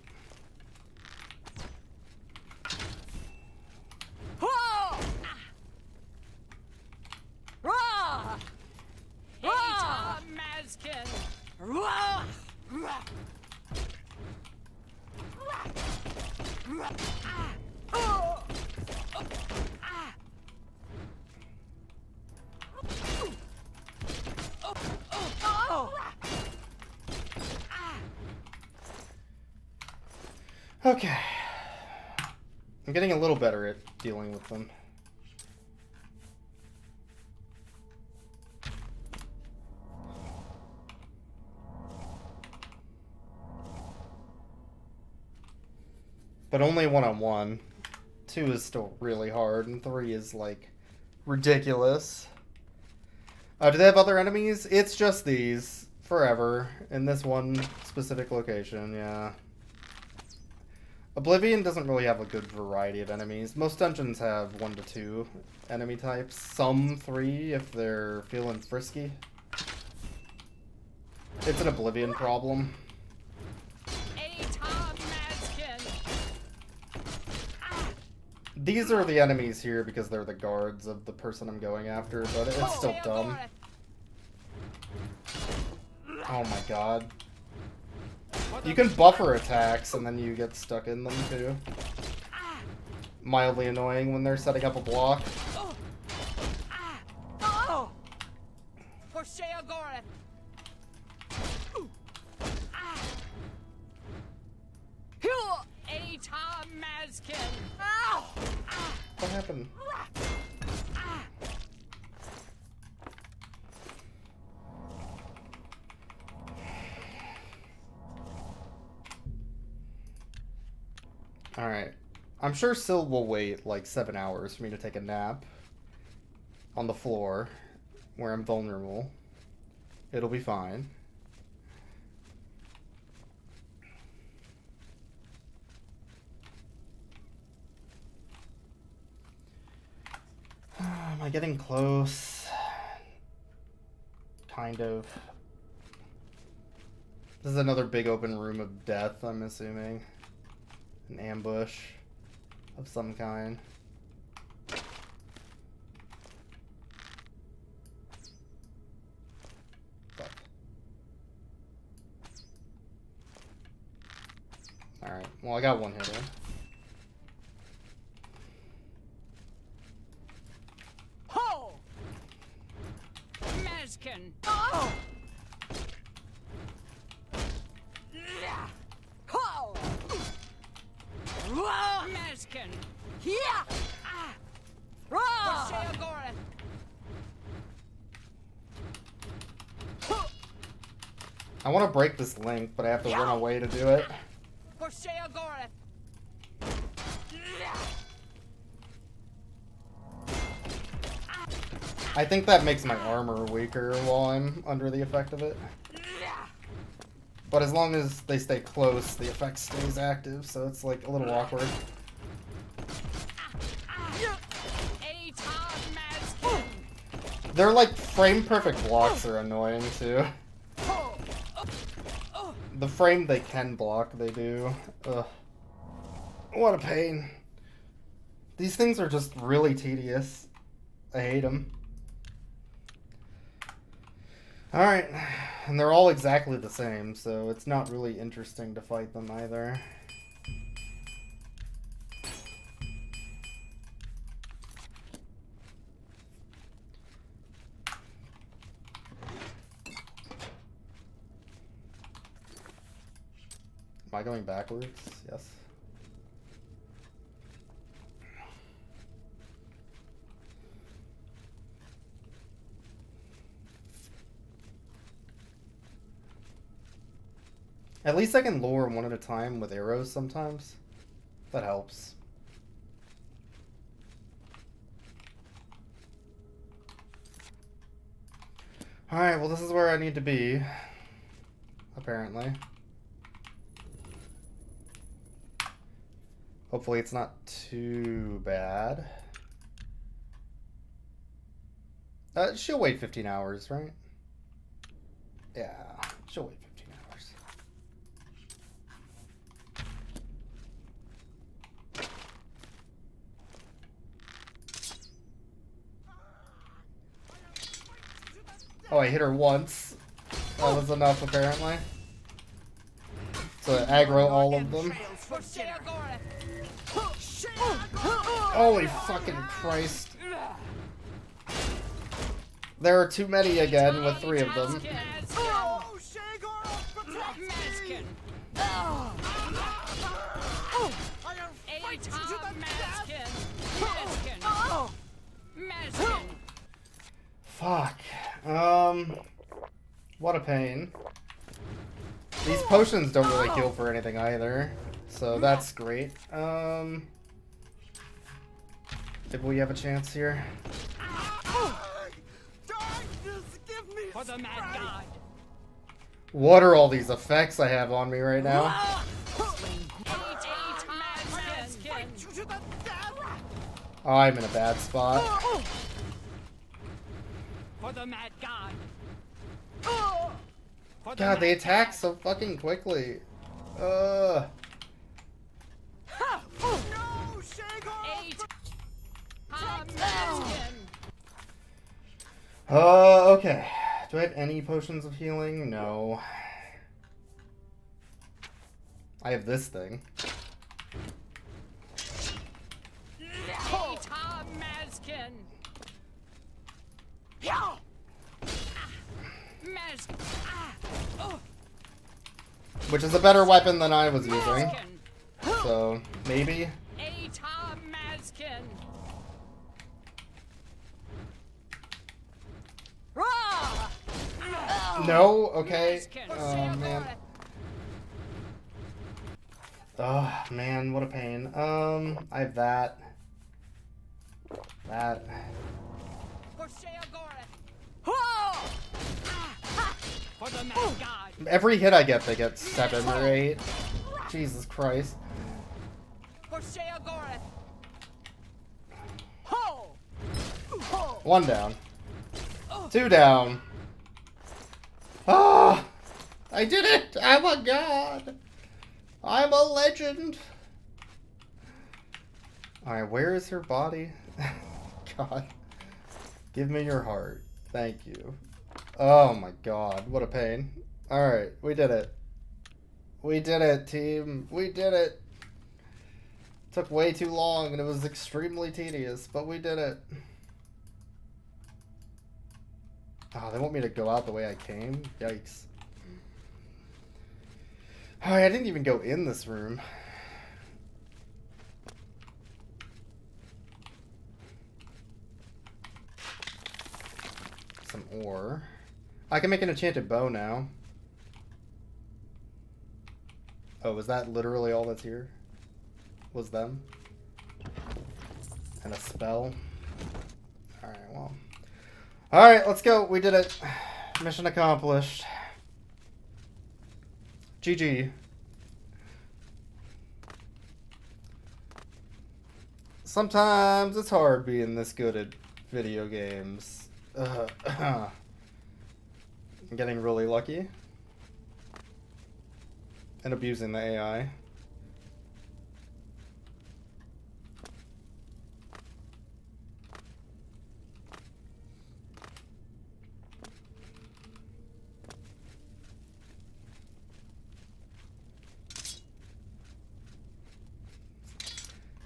S1: Okay. I'm getting a little better at dealing with them. But only one-on-one. 2 is still really hard, and 3 is, like, ridiculous. Do they have other enemies? It's just these. forever in this one specific location, yeah. Oblivion doesn't really have a good variety of enemies. Most dungeons have 1 to 2 enemy types. Some 3 if they're feeling frisky. It's an Oblivion problem. These are the enemies here because they're the guards of the person I'm going after, but it's still dumb. Oh my god. You can buffer attacks and then you get stuck in them too. Mildly annoying when they're setting up a block. What happened? Alright. I'm sure Syl will wait like 7 hours for me to take a nap on the floor where I'm vulnerable. It'll be fine. Am I getting close? Kind of. This is another big open room of death, I'm assuming. An ambush of some kind. Fuck. Alright, well I got one hit in.
S13: Oh! Maskin! Yeah!
S1: I want to break this link, but I have to run away to do it. I think that makes my armor weaker while I'm under the effect of it. But as long as they stay close, the effect stays active, so it's like a little awkward. They're like frame perfect blocks are annoying too. The frame they can block, they do. Ugh. What a pain. These things are just really tedious. I hate them. Alright, and they're all exactly the same, so it's not really interesting to fight them either. Am I going backwards? Yes. At least I can lure one at a time with arrows sometimes. That helps. Alright, well this is where I need to be. Apparently. Hopefully it's not too bad. She'll wait 15 hours, right? Yeah, she'll wait 15 hours. Oh, I hit her once. That was enough, apparently. To aggro all of them. Holy fucking Christ. There are too many again with 3 of them. Fuck. What a pain. These potions don't really heal for anything either, so that's great. Did we have a chance here?
S13: For the mad god.
S1: What are all these effects I have on me right now? Oh, I'm in a bad spot.
S13: For the mad god.
S1: God, they attack so fucking quickly. Okay. Do I have any potions of healing? No. I have this thing. Which is a better weapon than I was using. So, maybe. No? Okay. Oh, man. Oh, man, what a pain. I have that. That. Every hit I get, they get 7 or 8. Jesus Christ. One down. 2 down. Ah! I did it! I'm a god! I'm a legend! Alright, where is her body? God. Give me your heart. Thank you. Oh my god, what a pain. Alright, we did it. We did it, team. We did it. Took way too long and it was extremely tedious, but we did it. Oh, they want me to go out the way I came? Yikes. Alright, I didn't even go in this room. Some ore. I can make an enchanted bow now. Oh, was that literally all that's here? Was them? And a spell? Alright, well. Alright, let's go. We did it. Mission accomplished. GG. Sometimes it's hard being this good at video games. I'm getting really lucky. And abusing the AI.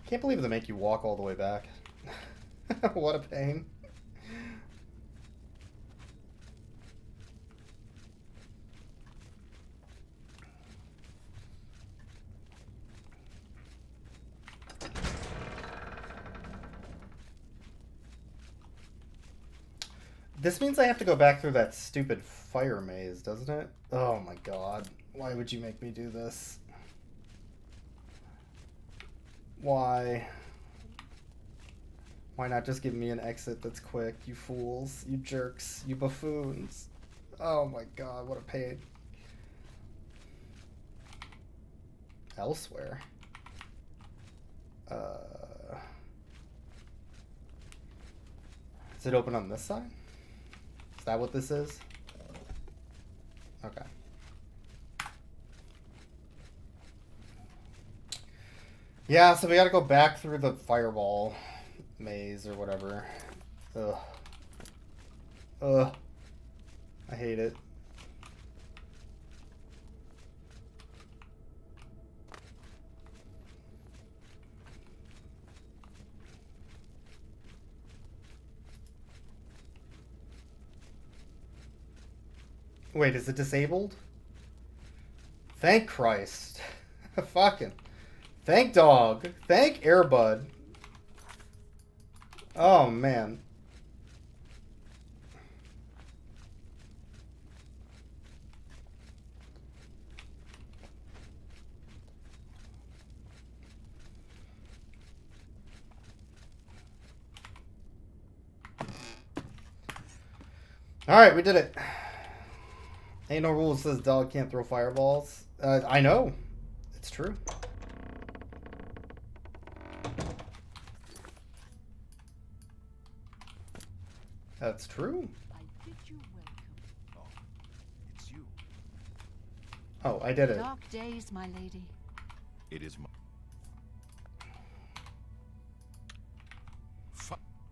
S1: Can't believe they make you walk all the way back. What a pain. This means I have to go back through that stupid fire maze, doesn't it? Oh my god. Why would you make me do this? Why? Why not just give me an exit that's quick, you fools, you jerks, you buffoons. Oh my god, what a pain. Elsewhere? Is it open on this side? Is that what this is? Okay. Yeah, so we gotta go back through the fireball maze or whatever. Ugh. Ugh. I hate it. Wait, is it disabled? Thank Christ. Fucking. Thank dog. Thank Airbud. Oh, man. Alright, we did it. Ain't no rule that says dog can't throw fireballs. I know. It's true. That's true.
S11: I bid you welcome.
S12: Oh, it's you.
S1: Oh, I did it.
S11: Dark days, my lady.
S12: It is my...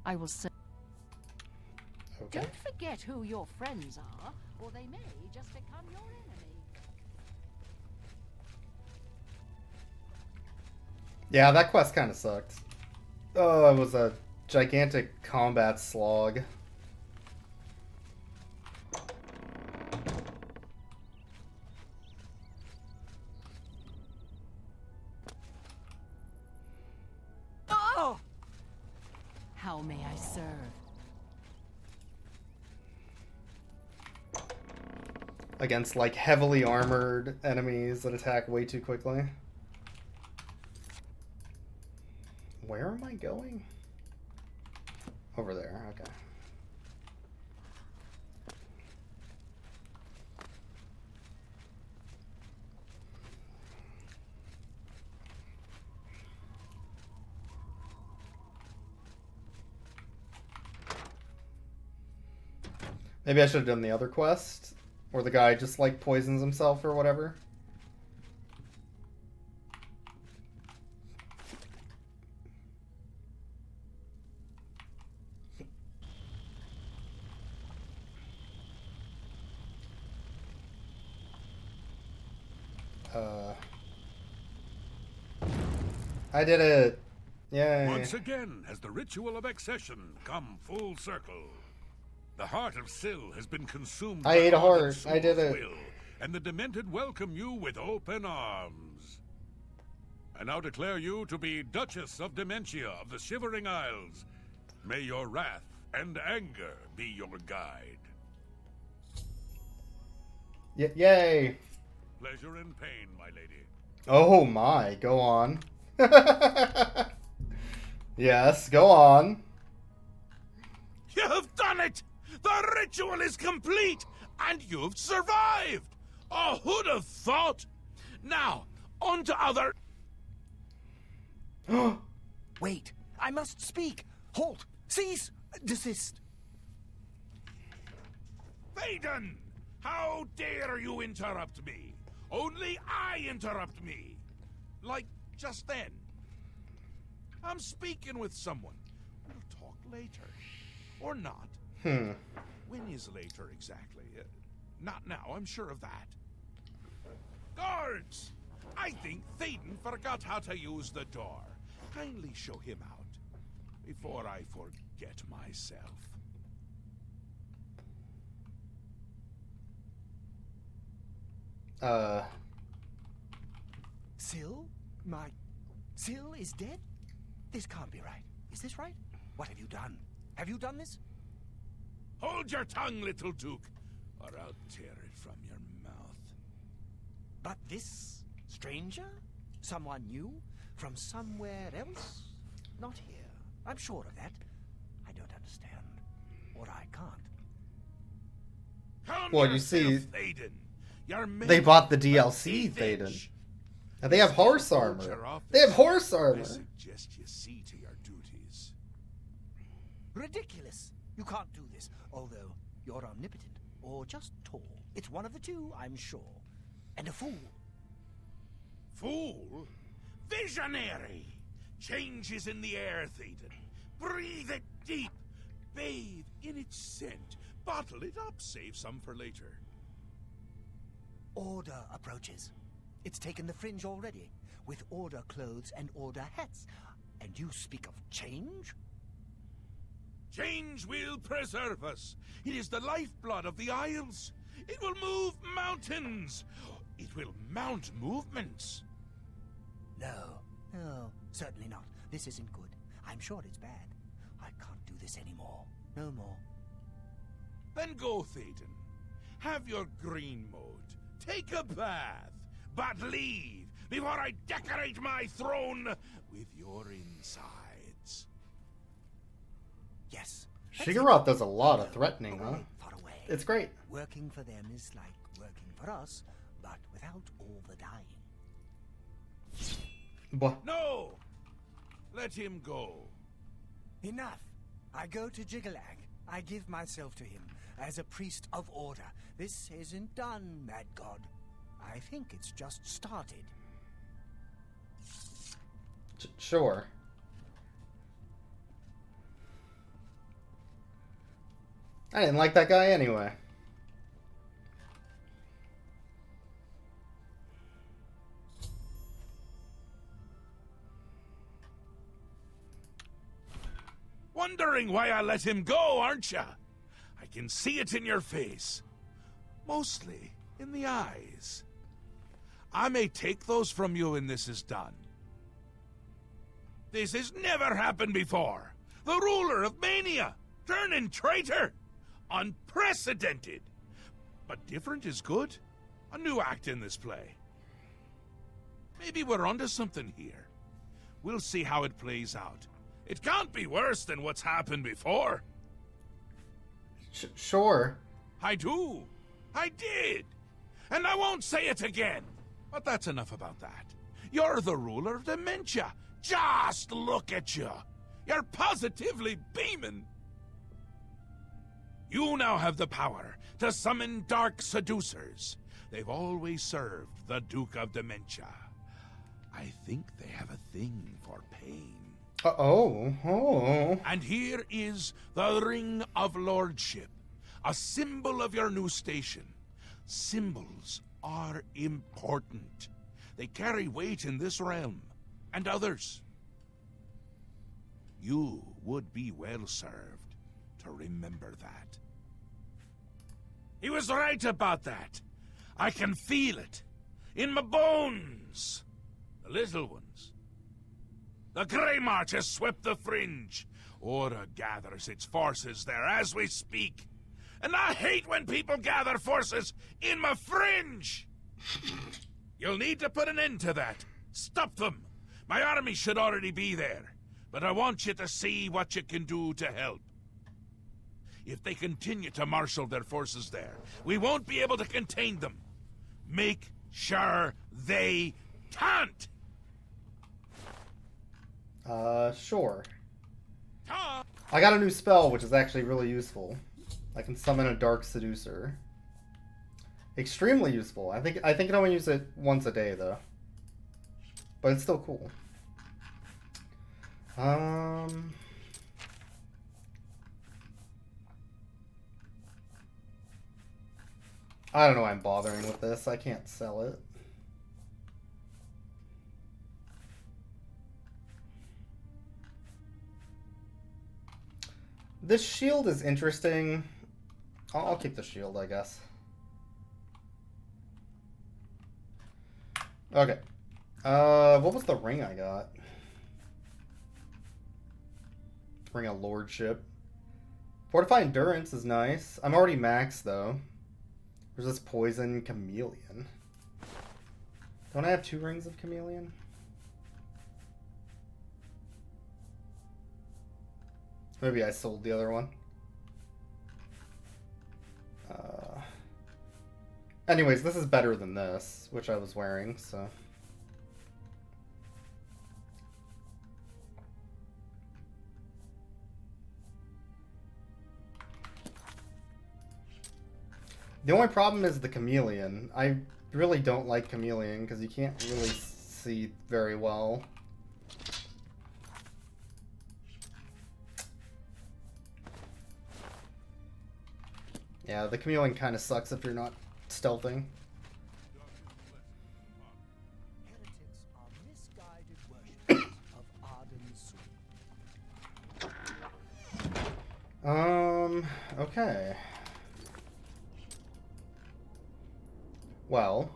S11: I will say.
S1: Okay.
S11: Don't forget who your friends are, or they may just become your enemy.
S1: Yeah, that quest kind of sucked. Oh, it was a gigantic combat slog.
S9: Oh!
S3: How may I serve?
S1: Against, like, heavily armored enemies that attack way too quickly. Where am I going? Over there, okay. Maybe I should have done the other quest. Or the guy just, like, poisons himself or whatever. I did it! Yay!
S10: Once again has the ritual of accession come full circle. The heart of Syl has been consumed
S1: I
S10: by
S1: ate a
S10: Ardent
S1: heart. I
S10: Soul's
S1: did it.
S10: will, and the Demented welcome you with open arms. I now declare you to be Duchess of Dementia of the Shivering Isles. May your wrath and anger be your guide.
S1: Yay!
S10: Pleasure and pain, my lady.
S1: Oh my, go on. Yes, go on.
S2: You have done it! The ritual is complete, and you've survived! Oh, who'd have thought? Now, on to other...
S4: Wait, I must speak. Halt! Cease! Desist!
S2: Vaden! How dare you interrupt me? Only I interrupt me! Like, just then. I'm speaking with someone. We'll talk later. Or not. When is later exactly? Not now, I'm sure of that. Guards! I think Thaden forgot how to use the door. Kindly show him out before I forget myself.
S4: Syl? My... Syl is dead? This can't be right. Is this right? What have you done? Have you done this?
S2: Hold your tongue, little Duke, or I'll tear it from your mouth.
S4: But this stranger? Someone new? From somewhere else? Not here. I'm sure of that. I don't understand. Or I can't.
S2: Calm
S1: Well, you
S2: yourself,
S1: see,
S2: Thaden. You're
S1: they bought the
S2: made
S1: DLC,
S2: of
S1: Thaden.
S2: fish.
S1: And they have horse
S2: Hold your
S1: armor.
S2: office.
S1: They have horse
S2: I
S1: armor.
S2: suggest you see to your duties.
S4: Ridiculous. You can't do this. Although you're omnipotent. Or just tall. It's one of the two, I'm sure. And a fool.
S2: Fool? Visionary! Change is in the air, Thaden. Breathe it deep. Bathe in its scent. Bottle it up. Save some for later.
S4: Order approaches. It's taken the fringe already. With order clothes and order hats. And you speak of change?
S2: Change will preserve us. It is the lifeblood of the Isles. It will move mountains. It will mount movements.
S4: No. No, certainly not. This isn't good. I'm sure it's bad. I can't do this anymore. No more.
S2: Then go, Thaden. Have your green mode. Take a bath. But leave before I decorate my throne with your insides.
S4: Yes.
S1: Shigaroth does a lot of threatening, huh?
S4: Far away.
S1: It's great.
S4: Working for them is like working for us, but without all the dying.
S2: No! Let him go.
S4: Enough! I go to Jiggalag. I give myself to him as a priest of order. This isn't done, Mad God. I think it's just started.
S1: Sure. I didn't like that guy anyway.
S2: Wondering why I let him go, aren't ya? I can see it in your face. Mostly in the eyes. I may take those from you when this is done. This has never happened before. The ruler of Mania, turning traitor. Unprecedented. But different is good. A new act in this play. Maybe we're onto something here. We'll see how it plays out. It can't be worse than what's happened before.
S1: Sure.
S2: I do. I did. And I won't say it again. But that's enough about that. You're the ruler of dementia. Just look at you. You're positively beaming. You now have the power to summon dark seducers. They've always served the Duke of Dementia. I think they have a thing for pain.
S1: Oh.
S2: And here is the Ring of Lordship, a symbol of your new station. Symbols are important. They carry weight in this realm, and others. You would be well served to remember that. He was right about that. I can feel it. In my bones. The little ones. The Grey March has swept the fringe. Order gathers its forces there as we speak. And I hate when people gather forces in my fringe! You'll need to put an end to that. Stop them. My army should already be there. But I want you to see what you can do to help. If they continue to marshal their forces there, we won't be able to contain them. Make sure they can't!
S1: Sure. I got a new spell, which is actually really useful. I can summon a Dark Seducer. Extremely useful. I think I can only use it once a day, though. But it's still cool. I don't know why I'm bothering with this. I can't sell it. This shield is interesting. I'll keep the shield, I guess. Okay. What was the ring I got? Ring of Lordship. Fortify Endurance is nice. I'm already maxed, though. There's this Poison Chameleon. Don't I have 2 rings of Chameleon? Maybe I sold the other one. Anyways, this is better than this, which I was wearing, so... The only problem is the Chameleon. I really don't like Chameleon, because you can't really see very well. Yeah, the Chameleon kind of sucks if you're not stealthing.
S4: Heretics are misguided worshippers of Arden Sun.
S1: Okay. Well.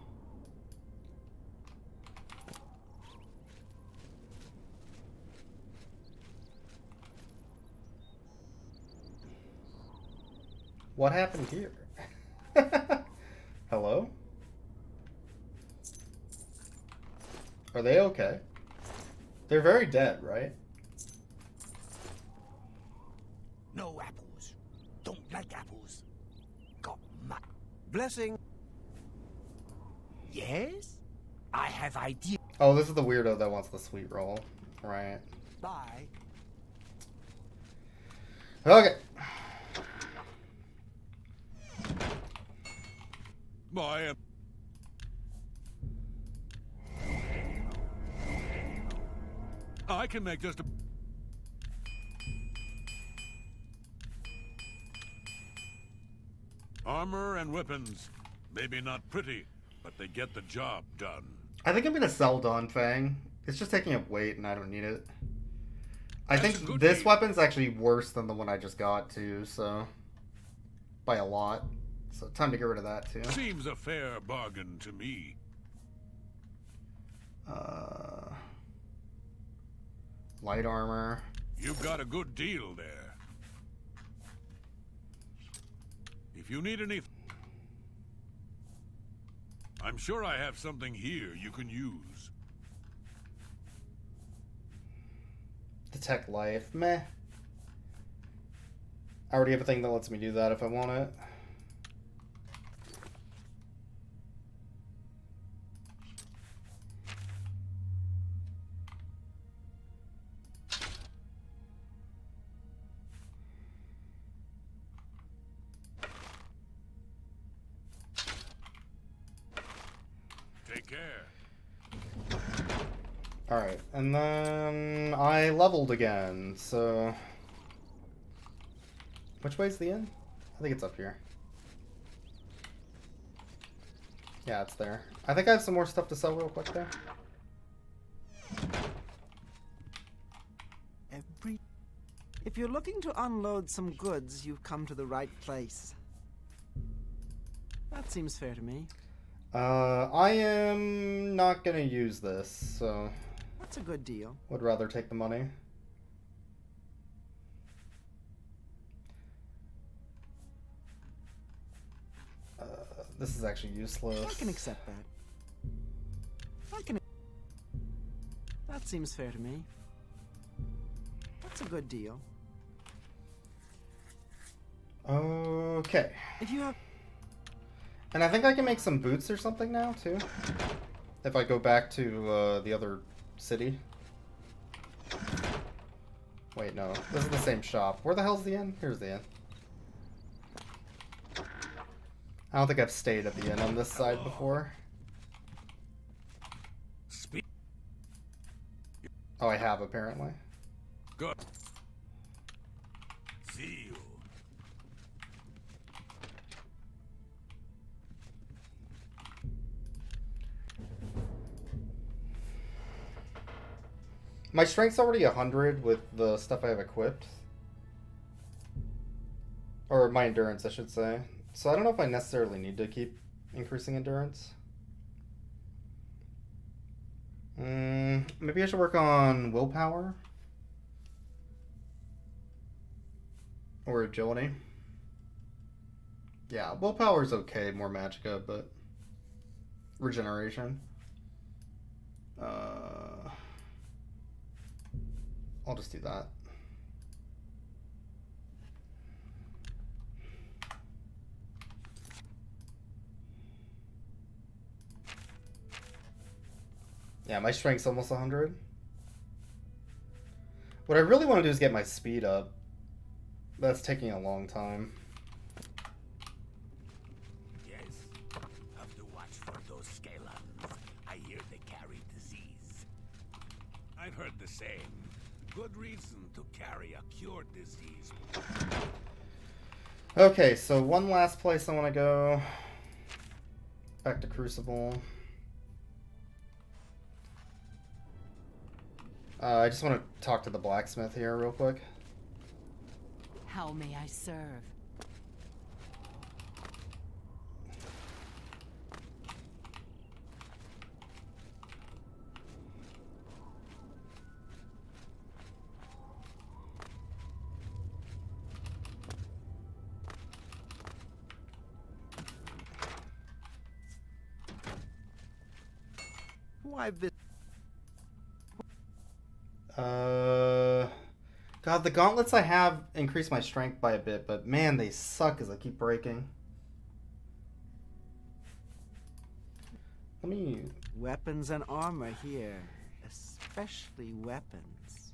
S1: What happened here? Hello? Are they okay? They're very dead, right?
S4: No apples. Don't like apples. Got my blessing. I have idea.
S1: Oh, this is the weirdo that wants the sweet roll. Right.
S4: Bye.
S1: Okay.
S10: Boy, I can make just a... Armor and weapons. Maybe not pretty, but they get the job done.
S1: I think I'm gonna sell Dawn Fang. It's just taking up weight and I don't need it. I think this weapon's actually worse than the one I just got too, so... By a lot. So time to get rid of that too.
S10: Seems a fair bargain to me.
S1: Light armor.
S10: You've got a good deal there. If you need any... I'm sure I have something here you can use.
S1: Detect life. Meh. I already have a thing that lets me do that if I want it.
S10: Take care.
S1: Alright, and then I leveled again, so... Which way's the inn? I think it's up here. Yeah, it's there. I think I have some more stuff to sell real quick there.
S8: If you're looking to unload some goods, you've come to the right place. That seems fair to me.
S1: I am not gonna use this, so...
S8: That's a good deal.
S1: Would rather take the money. This is actually useless.
S8: I can accept that. That seems fair to me. That's a good deal.
S1: Okay.
S8: If you have...
S1: And I think I can make some boots or something now, too. If I go back to the other city. Wait, no. This is the same shop. Where the hell's the inn? Here's the inn. I don't think I've stayed at the inn on this side before. Oh, I have, apparently.
S10: Good. See you.
S1: My strength's already 100 with the stuff I have equipped. Or my endurance, I should say. So I don't know if I necessarily need to keep increasing endurance. Maybe I should work on willpower. Or agility. Yeah, willpower's okay, more magicka, but... Regeneration. I'll just do that. Yeah, my strength's almost 100. What I really want to do is get my speed up. That's taking a long time.
S14: Yes, have to watch for those scalons. I hear they carry disease.
S10: I've heard the same. Good reason to carry a cured disease.
S1: Okay, so one last place I want to go. Back to Crucible. I just want to talk to the blacksmith here real quick.
S3: How may I serve?
S8: Why this?
S1: God, the gauntlets I have increase my strength by a bit, but man, they suck as I keep breaking. Let me
S8: weapons and armor here. Especially weapons.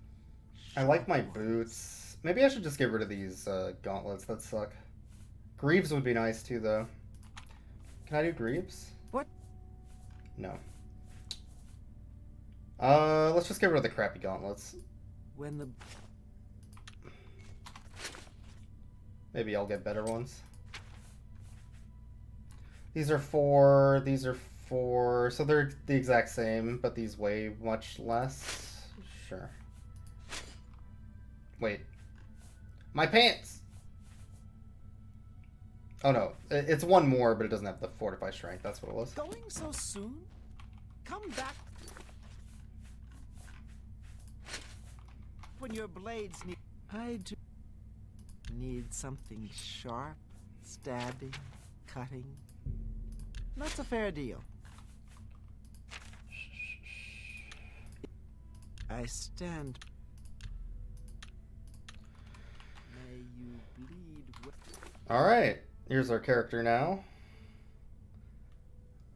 S1: I like my boots. Maybe I should just get rid of these gauntlets that suck. Greaves would be nice too, though. Can I do greaves?
S8: What?
S1: No. Let's just get rid of the crappy gauntlets.
S8: When the...
S1: Maybe I'll get better ones. These are 4, these are 4, so they're the exact same, but these weigh much less. Sure. Wait. My pants! Oh no, it's 1 more, but it doesn't have the fortify strength, that's what it was.
S8: Going so soon? Come back when your blades need... I do need something sharp, stabbing, cutting. That's a fair deal. I stand. May you bleed.
S1: Alright, here's our character now.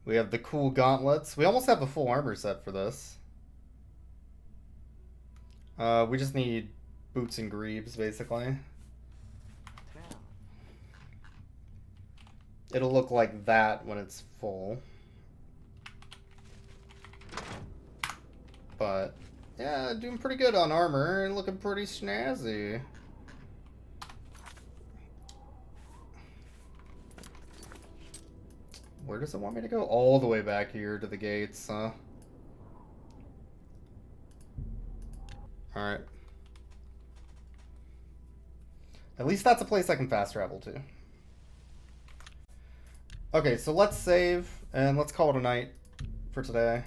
S1: We have the cool gauntlets. We almost have the full armor set for this. We just need boots and greaves, basically. It'll look like that when it's full. But, yeah, doing pretty good on armor and looking pretty snazzy. Where does it want me to go? All the way back here to the gates, huh? Alright. At least that's a place I can fast travel to. Okay, so let's save, and let's call it a night for today.